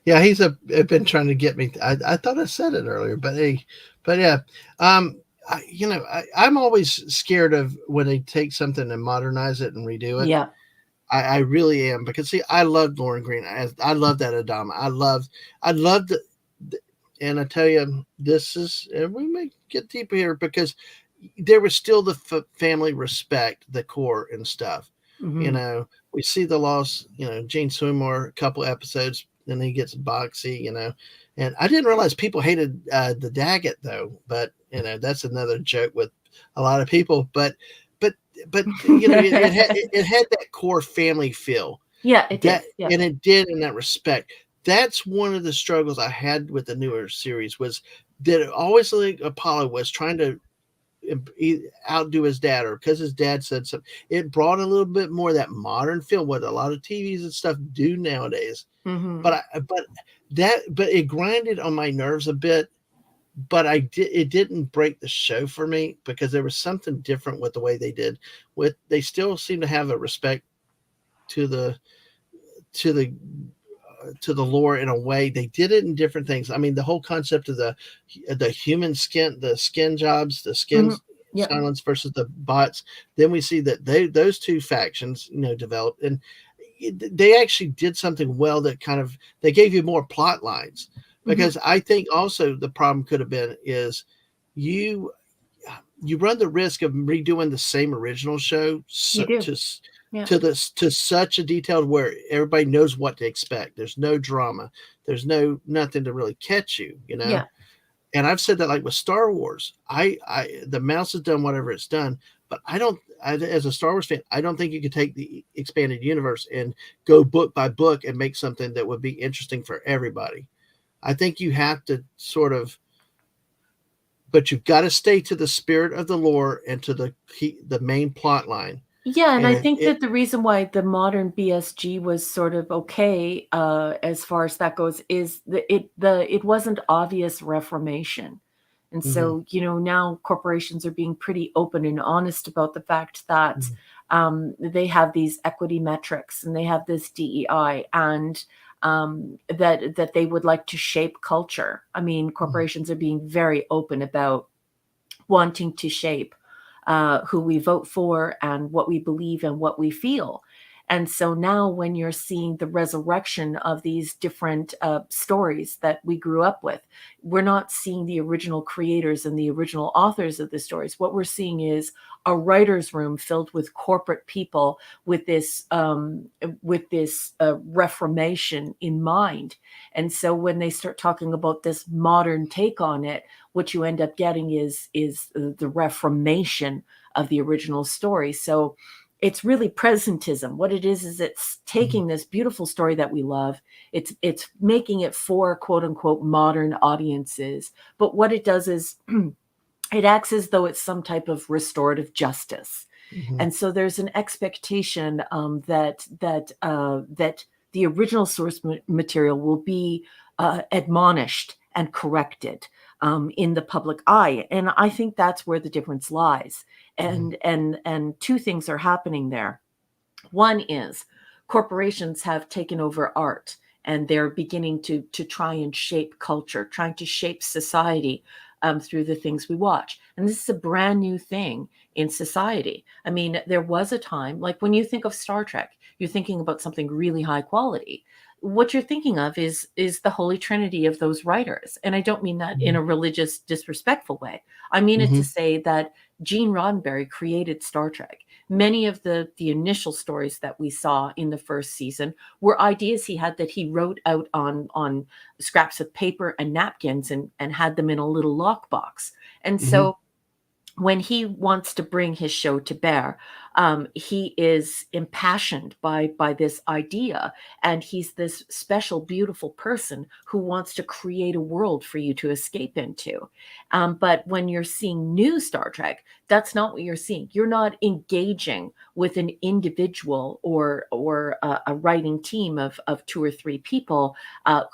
S1: yeah, he's been trying to get me. I thought I said it earlier, but hey, but yeah, um, I'm always scared of when they take something and modernize it and redo it.
S2: Yeah.
S1: I really am because see, I love Lauren Green. I love that Adama. I love the and I tell you, this is, and we may get deeper here because there was still the family respect, the core and stuff. You
S2: Hmm.
S1: know, we see the loss. Gene Swimmer, a couple episodes, then he gets boxy. And I didn't realize people hated the Daggett though, but that's another joke with a lot of people. But it had that core family feel
S2: Yeah, it did.
S1: that,
S2: Yeah.
S1: and it did in that respect. That's one of the struggles I had with the newer series was that it always like Apollo was trying to outdo his dad, or because his dad said something. It brought a little bit more of that modern feel, what a lot of TVs and stuff do nowadays.
S2: Hmm.
S1: But it grinded on my nerves a bit. But it didn't break the show for me because there was something different with the way they did. With they still seem to have a respect to to the the lore in a way. They did it in different things. I mean, the whole concept of the human skin, the skin jobs, the skin
S2: Hmm. Yeah.
S1: silence versus the bots. Then we see that those two factions, developed, and they actually did something well that kind of they gave you more plot lines.
S2: Hmm.
S1: Because I think also the problem could have been is you you run the risk of redoing the same original show
S2: You do. Yeah.
S1: to such a detail where everybody knows what to expect. There's no drama. There's nothing to really catch you.
S2: Yeah.
S1: And I've said that like with Star Wars. I the mouse has done whatever it's done, but as a Star Wars fan, I don't think you could take the expanded universe and go book by book and make something that would be interesting for everybody. I think you have to sort of, but you've got to stay to the spirit of the lore and to the main plot line.
S2: Yeah, and
S1: And
S2: I think
S1: it
S2: that the reason why the modern BSG was sort of okay, as far as that goes, is it wasn't obvious reformation. And
S1: mhm,
S2: so, now corporations are being pretty open and honest about the fact that
S1: mhm,
S2: they have these equity metrics and they have this DEI, and that they would like to shape culture. I mean,
S1: mhm,
S2: corporations are being very open about wanting to shape who we vote for and what we believe and what we feel. And so now, when you're seeing the resurrection of these different stories that we grew up with, we're not seeing the original creators and the original authors of the stories. What we're seeing is a writer's room filled with corporate people with this reformation in mind. And so when they start talking about this modern take on it, what you end up getting is the reformation of the original story. So it's really presentism. What it is it's taking this beautiful story that we love, it's making it for quote unquote modern audiences. But what it does is it acts as though it's some type of restorative justice.
S1: Mm-hmm.
S2: And so there's an expectation that the original source material will be admonished and corrected in the public eye, and I think that's where the difference lies. And two things are happening there. One is corporations have taken over art, and they're beginning to try and shape culture, trying to shape society through the things we watch. And this is a brand new thing in society. I mean, there was a time, like when you think of Star Trek, you're thinking about something really high quality. What you're thinking of is the holy trinity of those writers. And I don't mean that in a religious, disrespectful way. I mean it to say that Gene Roddenberry created Star Trek. Many of the initial stories that we saw in the first season were ideas he had that he wrote out on scraps of paper and napkins and had them in a little lockbox. And so when he wants to bring his show to bear, he is impassioned by this idea, and he's this special, beautiful person who wants to create a world for you to escape into. But when you're seeing new Star Trek, that's not what you're seeing. You're not engaging with an individual or a writing team of two or three people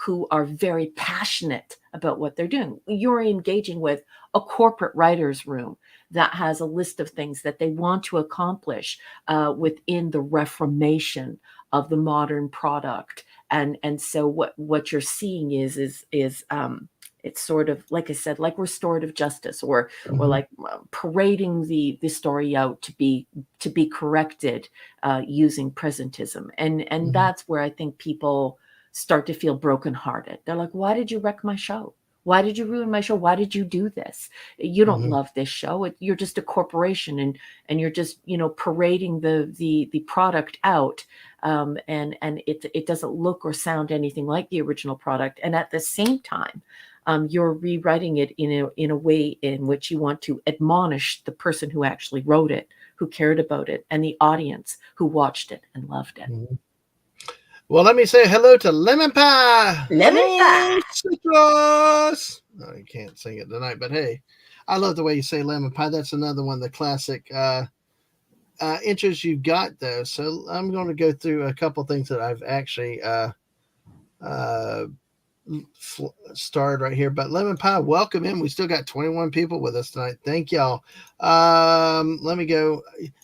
S2: who are very passionate about what they're doing. You're engaging with a corporate writer's room that has a list of things that they want to accomplish within the reformation of the modern product. And so what you're seeing is it's sort of, like I said, like restorative justice, or like parading the story out to be corrected using presentism. And that's where I think people start to feel brokenhearted. They're like, why did you wreck my show? Why did you ruin my show? Why did you do this? You don't love this show. You're just a corporation, and you're just, parading the product out, and it doesn't look or sound anything like the original product. And at the same time, you're rewriting it in a way in which you want to admonish the person who actually wrote it, who cared about it, and the audience who watched it and loved it.
S1: Well, let me say hello to Lemon Pie.
S2: Lemon
S1: Hello,
S2: Pie.
S1: Citrus. No, you can't sing it tonight, but hey, I love the way you say Lemon Pie. That's another one of the classic intros you've got, though. So I'm going to go through a couple things that I've actually starred right here. But Lemon Pie, welcome in. We still got 21 people with us tonight. Thank y'all. Let me go.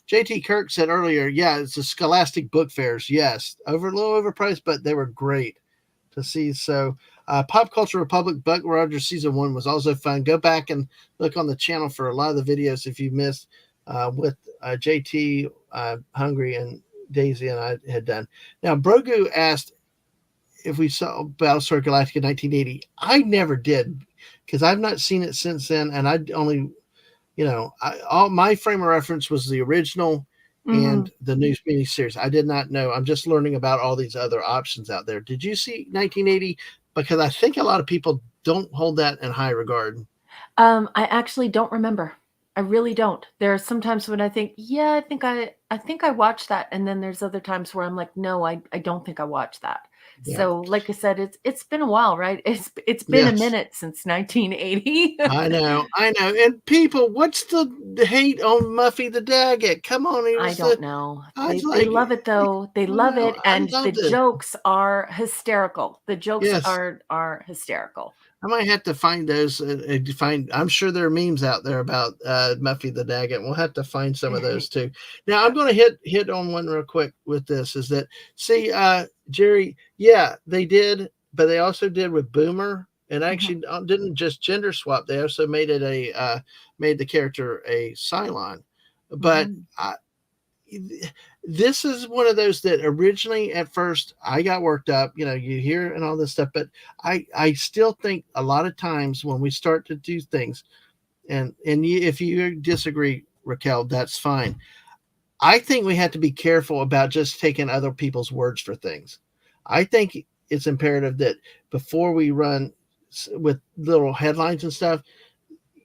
S1: JT Kirk said earlier, yeah, it's the Scholastic Book Fairs. Yes, a little overpriced, but they were great to see. So Pop Culture Republic, Buck Rogers Season 1 was also fun. Go back and look on the channel for a lot of the videos if you missed with JT, Hungry, and Daisy and I had done. Now, Brogu asked if we saw Battlestar Galactica in 1980. I never did, because I've not seen it since then, and I only, all my frame of reference was the original and the new miniseries. I did not know. I'm just learning about all these other options out there. Did you see 1980? Because I think a lot of people don't hold that in high regard.
S2: I actually don't remember. I really don't. There are some times when I think, yeah, I think I watched that, and then there's other times where I'm like, no, I don't think I watched that.
S1: Yeah.
S2: So, like I said, it's been a while, right? It's been a minute since 1980.
S1: I know. And people, what's the hate on Muffy the Daggett? Come on,
S2: I don't know. They
S1: like,
S2: love it though. They love it, and the
S1: it.
S2: jokes are hysterical. The jokes are hysterical.
S1: I might have to find those. I'm sure there are memes out there about Muffy the Daggett. We'll have to find some of those too. Now I'm going to hit on one real quick with this. Is that, see, Jerry? Yeah, they did, but they also did with Boomer, and actually didn't just gender swap. They also made it made the character a Cylon. But this is one of those that originally at first I got worked up, you hear and all this stuff, but I still think a lot of times when we start to do things, and if you disagree, Raquel, that's fine. I think we have to be careful about just taking other people's words for things. I think it's imperative that before we run with little headlines and stuff,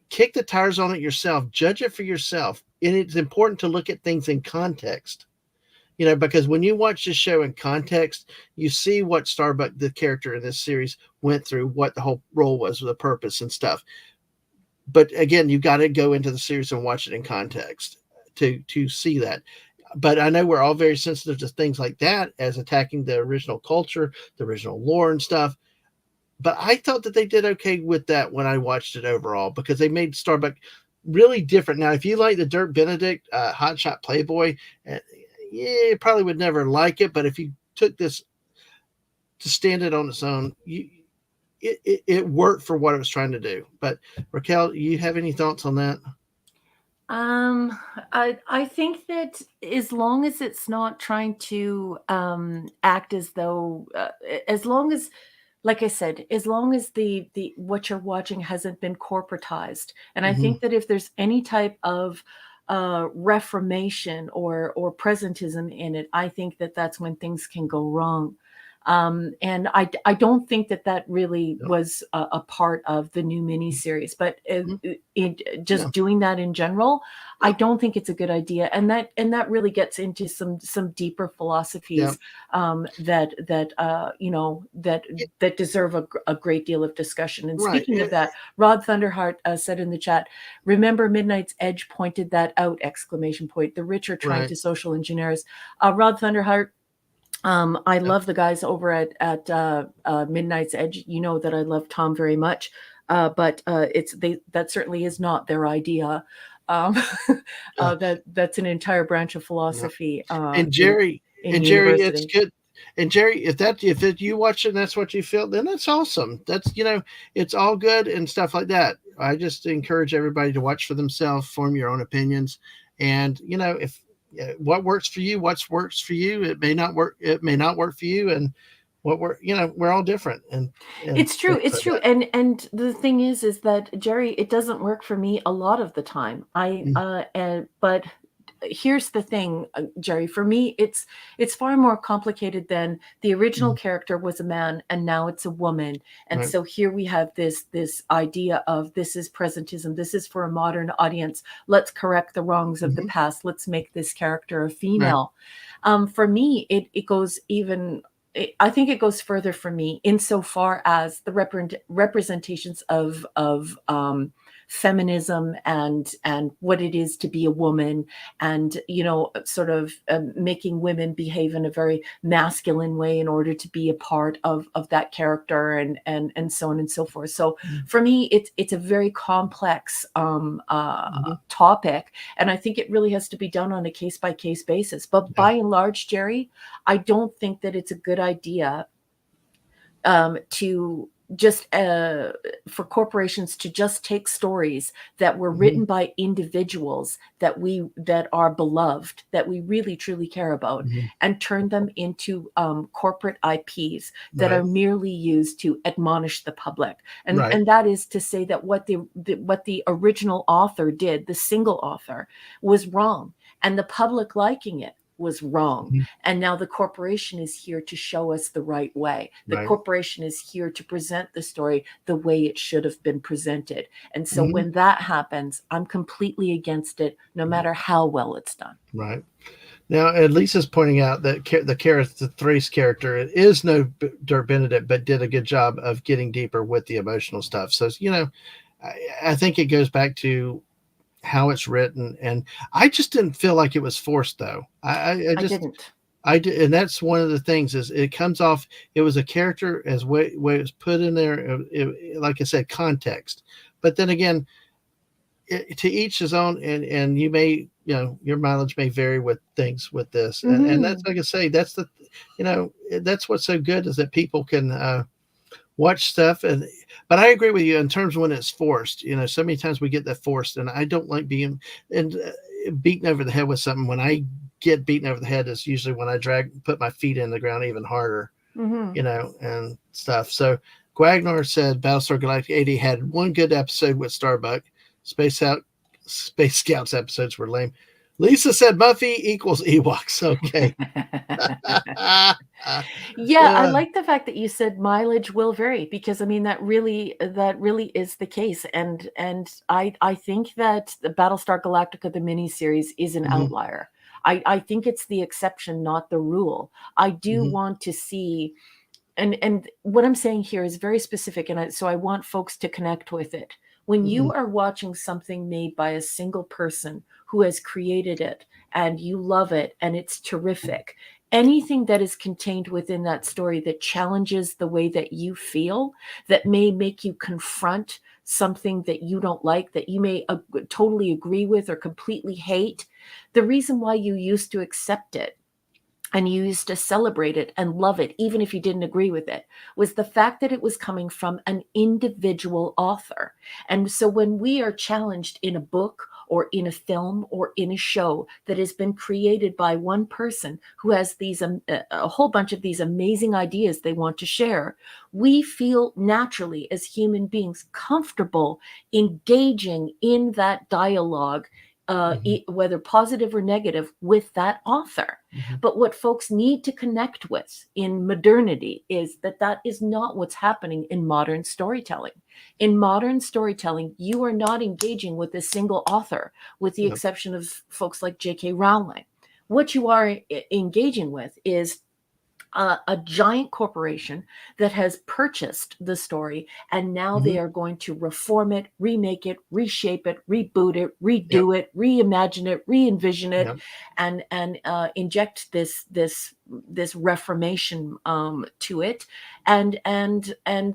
S1: kick the tires on it yourself, judge it for yourself. and it's important to look at things in context. Because when you watch the show in context, you see what Starbuck, the character in this series, went through, what the whole role was, the purpose and stuff. But again, you got to go into the series and watch it in context to see that. But I know we're all very sensitive to things like that as attacking the original culture, the original lore and stuff. But I thought that they did okay with that when I watched it overall, because they made Starbuck really different. Now, if you like the Dirk Benedict hotshot Playboy, uh, yeah, you probably would never like it. But if you took this to stand it on its own, it worked for what it was trying to do. But Raquel, you have any thoughts on that?
S2: Um, I think that as long as it's not trying to act as though, as long as, like I said, as long as the what you're watching hasn't been corporatized, and I
S1: Mm-hmm.
S2: think that if there's any type of reformation or presentism in it, I think that that's when things can go wrong. And I don't think that that really
S1: Yep.
S2: was a part of the new miniseries, but
S1: Mhm. Yeah.
S2: just doing that in general, I
S1: Yep.
S2: don't think it's a good idea, and that really gets into some deeper
S1: Yep.
S2: philosophies that
S1: Yeah,
S2: that deserve a great deal of discussion. And
S1: right.
S2: speaking of that, Rod Thunderheart said in the chat, "Remember, Midnight's Edge pointed that out!" Exclamation point. The rich are trying
S1: Right.
S2: to social engineer us. Rod Thunderheart, I
S1: Yep.
S2: love the guys over at Midnight's Edge. You know that I love Tom very much, but it's they that certainly is not their idea. Um,
S1: Uh,
S2: that's an entire branch of
S1: yep.
S2: philosophy
S1: And
S2: in
S1: Jerry, it's
S2: university.
S1: good. And Jerry, if you watch it and that's what you feel, then that's awesome. It's all good and stuff like that. I just encourage everybody to watch for themselves, form your own opinions, and if what works for you, what works for you, it may not work. It may not work for you, and we're all different, and
S2: It's true.
S1: things
S2: It's
S1: like
S2: true.
S1: that.
S2: And the thing is that Jerry, it doesn't work for me a lot of the time.
S1: Mm,
S2: And but here's the thing, Jerry. For me, it's far more complicated than the original
S1: mm,
S2: character was a man and now it's a woman. And
S1: right.
S2: so here we have this idea of this is presentism. This is for a modern audience. Let's correct the wrongs of the
S1: Hmm.
S2: past. Let's make this character a
S1: Right.
S2: female. For me, it goes even I think it goes further for me insofar as the representations of feminism and what it is to be a woman, and sort of making women behave in a very masculine way in order to be a part of that character, and so on and so forth. So for me, it's a very complex
S1: Mm-hmm.
S2: topic, and I think it really has to be done on a case by case basis. But
S1: Yeah.
S2: by and large, Jerry, I don't think that it's a good idea to just for corporations to just take stories that were
S1: Hmm.
S2: written by individuals that are beloved, that we really truly care about,
S1: Hmm.
S2: and turn them into corporate IPs that
S1: Right.
S2: are merely used to admonish the public. and
S1: Right.
S2: and that is to say that what the original author did, the single author, was wrong, and the public liking it was wrong.
S1: Mhm.
S2: And now the corporation is here to show us the right way. The
S1: Right.
S2: corporation is here to present the story the way it should have been presented. And so
S1: Mhm.
S2: when that happens, I'm completely against it, no
S1: Right.
S2: matter how well it's done.
S1: Right. Now, at Lisa's pointing out that the Thrace character is no Dirk Benedict, but did a good job of getting deeper with the emotional stuff. So, I think it goes back to how it's written, and I just didn't feel like it was forced, though. I
S2: I
S1: just
S2: didn't.
S1: I did, and that's one of the things is it comes off. It was a character as way it was put in there. Like I said, context. But then again, to each his own, and you may your mileage may vary with things with this, and that's
S2: Hmm.
S1: like I say, that's that's what's so good is that people can watch stuff. But I agree with you in terms of when it's forced. So many times we get that forced, and I don't like being and beaten over the head with something. When I get beaten over the head is usually when I put my feet in the ground even harder,
S2: Hmm.
S1: and stuff. So Guagnar said Battlestar Galactica 80 had one good episode with Starbuck. Space Out Space Scouts episodes were lame. Lisa said Buffy equals Ewoks. Okay.
S2: Yeah, I like the fact that you said mileage will vary because I mean that really is the case, and I think that the Battlestar Galactica the miniseries is an
S1: Mhm,
S2: outlier. I think it's the exception, not the rule. I do
S1: mhm,
S2: want to see, and what I'm saying here is very specific, and so I want folks to connect with it. When
S1: mhm,
S2: you are watching something made by a single person who has created it and you love it and it's terrific, anything that is contained within that story that challenges the way that you feel, that may make you confront something that you don't like, that you may totally agree with or completely hate, the reason why you used to accept it and you used to celebrate it and love it, even if you didn't agree with it, was the fact that it was coming from an individual author. And so when we are challenged in a book or in a film or in a show that has been created by one person who has a whole bunch of these amazing ideas they want to share, we feel naturally as human beings comfortable engaging in that dialogue,
S1: mhm,
S2: whether positive or negative, with that author.
S1: mhm.
S2: But what folks need to connect with in modernity is that that is not what's happening in modern storytelling. In modern storytelling, you are not engaging with a single author, with the
S1: Yep.
S2: exception of folks like J.K. Rowling. What you are engaging with is a giant corporation that has purchased the story, and now
S1: Mhm.
S2: they are going to reform it, remake it, reshape it, reboot it,
S1: Yep.
S2: redo it, reimagine it, re-envision it,
S1: Yep.
S2: and inject this reformation to it, and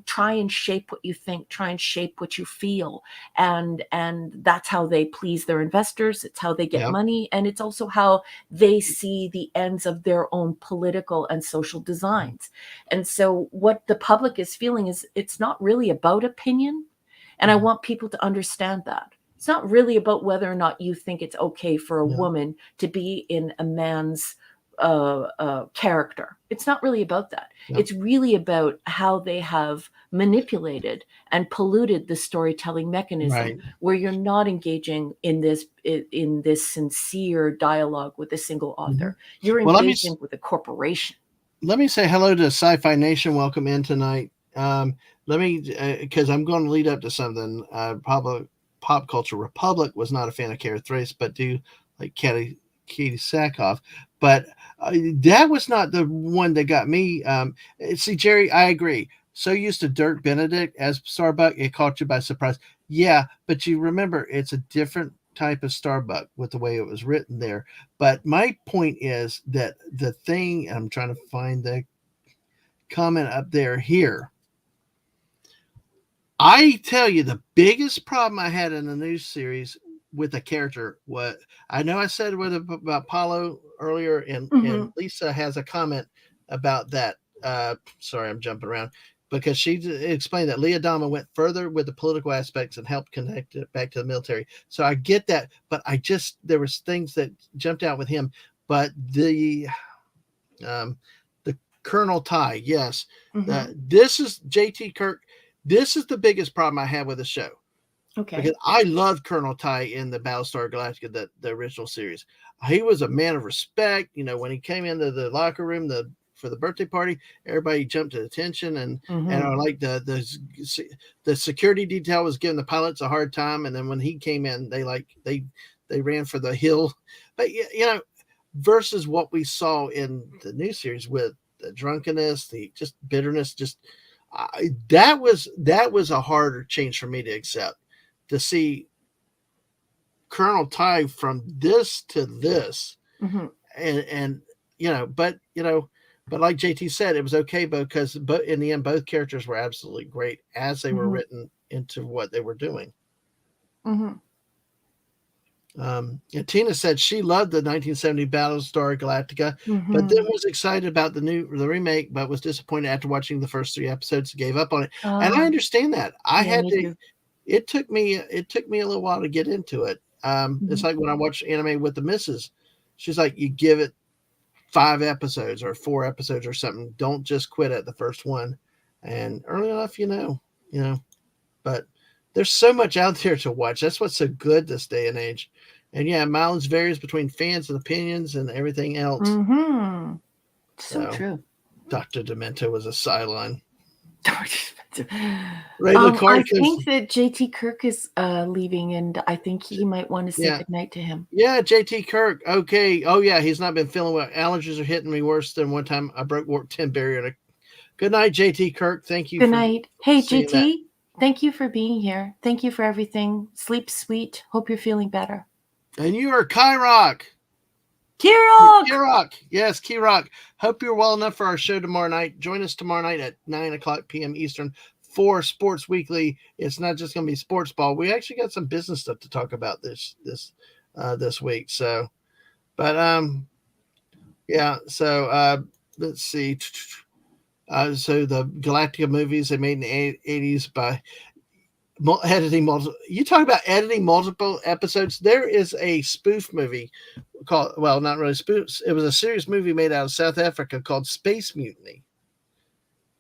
S2: try and shape what you think, try and shape what you feel, and that's how they please their investors. It's how they get
S1: Yep.
S2: money, and it's also how they see the ends of their own political and social
S1: Mhm.
S2: designs. And so, what the public is feeling is it's not really about opinion. And I
S1: Mhm.
S2: want people to understand that. It's not really about whether or not you think it's okay for a
S1: Yep.
S2: woman to be in a man's character. It's not really about that.
S1: Yep.
S2: It's really about how they have manipulated and polluted the storytelling mechanism,
S1: Right.
S2: where you're not engaging in this sincere dialogue with a single
S1: Mhm.
S2: author. You're
S1: Well,
S2: engaging with a corporation.
S1: let me say hello to Sci-Fi Nation. Welcome in tonight. Let me because I'm going to lead up to something. Pop Culture Republic was not a fan of Kara Thrace, but do like Katie Sackhoff. But that was not the one that got me. See, Jerry, I agree. So used to Dirk Benedict as Starbuck, it caught you by surprise. Yeah, but you remember it's a different type of Starbuck with the way it was written there. But my point is that the thing, I'm trying to find the comment up there here. I tell you, the biggest problem I had in the new series with a character, what I know I said about Paulo earlier, and
S2: Mhm.
S1: Lisa has a comment about that. Sorry, I'm jumping around because she explained that Leah Dama went further with the political aspects and helped connect it back to the military. So I get that, but I just there was things that jumped out with him. But um, the Colonel Ty, yes,
S2: Mhm.
S1: this is JT Kirk. This is the biggest problem I have with the show because
S2: Okay.
S1: I loved Colonel Ty in the Battlestar Galactica, the original series. He was a man of respect. You know, when he came into the locker room for the birthday party, everybody jumped to attention, and I
S2: Mhm.
S1: like the security detail was giving the pilots a hard time, and then when he came in, they ran for the hill. But you know, versus what we saw in the new series with the drunkenness, the just bitterness, just that was a harder change for me to accept to see Colonel Ty from this to this,
S2: Mhm.
S1: and but like JT said, it was okay because but in the end, both characters were absolutely great as they were
S2: Mhm.
S1: written into what they were doing.
S2: Mhm.
S1: And Tina said she loved the 1970 Battlestar Galactica, but then
S2: Mhm.
S1: was excited about the remake, but was disappointed after watching the first 3 episodes, gave up on it. And I
S2: Ah,
S1: understand that. I
S2: yeah,
S1: had
S2: me
S1: to.
S2: too.
S1: It took me a little while to get into it. It's
S2: Mhm.
S1: like when I watch anime with the missus. She's like, you give it 5 episodes or 4 episodes or something. Don't just quit at the first one. And early enough, you know. But there's so much out there to watch. That's what's so good this day and age. And yeah, mileage varies between fans and opinions and everything else.
S2: Mm-hmm. So
S1: So
S2: true.
S1: Dr. Demento was a Cylon. Ray
S2: I
S1: LaCourte comes.
S2: think that JT Kirk is leaving, and I think he might want to say
S1: Yeah.
S2: goodnight to him.
S1: Yeah, JT Kirk. Okay. Oh yeah, he's not been feeling well. Allergies are hitting me worse than one time I broke warp 10 barrier. Good night, JT Kirk. Thank you
S2: Good
S1: for
S2: night. Hey,
S1: seeing that.
S2: JT, thank you for being here. Thank you for everything. Sleep sweet. Hope you're feeling better.
S1: And you are Kyrock.
S2: Kirok!
S1: Kirok. Yes, Kirok. Hope you're well enough for our show tomorrow night. Join us tomorrow night at 9 o'clock p.m. Eastern for Sports Weekly. It's not just going to be sports ball. We actually got some business stuff to talk about this week. So, but yeah. So let's see. So the Galactica movies they made in the 80s by editing multiple. You talk about editing multiple episodes. There is a spoof movie called, well, not really spoof. It was a serious movie made out of South Africa called Space Mutiny.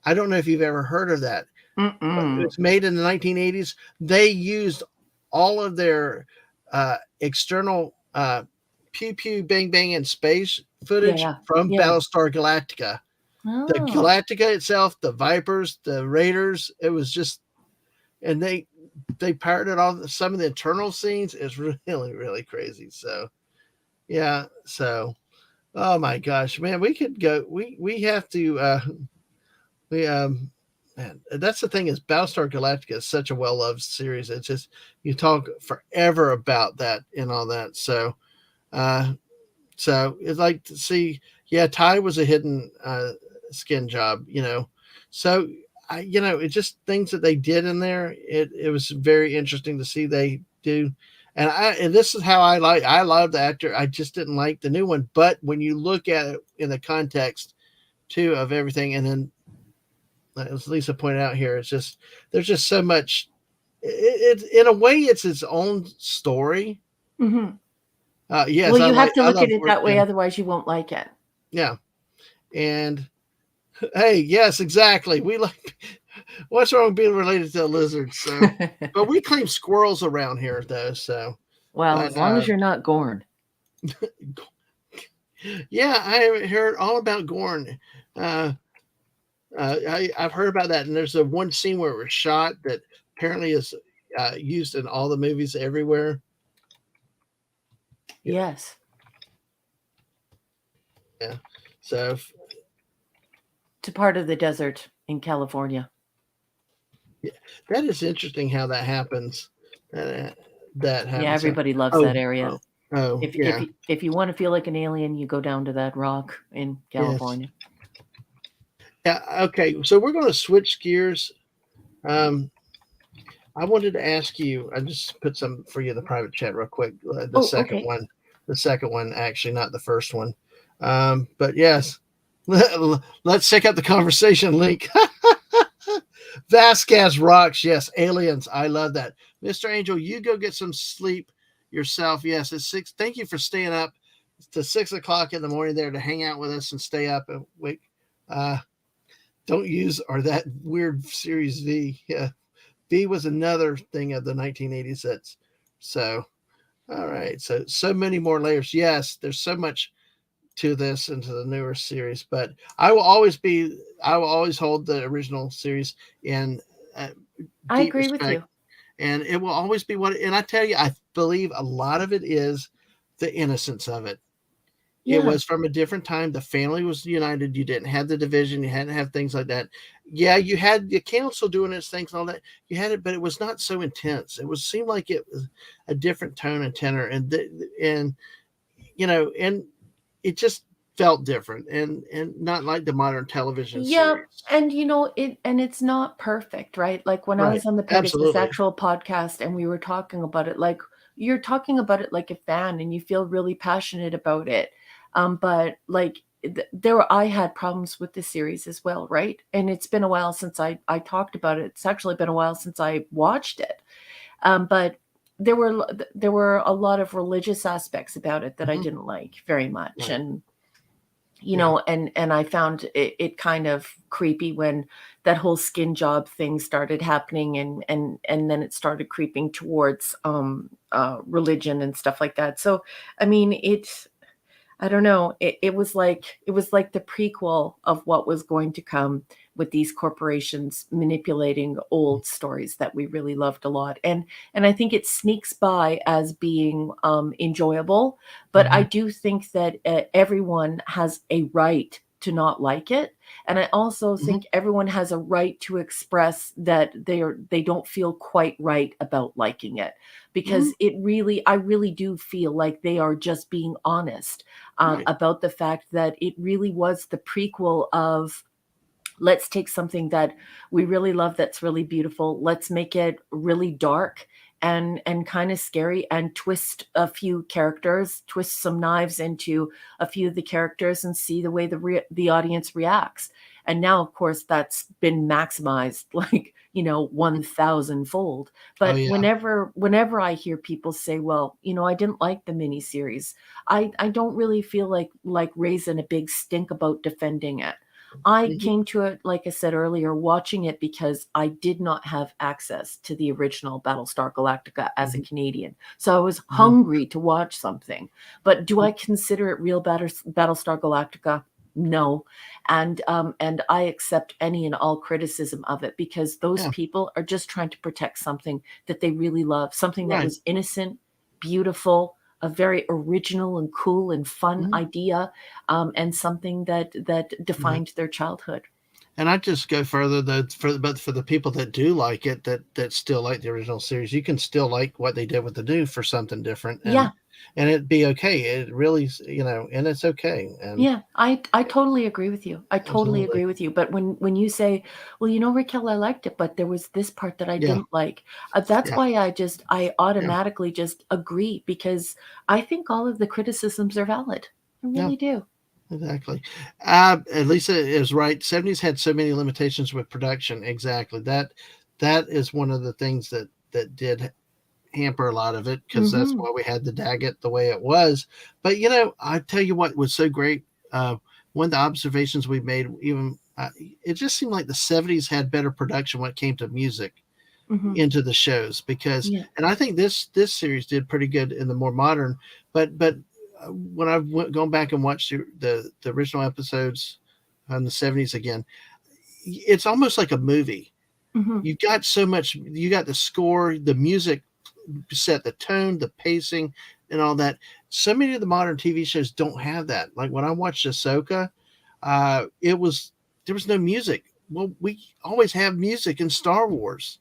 S1: I don't know if you've ever heard of that. But it was made in the 1980s. They used all of their external pew pew bang bang in space footage from Battlestar Galactica.
S2: Oh.
S1: The Galactica itself, the Vipers, the Raiders, it was just, and they pirated all some of the internal scenes. It's really, really crazy. So yeah. So oh my gosh, man, we could go, we have to we man, that's the thing is Battlestar Galactica is such a well-loved series. It's just you talk forever about that and all that. So so it's like to see, yeah, Ty was a hidden skin job, So it's just things that they did in there. It was very interesting to see they do. And this is how I love the actor. I just didn't like the new one. But when you look at it in the context too of everything, and then as Lisa pointed out here, it's just there's just so much. It in a way, it's its own story.
S2: Mm-hmm.
S1: Yes,
S2: well, you have to look at it that way, otherwise you won't like it.
S1: Yeah, and hey, yes, exactly. We like what's wrong with being related to a lizard? So, but we claim squirrels around here, though. So,
S2: well, as long as you're not Gorn.
S1: Yeah, I heard all about Gorn. I've heard about that, and there's a one scene where it was shot that apparently is used in all the movies everywhere.
S2: Yes.
S1: Yeah. So
S2: it's a part of the desert in California.
S1: Yeah, that is interesting how that happens. That happens.
S2: Yeah, everybody loves that area. If you want to feel like an alien, you go down to that rock in California.
S1: Yes. Yeah. Okay. So we're going to switch gears. I wanted to ask you. I just put some for you in the private chat real quick. The second one. The second one, actually, not the first one. But yes, let's check out the conversation link. Vasquez rocks. Yes, aliens. I love that. Mr. Angel, you go get some sleep yourself. Yes, it's 6. Thank you for staying up to 6 o'clock in the morning there to hang out with us and stay up and wake. Don't use or that weird Series V. Yeah, V was another thing of the 1980s. That's so. All right, so many more layers. Yes, there's so much to this and to the newer series, but I will always hold the original series in
S2: I agree with you,
S1: and it will always be what. And I tell you, I believe a lot of it is the innocence of it. Yeah. It was from a different time. The family was united. You didn't have the division. You hadn't have things like that. Yeah, you had the council doing its things and all that. You had it, but it was not so intense. It seemed like it was a different tone and tenor, and and it just felt different and not like the modern television series.
S2: And it's not perfect, right? Like when I was on the Pegasus Actual podcast and we were talking about it, like you're talking about it like a fan and you feel really passionate about it. But like I had problems with the series as well, right? And it's been a while since I talked about it. It's actually been a while since I watched it. But there were a lot of religious aspects about it that I didn't like very much. Right.
S1: Yeah.
S2: and I found it kind of creepy when that whole skin job thing started happening, and then it started creeping towards religion and stuff like that. So I mean, it's I don't know. It was like the prequel of what was going to come with these corporations manipulating old stories that we really loved a lot. And I think it sneaks by as being enjoyable, but I
S1: Mhm.
S2: do think that everyone has a right to not like it. And I also
S1: Mhm.
S2: think everyone has a right to express that they don't feel quite right about liking it,
S1: Mhm.
S2: because I really do feel like they are just being honest
S1: Right.
S2: about the fact that it really was the prequel of, let's take something that we really love, that's really beautiful, let's make it really dark and kind of scary, and twist a few characters, twist some knives into a few of the characters, and see the way the audience reacts. And now, of course, that's been maximized like 1,000 fold.
S1: Oh,
S2: But
S1: yeah.
S2: whenever I hear people say, well, I didn't like the miniseries, I don't really feel like raising a big stink about defending it. I
S1: Mhm.
S2: came to it, like I said earlier, watching it because I did not have access to the original Battlestar Galactica as a
S1: Mhm.
S2: Canadian. So I was
S1: Mhm.
S2: hungry to watch something. But do
S1: Mhm.
S2: I consider it real Battlestar Galactica? No. And I accept any and all criticism of it, because those
S1: Yeah.
S2: people are just trying to protect something that they really love, something that
S1: Right.
S2: was innocent, beautiful, a very original and cool and fun
S1: Mhm.
S2: idea, and something that
S1: Right.
S2: defined their childhood.
S1: And I just go further though, for the people that do like it, that still like the original series, you can still like what they did with the new for something different,
S2: Yeah,
S1: and it'd be okay. It really, and it's okay. And
S2: yeah, I totally agree with you. I totally
S1: absolutely.
S2: agree with you. But when you say, well, Raquel, I liked it, but there was this part that I
S1: Yeah.
S2: didn't like. That's
S1: Yeah.
S2: why I
S1: Yeah.
S2: automatically just agree, because I think all of the criticisms are valid. I
S1: Yeah.
S2: really do.
S1: Exactly. At least it is right. 70s had so many limitations with production. Exactly. That is one of the things that did hamper a lot of it, because that's
S2: Hmm.
S1: why we had the Daggett the way it was. But I tell you what was so great. One of the observations we made, even it just seemed like the 70s had better production when it came to music
S2: Hmm.
S1: into the shows, because,
S2: Yeah.
S1: and I think this series did pretty good in the more modern, but when I've gone back and watched the original episodes in the 70s again, it's almost like a movie.
S2: Hmm.
S1: You got the score, the music set the tone, the pacing, and all that. So many of the modern TV shows don't have that. Like when I watched Ahsoka, it was there was no music. Well, we always have music in Star Wars,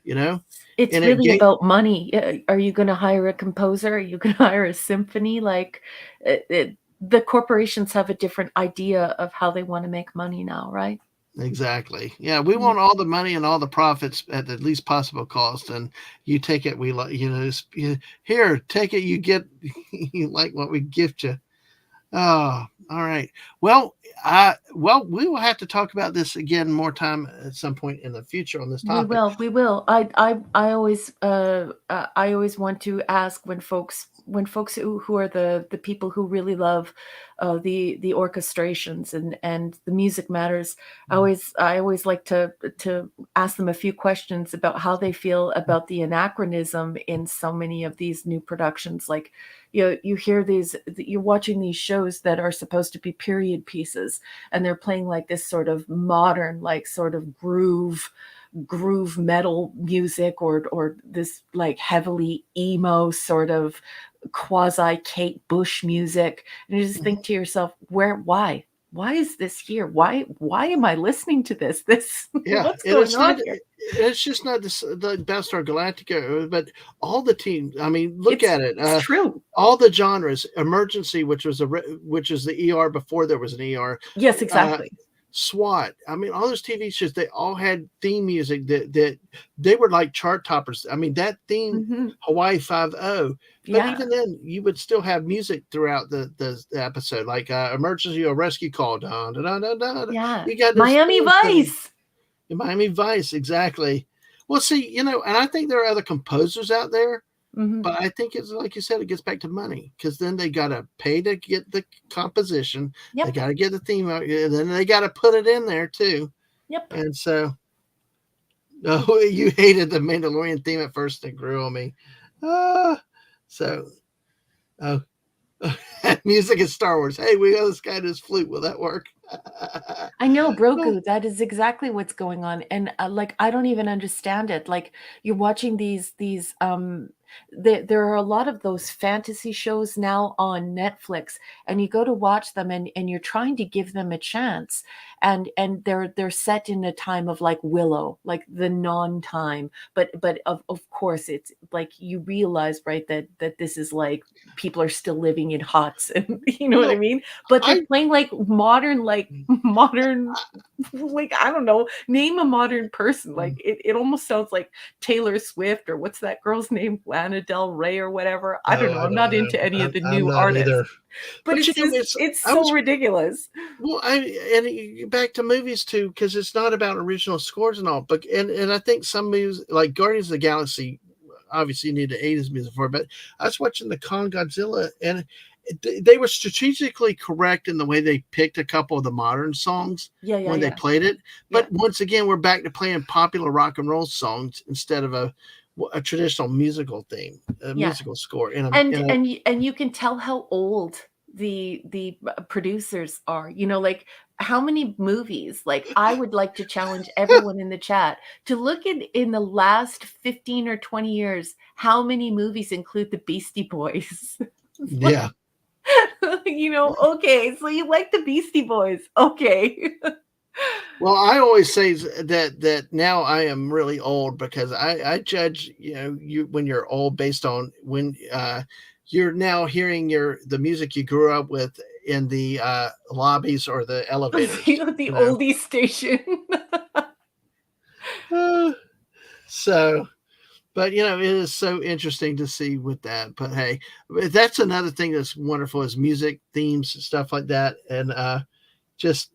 S1: you know,
S2: It's
S1: and it
S2: really
S1: gave
S2: about money. Are you going to hire a composer? Are you going to hire a symphony? Like, the corporations have a different idea of how they want to make money now, right?
S1: exactly. Yeah, we
S2: Yeah.
S1: want all the money and all the profits at the least possible cost, and you take it. We like, here, take it. You get, you like what we gift you. Oh, all right. Well, we will have to talk about this again more time at some point in the future on this
S2: We
S1: topic.
S2: will. We will. I always want to ask, when folks who are the people who really love the orchestrations and the music matters. I always like to ask them a few questions about how they feel about the anachronism in so many of these new productions. Like, you hear you're watching these shows that are supposed to be period pieces, and they're playing like this sort of modern, like sort of groove metal music, or this like heavily emo sort of quasi Kate Bush music, and you just think to yourself, why is this here? Why am I listening to this
S1: Yeah,
S2: what's
S1: and
S2: going
S1: it's not.
S2: on here?
S1: It's just not the Battlestar Galactica, but all the teams. I mean, look
S2: It's
S1: at it.
S2: it's true.
S1: All the genres. Emergency, which is the ER before there was an ER.
S2: Yes,
S1: Uh,
S2: exactly.
S1: SWAT. I mean, all those TV shows, they all had theme music that they were like chart toppers. I mean, that theme,
S2: Hmm.
S1: Hawaii 5-0. But
S2: Yeah.
S1: even then, you would still have music throughout the episode, like emergency or rescue call. Dun, dun, dun, dun, dun.
S2: Yeah.
S1: You got those
S2: Miami
S1: themes coming.
S2: Vice.
S1: In Miami Vice, exactly. Well, see, and I think there are other composers out there.
S2: Mhm.
S1: But I think it's like you said, it gets back to money because then they got to pay to get the composition, they
S2: Yep.
S1: got to get the theme out, and then they got to put it in there too.
S2: Yep.
S1: And so, oh, you hated the Mandalorian theme at first, and it grew on me. Ah, so, oh, music is Star Wars. Hey, we got this guy to his flute. Will that work?
S2: I know, Broku, that is exactly what's going on, and, like, I don't even understand it, like, you're watching there are a lot of those fantasy shows now on Netflix, and you go to watch them and you're trying to give them a chance, and they're set in a time of, like, Willow, like, the non-time, but of course, it's like, you realize, right, that this is, like, people are still living in huts and you know what I
S1: Well,
S2: mean? But they're
S1: I
S2: playing, like, modern like, I don't know, name a modern person, like, it almost sounds like Taylor Swift or what's that girl's name? Lana Del Rey or whatever? I don't
S1: oh,
S2: know,
S1: I
S2: I'm
S1: don't
S2: not
S1: know.
S2: into any of the
S1: I'm
S2: new
S1: not
S2: artists,
S1: either.
S2: but
S1: But
S2: it's just it's
S1: I
S2: so
S1: was
S2: ridiculous.
S1: well, back to movies too because it's not about original scores and all. But and I think some movies like Guardians of the Galaxy, obviously you need the '80s music for it. But I was watching the Kong Godzilla, and they were strategically correct in the way they picked a couple of the modern songs
S2: Yeah, yeah,
S1: when they
S2: yeah.
S1: played it.
S2: Yeah.
S1: But once again, we're back to playing popular rock and roll songs instead of a traditional musical theme, a
S2: Yeah.
S1: musical score
S2: And you can tell how old the producers are, like, how many movies like, I would like to challenge everyone in the chat to look in the last 15 or 20 years, how many movies include the Beastie Boys? It's like,
S1: yeah.
S2: okay, so you like the Beastie Boys, okay.
S1: Well, I always say that now I am really old because I judge you when you're old based on when you're now hearing the music you grew up with in the lobbies or the elevators.
S2: The oldie station.
S1: Uh, so, but it is so interesting to see with that. But hey, that's another thing that's wonderful is music themes stuff like that, and just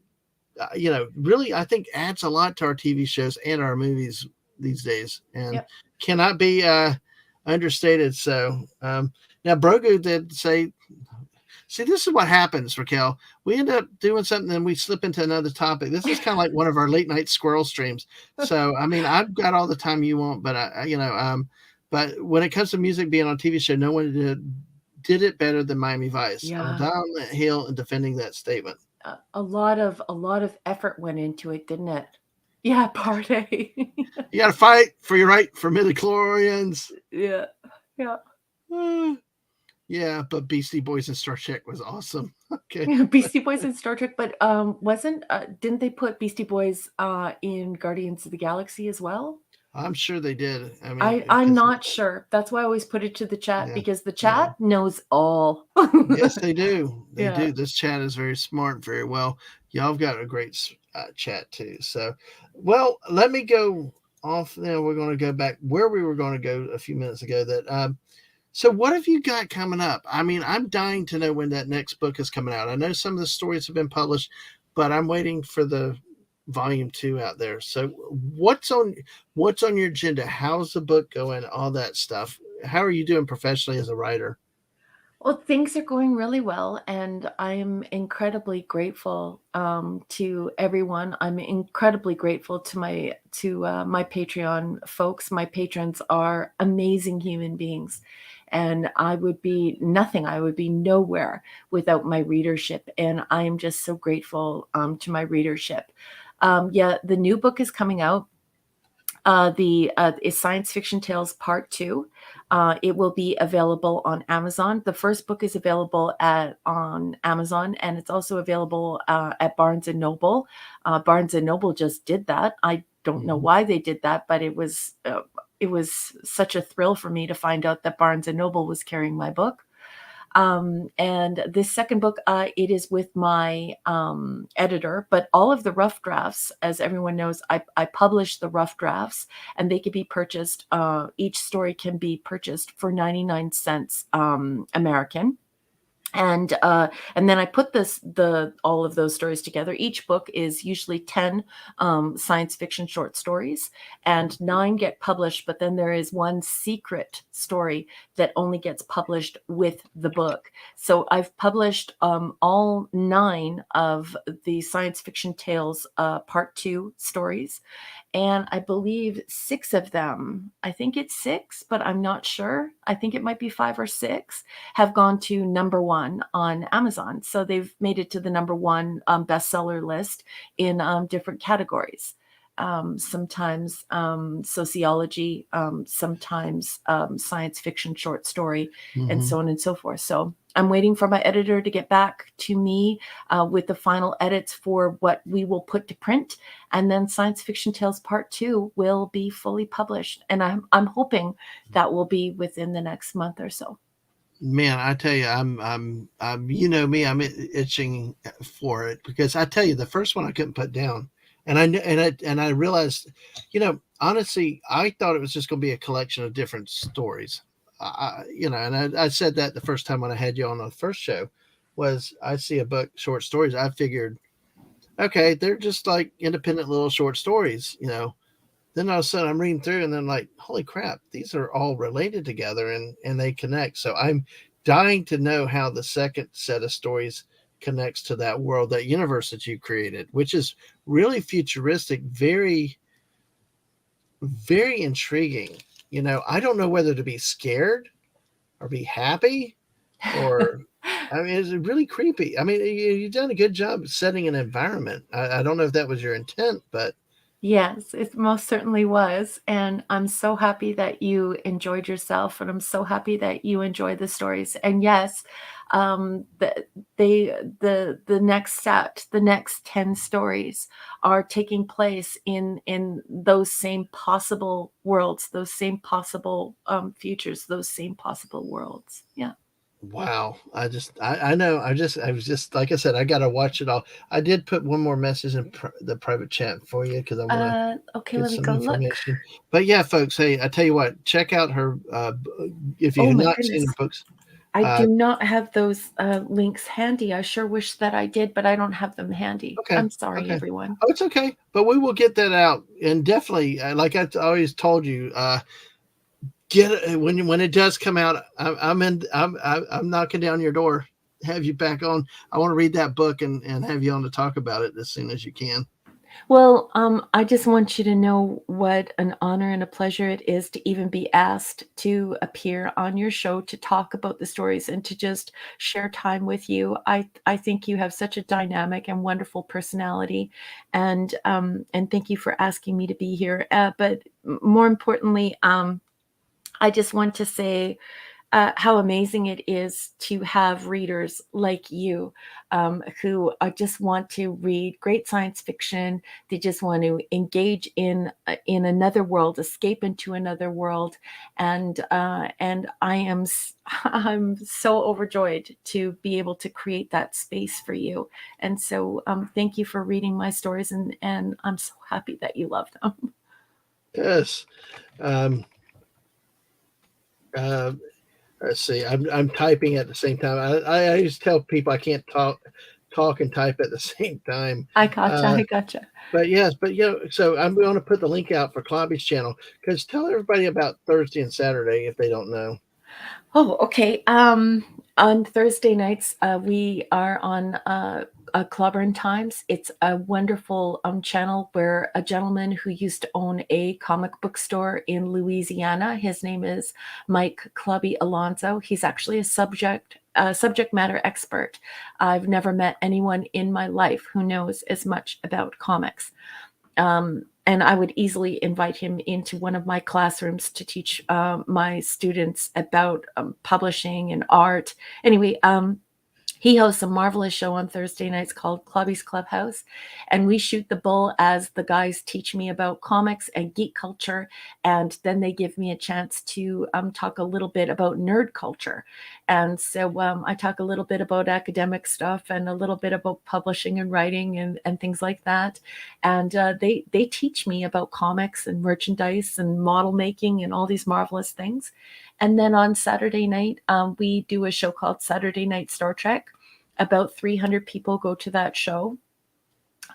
S1: really, I think adds a lot to our TV shows and our movies these days, and
S2: Yep.
S1: cannot be understated. So now, Brogu did say, "See, this is what happens, Raquel. We end up doing something, and we slip into another topic. This is kind of like one of our late night squirrel streams. So, I mean, I've got all the time you want, but but when it comes to music being on a TV show, no one did it better than Miami Vice. I'll
S2: Yeah.
S1: die on that hill in defending that statement."
S2: A lot of effort went into it, didn't it? Yeah, party.
S1: You got to fight for your right for midichlorians.
S2: Yeah, yeah.
S1: Uh, yeah, but Beastie Boys and Star Trek was awesome. Okay.
S2: Yeah, Beastie Boys in Star Trek, but, didn't they put Beastie Boys, in Guardians of the Galaxy as well?
S1: I'm sure they did. I mean,
S2: I'm
S1: because,
S2: not sure. That's why I always put it to the chat
S1: yeah,
S2: because the
S1: yeah.
S2: chat knows all.
S1: Yes, they do. They
S2: Yeah.
S1: do. This chat is very smart, very well. Y'all have got a great chat too. So, well, let me go off. Now we're going to go back where we were going to go a few minutes ago. So, what have you got coming up? I mean, I'm dying to know when that next book is coming out. I know some of the stories have been published, but I'm waiting for the volume 2 out there. So, what's on your agenda? How's the book going? All that stuff. How are you doing professionally as a writer?
S2: Well, things are going really well, and I'm incredibly grateful to everyone. I'm incredibly grateful to my Patreon folks. My patrons are amazing human beings, and I would be nothing. I would be nowhere without my readership, and I am just so grateful to my readership. Yeah, the new book is coming out. The is Science Fiction Tales Part 2. It will be available on Amazon. The first book is available on Amazon, and it's also available at Barnes and Noble. Barnes and Noble just did that. I don't know
S1: Mhm.
S2: why they did that, but it was such a thrill for me to find out that Barnes and Noble was carrying my book. And this second book, it is with my editor, but all of the rough drafts, as everyone knows, I publish the rough drafts and they can be purchased. Each story can be purchased for 99 cents American. And then I put all of those stories together. Each book is usually 10 science fiction short stories, and 9 get published, but then there is one secret story that only gets published with the book. So I've published all 9 of the Science Fiction Tales Part 2 stories, and I believe 6 of them, I think it's 6, but I'm not sure. I think it might be 5 or 6, have gone to number 1 on Amazon. So they've made it to the number 1 bestseller list in different categories. Sometimes sociology, sometimes science fiction short story, and so on and so forth. So I'm waiting for my editor to get back to me with the final edits for what we will put to print, and then Science Fiction Tales Part 2 will be fully published. And I'm hoping that will be within the next month or so.
S1: Man, I tell you, you know me, I'm itching for it, because I tell you, the first one I couldn't put down, and I realized, honestly, I thought it was just going to be a collection of different stories. And I said that the first time when I had you on the first show, was I see a book, short stories. I figured, okay, they're just like independent little short stories. Then all of a sudden I'm reading through, and then like, holy crap, these are all related together, and they connect. So I'm dying to know how the second set of stories connects to that world, that universe that you created, which is really futuristic, very, very intriguing. I don't know whether to be scared or be happy, or I mean, it's really creepy. I mean, you've done a good job setting an environment. I don't know if that was your intent, but
S2: Yes, it most certainly was, and I'm so happy that you enjoyed yourself, and I'm so happy that you enjoy the stories. And yes, the the next set, the next 10 stories are taking place in those same possible worlds, those same possible futures, those same possible worlds. Yeah.
S1: wow. I know. I was just, like I said, I got to watch it all. I did put one more message in the private chat for you, because I want to
S2: Okay,
S1: get
S2: let me
S1: some
S2: go look.
S1: information. But yeah, folks, hey, I tell you what, check out her, if you
S2: Oh
S1: have
S2: my
S1: not seen
S2: goodness.
S1: her books.
S2: I
S1: Uh,
S2: do not have those links handy. I sure wish that I did, but I don't have them handy.
S1: okay.
S2: I'm sorry,
S1: Okay.
S2: everyone.
S1: Oh, it's okay. But we will get that out. And definitely, like always told you, get it when it does come out. I'm knocking down your door, have you back on. I want to read that book, and have you on to talk about it as soon as you can.
S2: Well, I just want you to know what an honor and a pleasure it is to even be asked to appear on your show to talk about the stories and to just share time with you. I think you have such a dynamic and wonderful personality, and thank you for asking me to be here. But more importantly, I just want to say how amazing it is to have readers like you who just want to read great science fiction. They just want to engage in another world, escape into another world, and I'm so overjoyed to be able to create that space for you. And so thank you for reading my stories, and I'm so happy that you love them.
S1: Yes. Um, uh, let's see. I'm typing at the same time. I always tell people I can't talk and type at the same time.
S2: I gotcha.
S1: Uh,
S2: I gotcha.
S1: but yes, but so I'm going to put the link out for Clobby's channel, because tell everybody about Thursday and Saturday if they don't know.
S2: Oh, okay. On Thursday nights, we are on Clobberin Times. It's a wonderful channel where a gentleman who used to own a comic book store in Louisiana, his name is Mike Clubby Alonso. He's actually a subject matter expert. I've never met anyone in my life who knows as much about comics. And I would easily invite him into one of my classrooms to teach my students about publishing and art. Anyway, He hosts a marvelous show on Thursday nights called Clubby's Clubhouse, and we shoot the bull as the guys teach me about comics and geek culture, and then they give me a chance to talk a little bit about nerd culture. And so I talk a little bit about academic stuff and a little bit about publishing and writing and things like that. And they teach me about comics and merchandise and model making and all these marvelous things. And then on Saturday night, we do a show called Saturday Night Star Trek. About 300 people go to that show.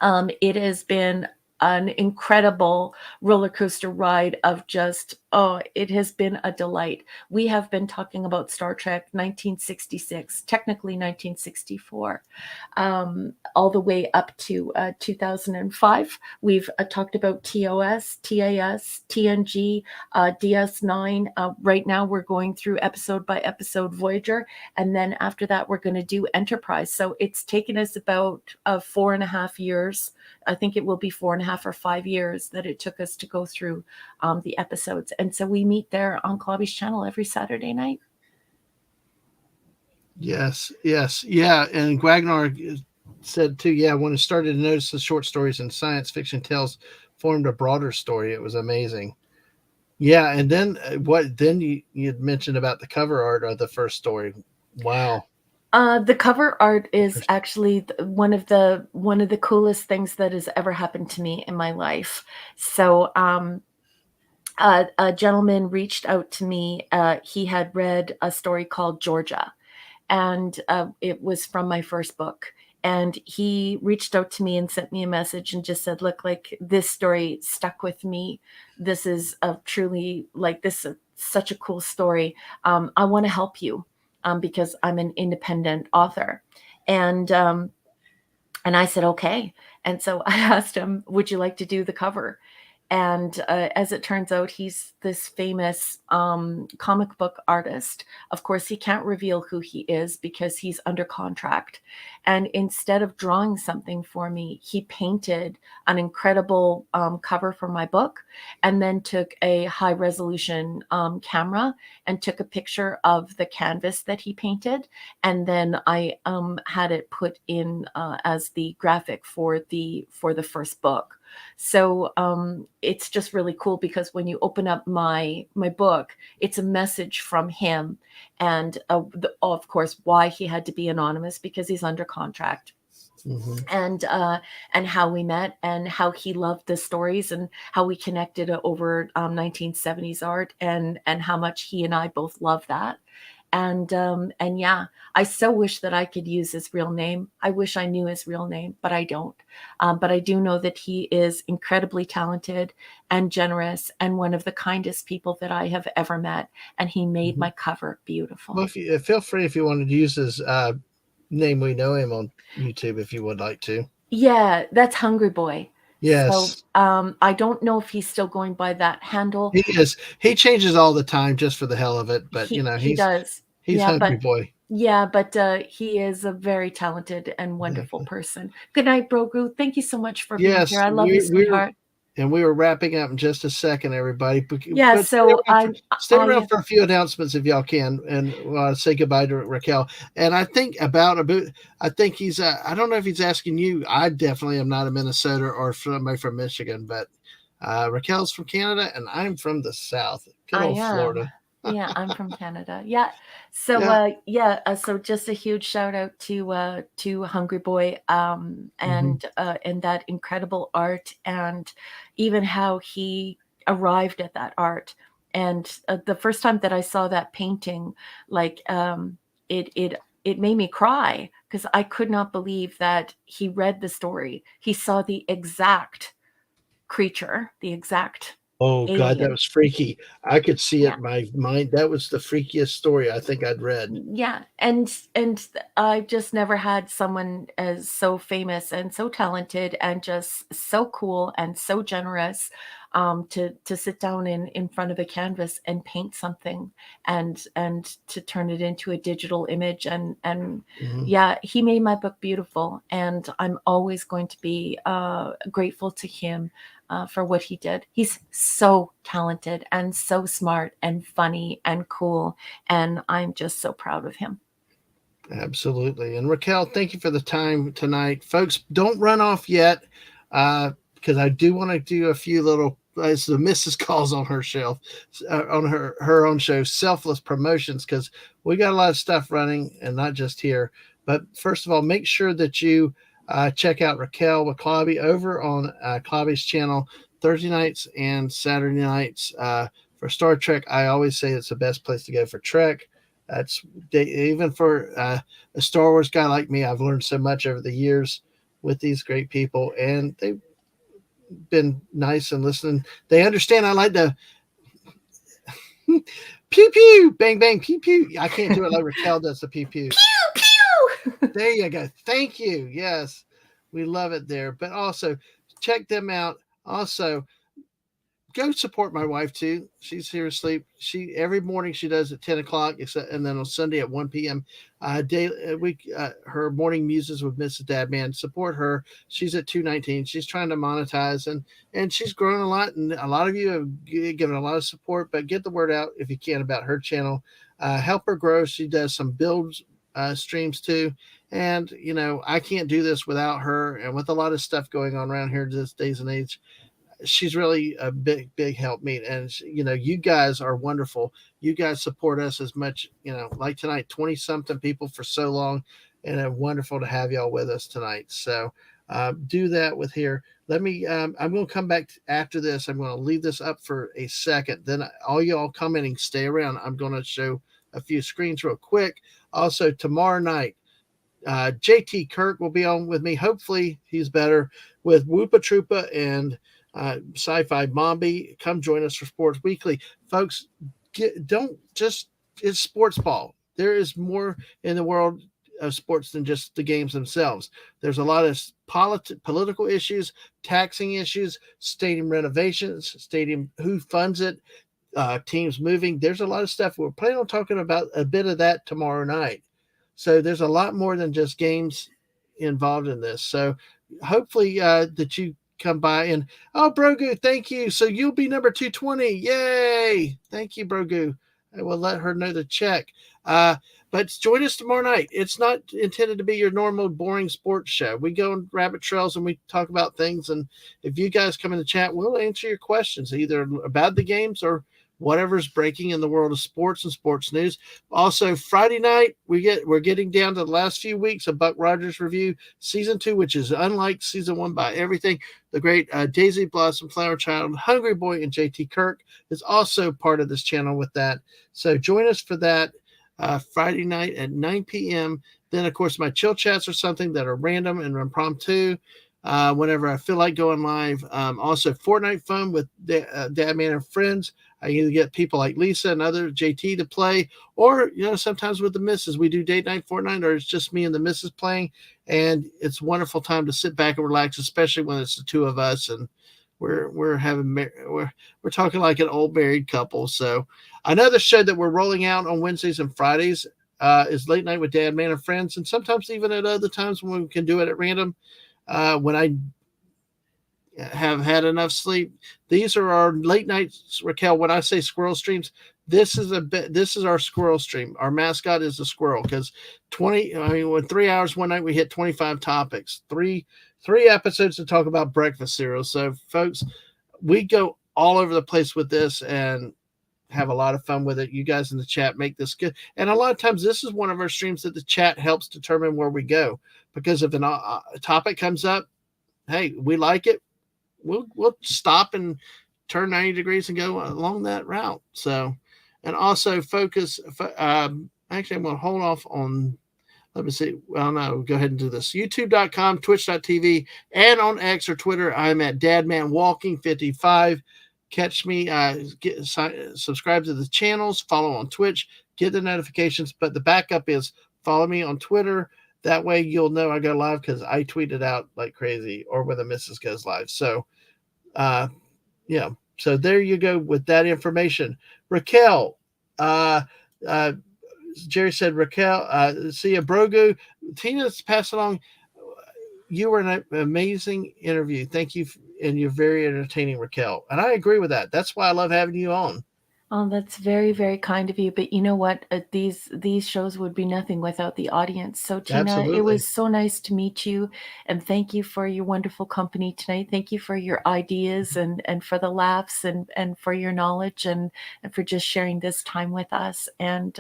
S2: It has been an incredible roller coaster ride of just, oh, it has been a delight. We have been talking about Star Trek 1966, technically 1964, all the way up to 2005. We've talked about TOS, TAS, TNG, DS9. Right now, we're going through episode by episode Voyager. And then after that, we're going to do Enterprise. So it's taken us about 4.5 years. I think it will be 4.5 or 5 years that it took us to go through the episodes. And so we meet there on Clobby's channel every Saturday night.
S1: Yes, yes, yeah. And Gwagnar said too, yeah, when I started to notice the short stories and science fiction tales formed a broader story, it was amazing. Yeah, and then you'd mentioned about the cover art of the first story. Wow.
S2: The cover art is actually one of the coolest things that has ever happened to me in my life. So a gentleman reached out to me. He had read a story called Georgia, and it was from my first book. And he reached out to me and sent me a message and just said, "Look, like this story stuck with me. This is a truly like this is such a cool story. I want to help you because I'm an independent author." And and I said, "Okay." And so I asked him, "Would you like to do the cover?" And as it turns out, he's this famous comic book artist. Of course, he can't reveal who he is because he's under contract. And instead of drawing something for me, he painted an incredible cover for my book, and then took a high resolution camera and took a picture of the canvas that he painted. And then I had it put in as the graphic for the first book. So it's just really cool because when you open up my book, it's a message from him, and of course why he had to be anonymous because he's under contract.
S1: Mm-hmm.
S2: And how we met and how he loved the stories and how we connected over 1970s art and how much he and I both love that. And yeah, I so wish that I could use his real name. I wish I knew his real name, but I don't. But I do know that he is incredibly talented and generous and one of the kindest people that I have ever met. And he made
S1: Mm-hmm.
S2: my cover beautiful.
S1: Well, if you feel free if you wanted to use his name, we know him on YouTube if you would like to.
S2: Yeah, that's Hungry Boy. So
S1: Yes,
S2: I don't know if he's still going by that handle.
S1: he is. He changes all the time just for the hell of it, but you know
S2: He does.
S1: he's
S2: Yeah,
S1: Hungry
S2: but
S1: Boy.
S2: he is a very talented and wonderful person. Good night, Bro Groot. Thank you so much for being here.
S1: Yes,
S2: I love you, sweetheart.
S1: we were wrapping up in just a second, everybody.
S2: Yeah,
S1: But
S2: so
S1: stay around for a few announcements if y'all can, and say goodbye to Raquel. And I think I think he's. I don't know if he's asking you. I definitely am not a Minnesota or somebody from Michigan, but Raquel's from Canada, and I'm from the South. Good
S2: I
S1: old
S2: am.
S1: Florida.
S2: Yeah, I'm from Canada. Yeah. So
S1: Yeah.
S2: so just a huge shout out to Hungry Boy
S1: Mm-hmm.
S2: and that incredible art and even how he arrived at that art. And the first time that I saw that painting, like it made me cry because I could not believe that he read the story. He saw the exact creature, the exact
S1: Oh God, that
S2: alien.
S1: was freaky. I could see it
S2: Yeah.
S1: in my mind. That was the freakiest story I think I'd read.
S2: Yeah, and I've just never had someone as so famous and so talented and just so cool and so generous to sit down in front of a canvas and paint something and to turn it into a digital image and
S1: Mm-hmm.
S2: yeah, he made my book beautiful, and I'm always going to be grateful to him for what he did. He's so talented and so smart and funny and cool, and I'm just so proud of him.
S1: Absolutely. And Raquel, thank you for the time tonight. Folks, don't run off yet because I do want to do a few little, as the missus calls on her shelf, on her own show, selfless promotions, because we got a lot of stuff running and not just here. But first of all, make sure that you check out Raquel McClobby over on Clobby's channel Thursday nights and Saturday nights for Star Trek. I always say it's the best place to go for Trek. That's even for a Star Wars guy like me. I've learned so much over the years with these great people, and they've been nice and listening. They understand I like to pew pew, bang bang, pew pew. I can't do it like Raquel does the pew pew.
S2: Pew pew.
S1: There you go. Thank you. Yes, we love it there. But also check them out. Also, go support my wife too. She's here asleep. She every morning she does at 10 o'clock, except and then on Sunday at 1 p.m. Day week. Her morning muses with Mrs. Dadman. Support her. She's at 219. She's trying to monetize and she's grown a lot. And a lot of you have given a lot of support. But get the word out if you can about her channel. Help her grow. She does some builds streams too. And I can't do this without her. And with a lot of stuff going on around here these days and age, she's really a big help me. And you guys are wonderful. You guys support us as much, like tonight, 20 something people for so long, and it's wonderful to have y'all with us tonight. So do that with here. Let me I'm going to come back after this. I'm going to leave this up for a second, then all y'all commenting, stay around. I'm going to show a few screens real quick. Also tomorrow night, JT Kirk will be on with me. Hopefully he's better, with Whoopa Troopa and Sci-Fi Mombi. Come join us for Sports Weekly, folks. Don't just it's sports ball. There is more in the world of sports than just the games themselves. There's a lot of political issues, taxing issues, stadium renovations, stadium who funds it, teams moving. There's a lot of stuff. We're planning on talking about a bit of that tomorrow night. So there's a lot more than just games involved in this. So hopefully that you come by. And Brogu, thank you. So you'll be number 220. Yay! Thank you, Brogu. I will let her know the check. But join us tomorrow night. It's not intended to be your normal boring sports show. We go on rabbit trails and we talk about things. And if you guys come in the chat, we'll answer your questions either about the games or whatever's breaking in the world of sports and sports news. Also, Friday night, we're getting down to the last few weeks of Buck Rogers Review Season 2, which is unlike Season 1 by everything. The great Daisy Blossom Flower Child, Hungry Boy, and JT Kirk is also part of this channel with that. So join us for that Friday night at 9 p.m. Then, of course, my chill chats are something that are random and impromptu. Whenever I feel like going live. Also, Fortnite fun with Dadman and friends. I either get people like Lisa and other JT to play, or sometimes with the missus we do date night Fortnite, or it's just me and the missus playing, and it's a wonderful time to sit back and relax, especially when it's the two of us and we're talking like an old married couple. So another show that we're rolling out on Wednesdays and Fridays is Late Night with Dad, Man, and Friends, and sometimes even at other times when we can do it at random. When I have had enough sleep, these are our late nights, Raquel. When I say squirrel streams, this is our squirrel stream. Our mascot is the squirrel, because 3 hours one night we hit 25 topics, three episodes to talk about breakfast cereal. So folks, we go all over the place with this and have a lot of fun with it. You guys in the chat make this good, and a lot of times this is one of our streams that the chat helps determine where we go, because if a topic comes up, hey, we like it, we'll stop and turn 90 degrees and go along that route. So, and also focus. Actually, I'm going to hold off on. Let me see. Well, no, go ahead and do this. YouTube.com, Twitch.tv, and on X or Twitter, I'm at DadmanWalking55. Catch me. Subscribe to the channels. Follow on Twitch. Get the notifications. But the backup is follow me on Twitter. That way you'll know I go live, because I tweet it out like crazy, or when the missus goes live. So, yeah. So there you go with that information. Raquel, Jerry said, Raquel, see you, Brogu. Tina's passed along. You were an amazing interview. Thank you. And you're very entertaining, Raquel. And I agree with that. That's why I love having you on.
S2: Oh, that's very, very kind of you. But you know what? These shows would be nothing without the audience. So Tina, it
S1: Absolutely.
S2: was so nice to meet you, and thank you for your wonderful company tonight. Thank you for your ideas and for the laughs and for your knowledge and for just sharing this time with us. And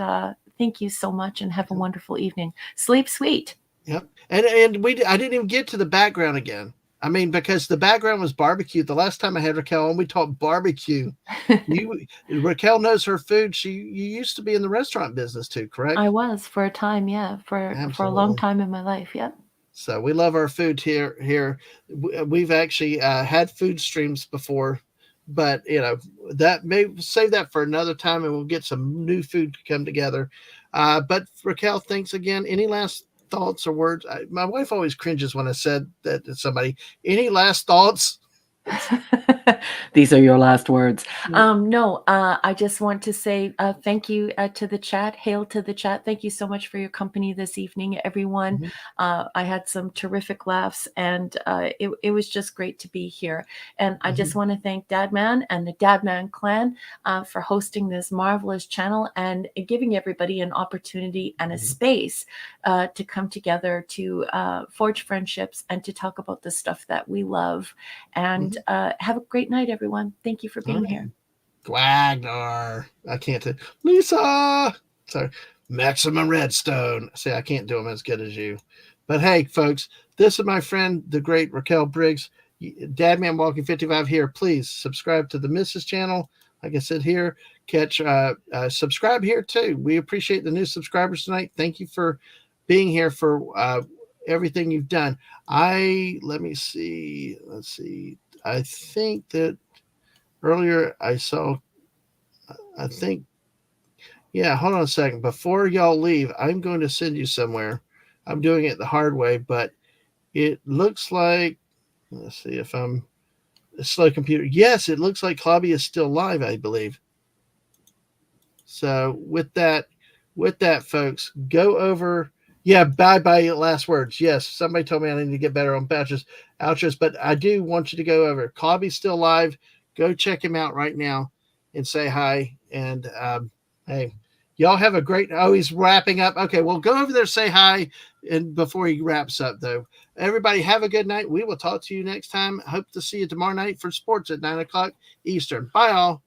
S2: thank you so much, and have a wonderful evening. Sleep sweet.
S1: Yep. And I didn't even get to the background again. I mean, because the background was barbecue. The last time I had Raquel on, we talked barbecue. You Raquel knows her food. You used to be in the restaurant business too,
S2: I
S1: correct?
S2: was for a time, yeah, for a long
S1: Absolutely.
S2: time in my life. Yep.
S1: So we love our food here. We've actually had food streams before, but that may save that for another time, and we'll get some new food to come together. But Raquel, thanks again. Any last thoughts or words? My wife always cringes when I said that to somebody. Any last thoughts?
S2: These are your last words.
S1: Mm-hmm.
S2: No, I just want to say thank you to the chat. Hail to the chat. Thank you so much for your company this evening, everyone. I had some terrific laughs, and it was just great to be here. And I just
S1: Mm-hmm.
S2: want to thank Dadman and the Dadman clan for hosting this marvelous channel and giving everybody an opportunity and a space to come together to forge friendships and to talk about the stuff that we love. And
S1: Mm-hmm.
S2: have a great night, everyone. Thank you for
S1: All
S2: being
S1: right.
S2: here.
S1: Gwagnar. I can't say Lisa. Sorry. Maximum Redstone. See, I can't do them as good as you. But hey, folks, this is my friend, the great Raquel Briggs. Dadman Walking 55 here. Please subscribe to the Mrs. channel. Like I said here, subscribe here too. We appreciate the new subscribers tonight. Thank you for being here for everything you've done. Let me see. Let's see. I think that earlier I saw, I think, yeah, hold on a second. Before y'all leave, I'm going to send you somewhere. I'm doing it the hard way, but it looks like, let's see if I'm a slow computer. Yes, it looks like Klobby is still live, I believe. So with that, folks, go over. Yeah, bye bye. Last words. Yes, somebody told me I need to get better on outros, but I do want you to go over. Klobby's still live. Go check him out right now and say hi. And hey, y'all have a great. Oh, he's wrapping up. Okay, well, go over there, say hi, and before he wraps up, though, everybody have a good night. We will talk to you next time. Hope to see you tomorrow night for sports at 9 o'clock Eastern. Bye, all.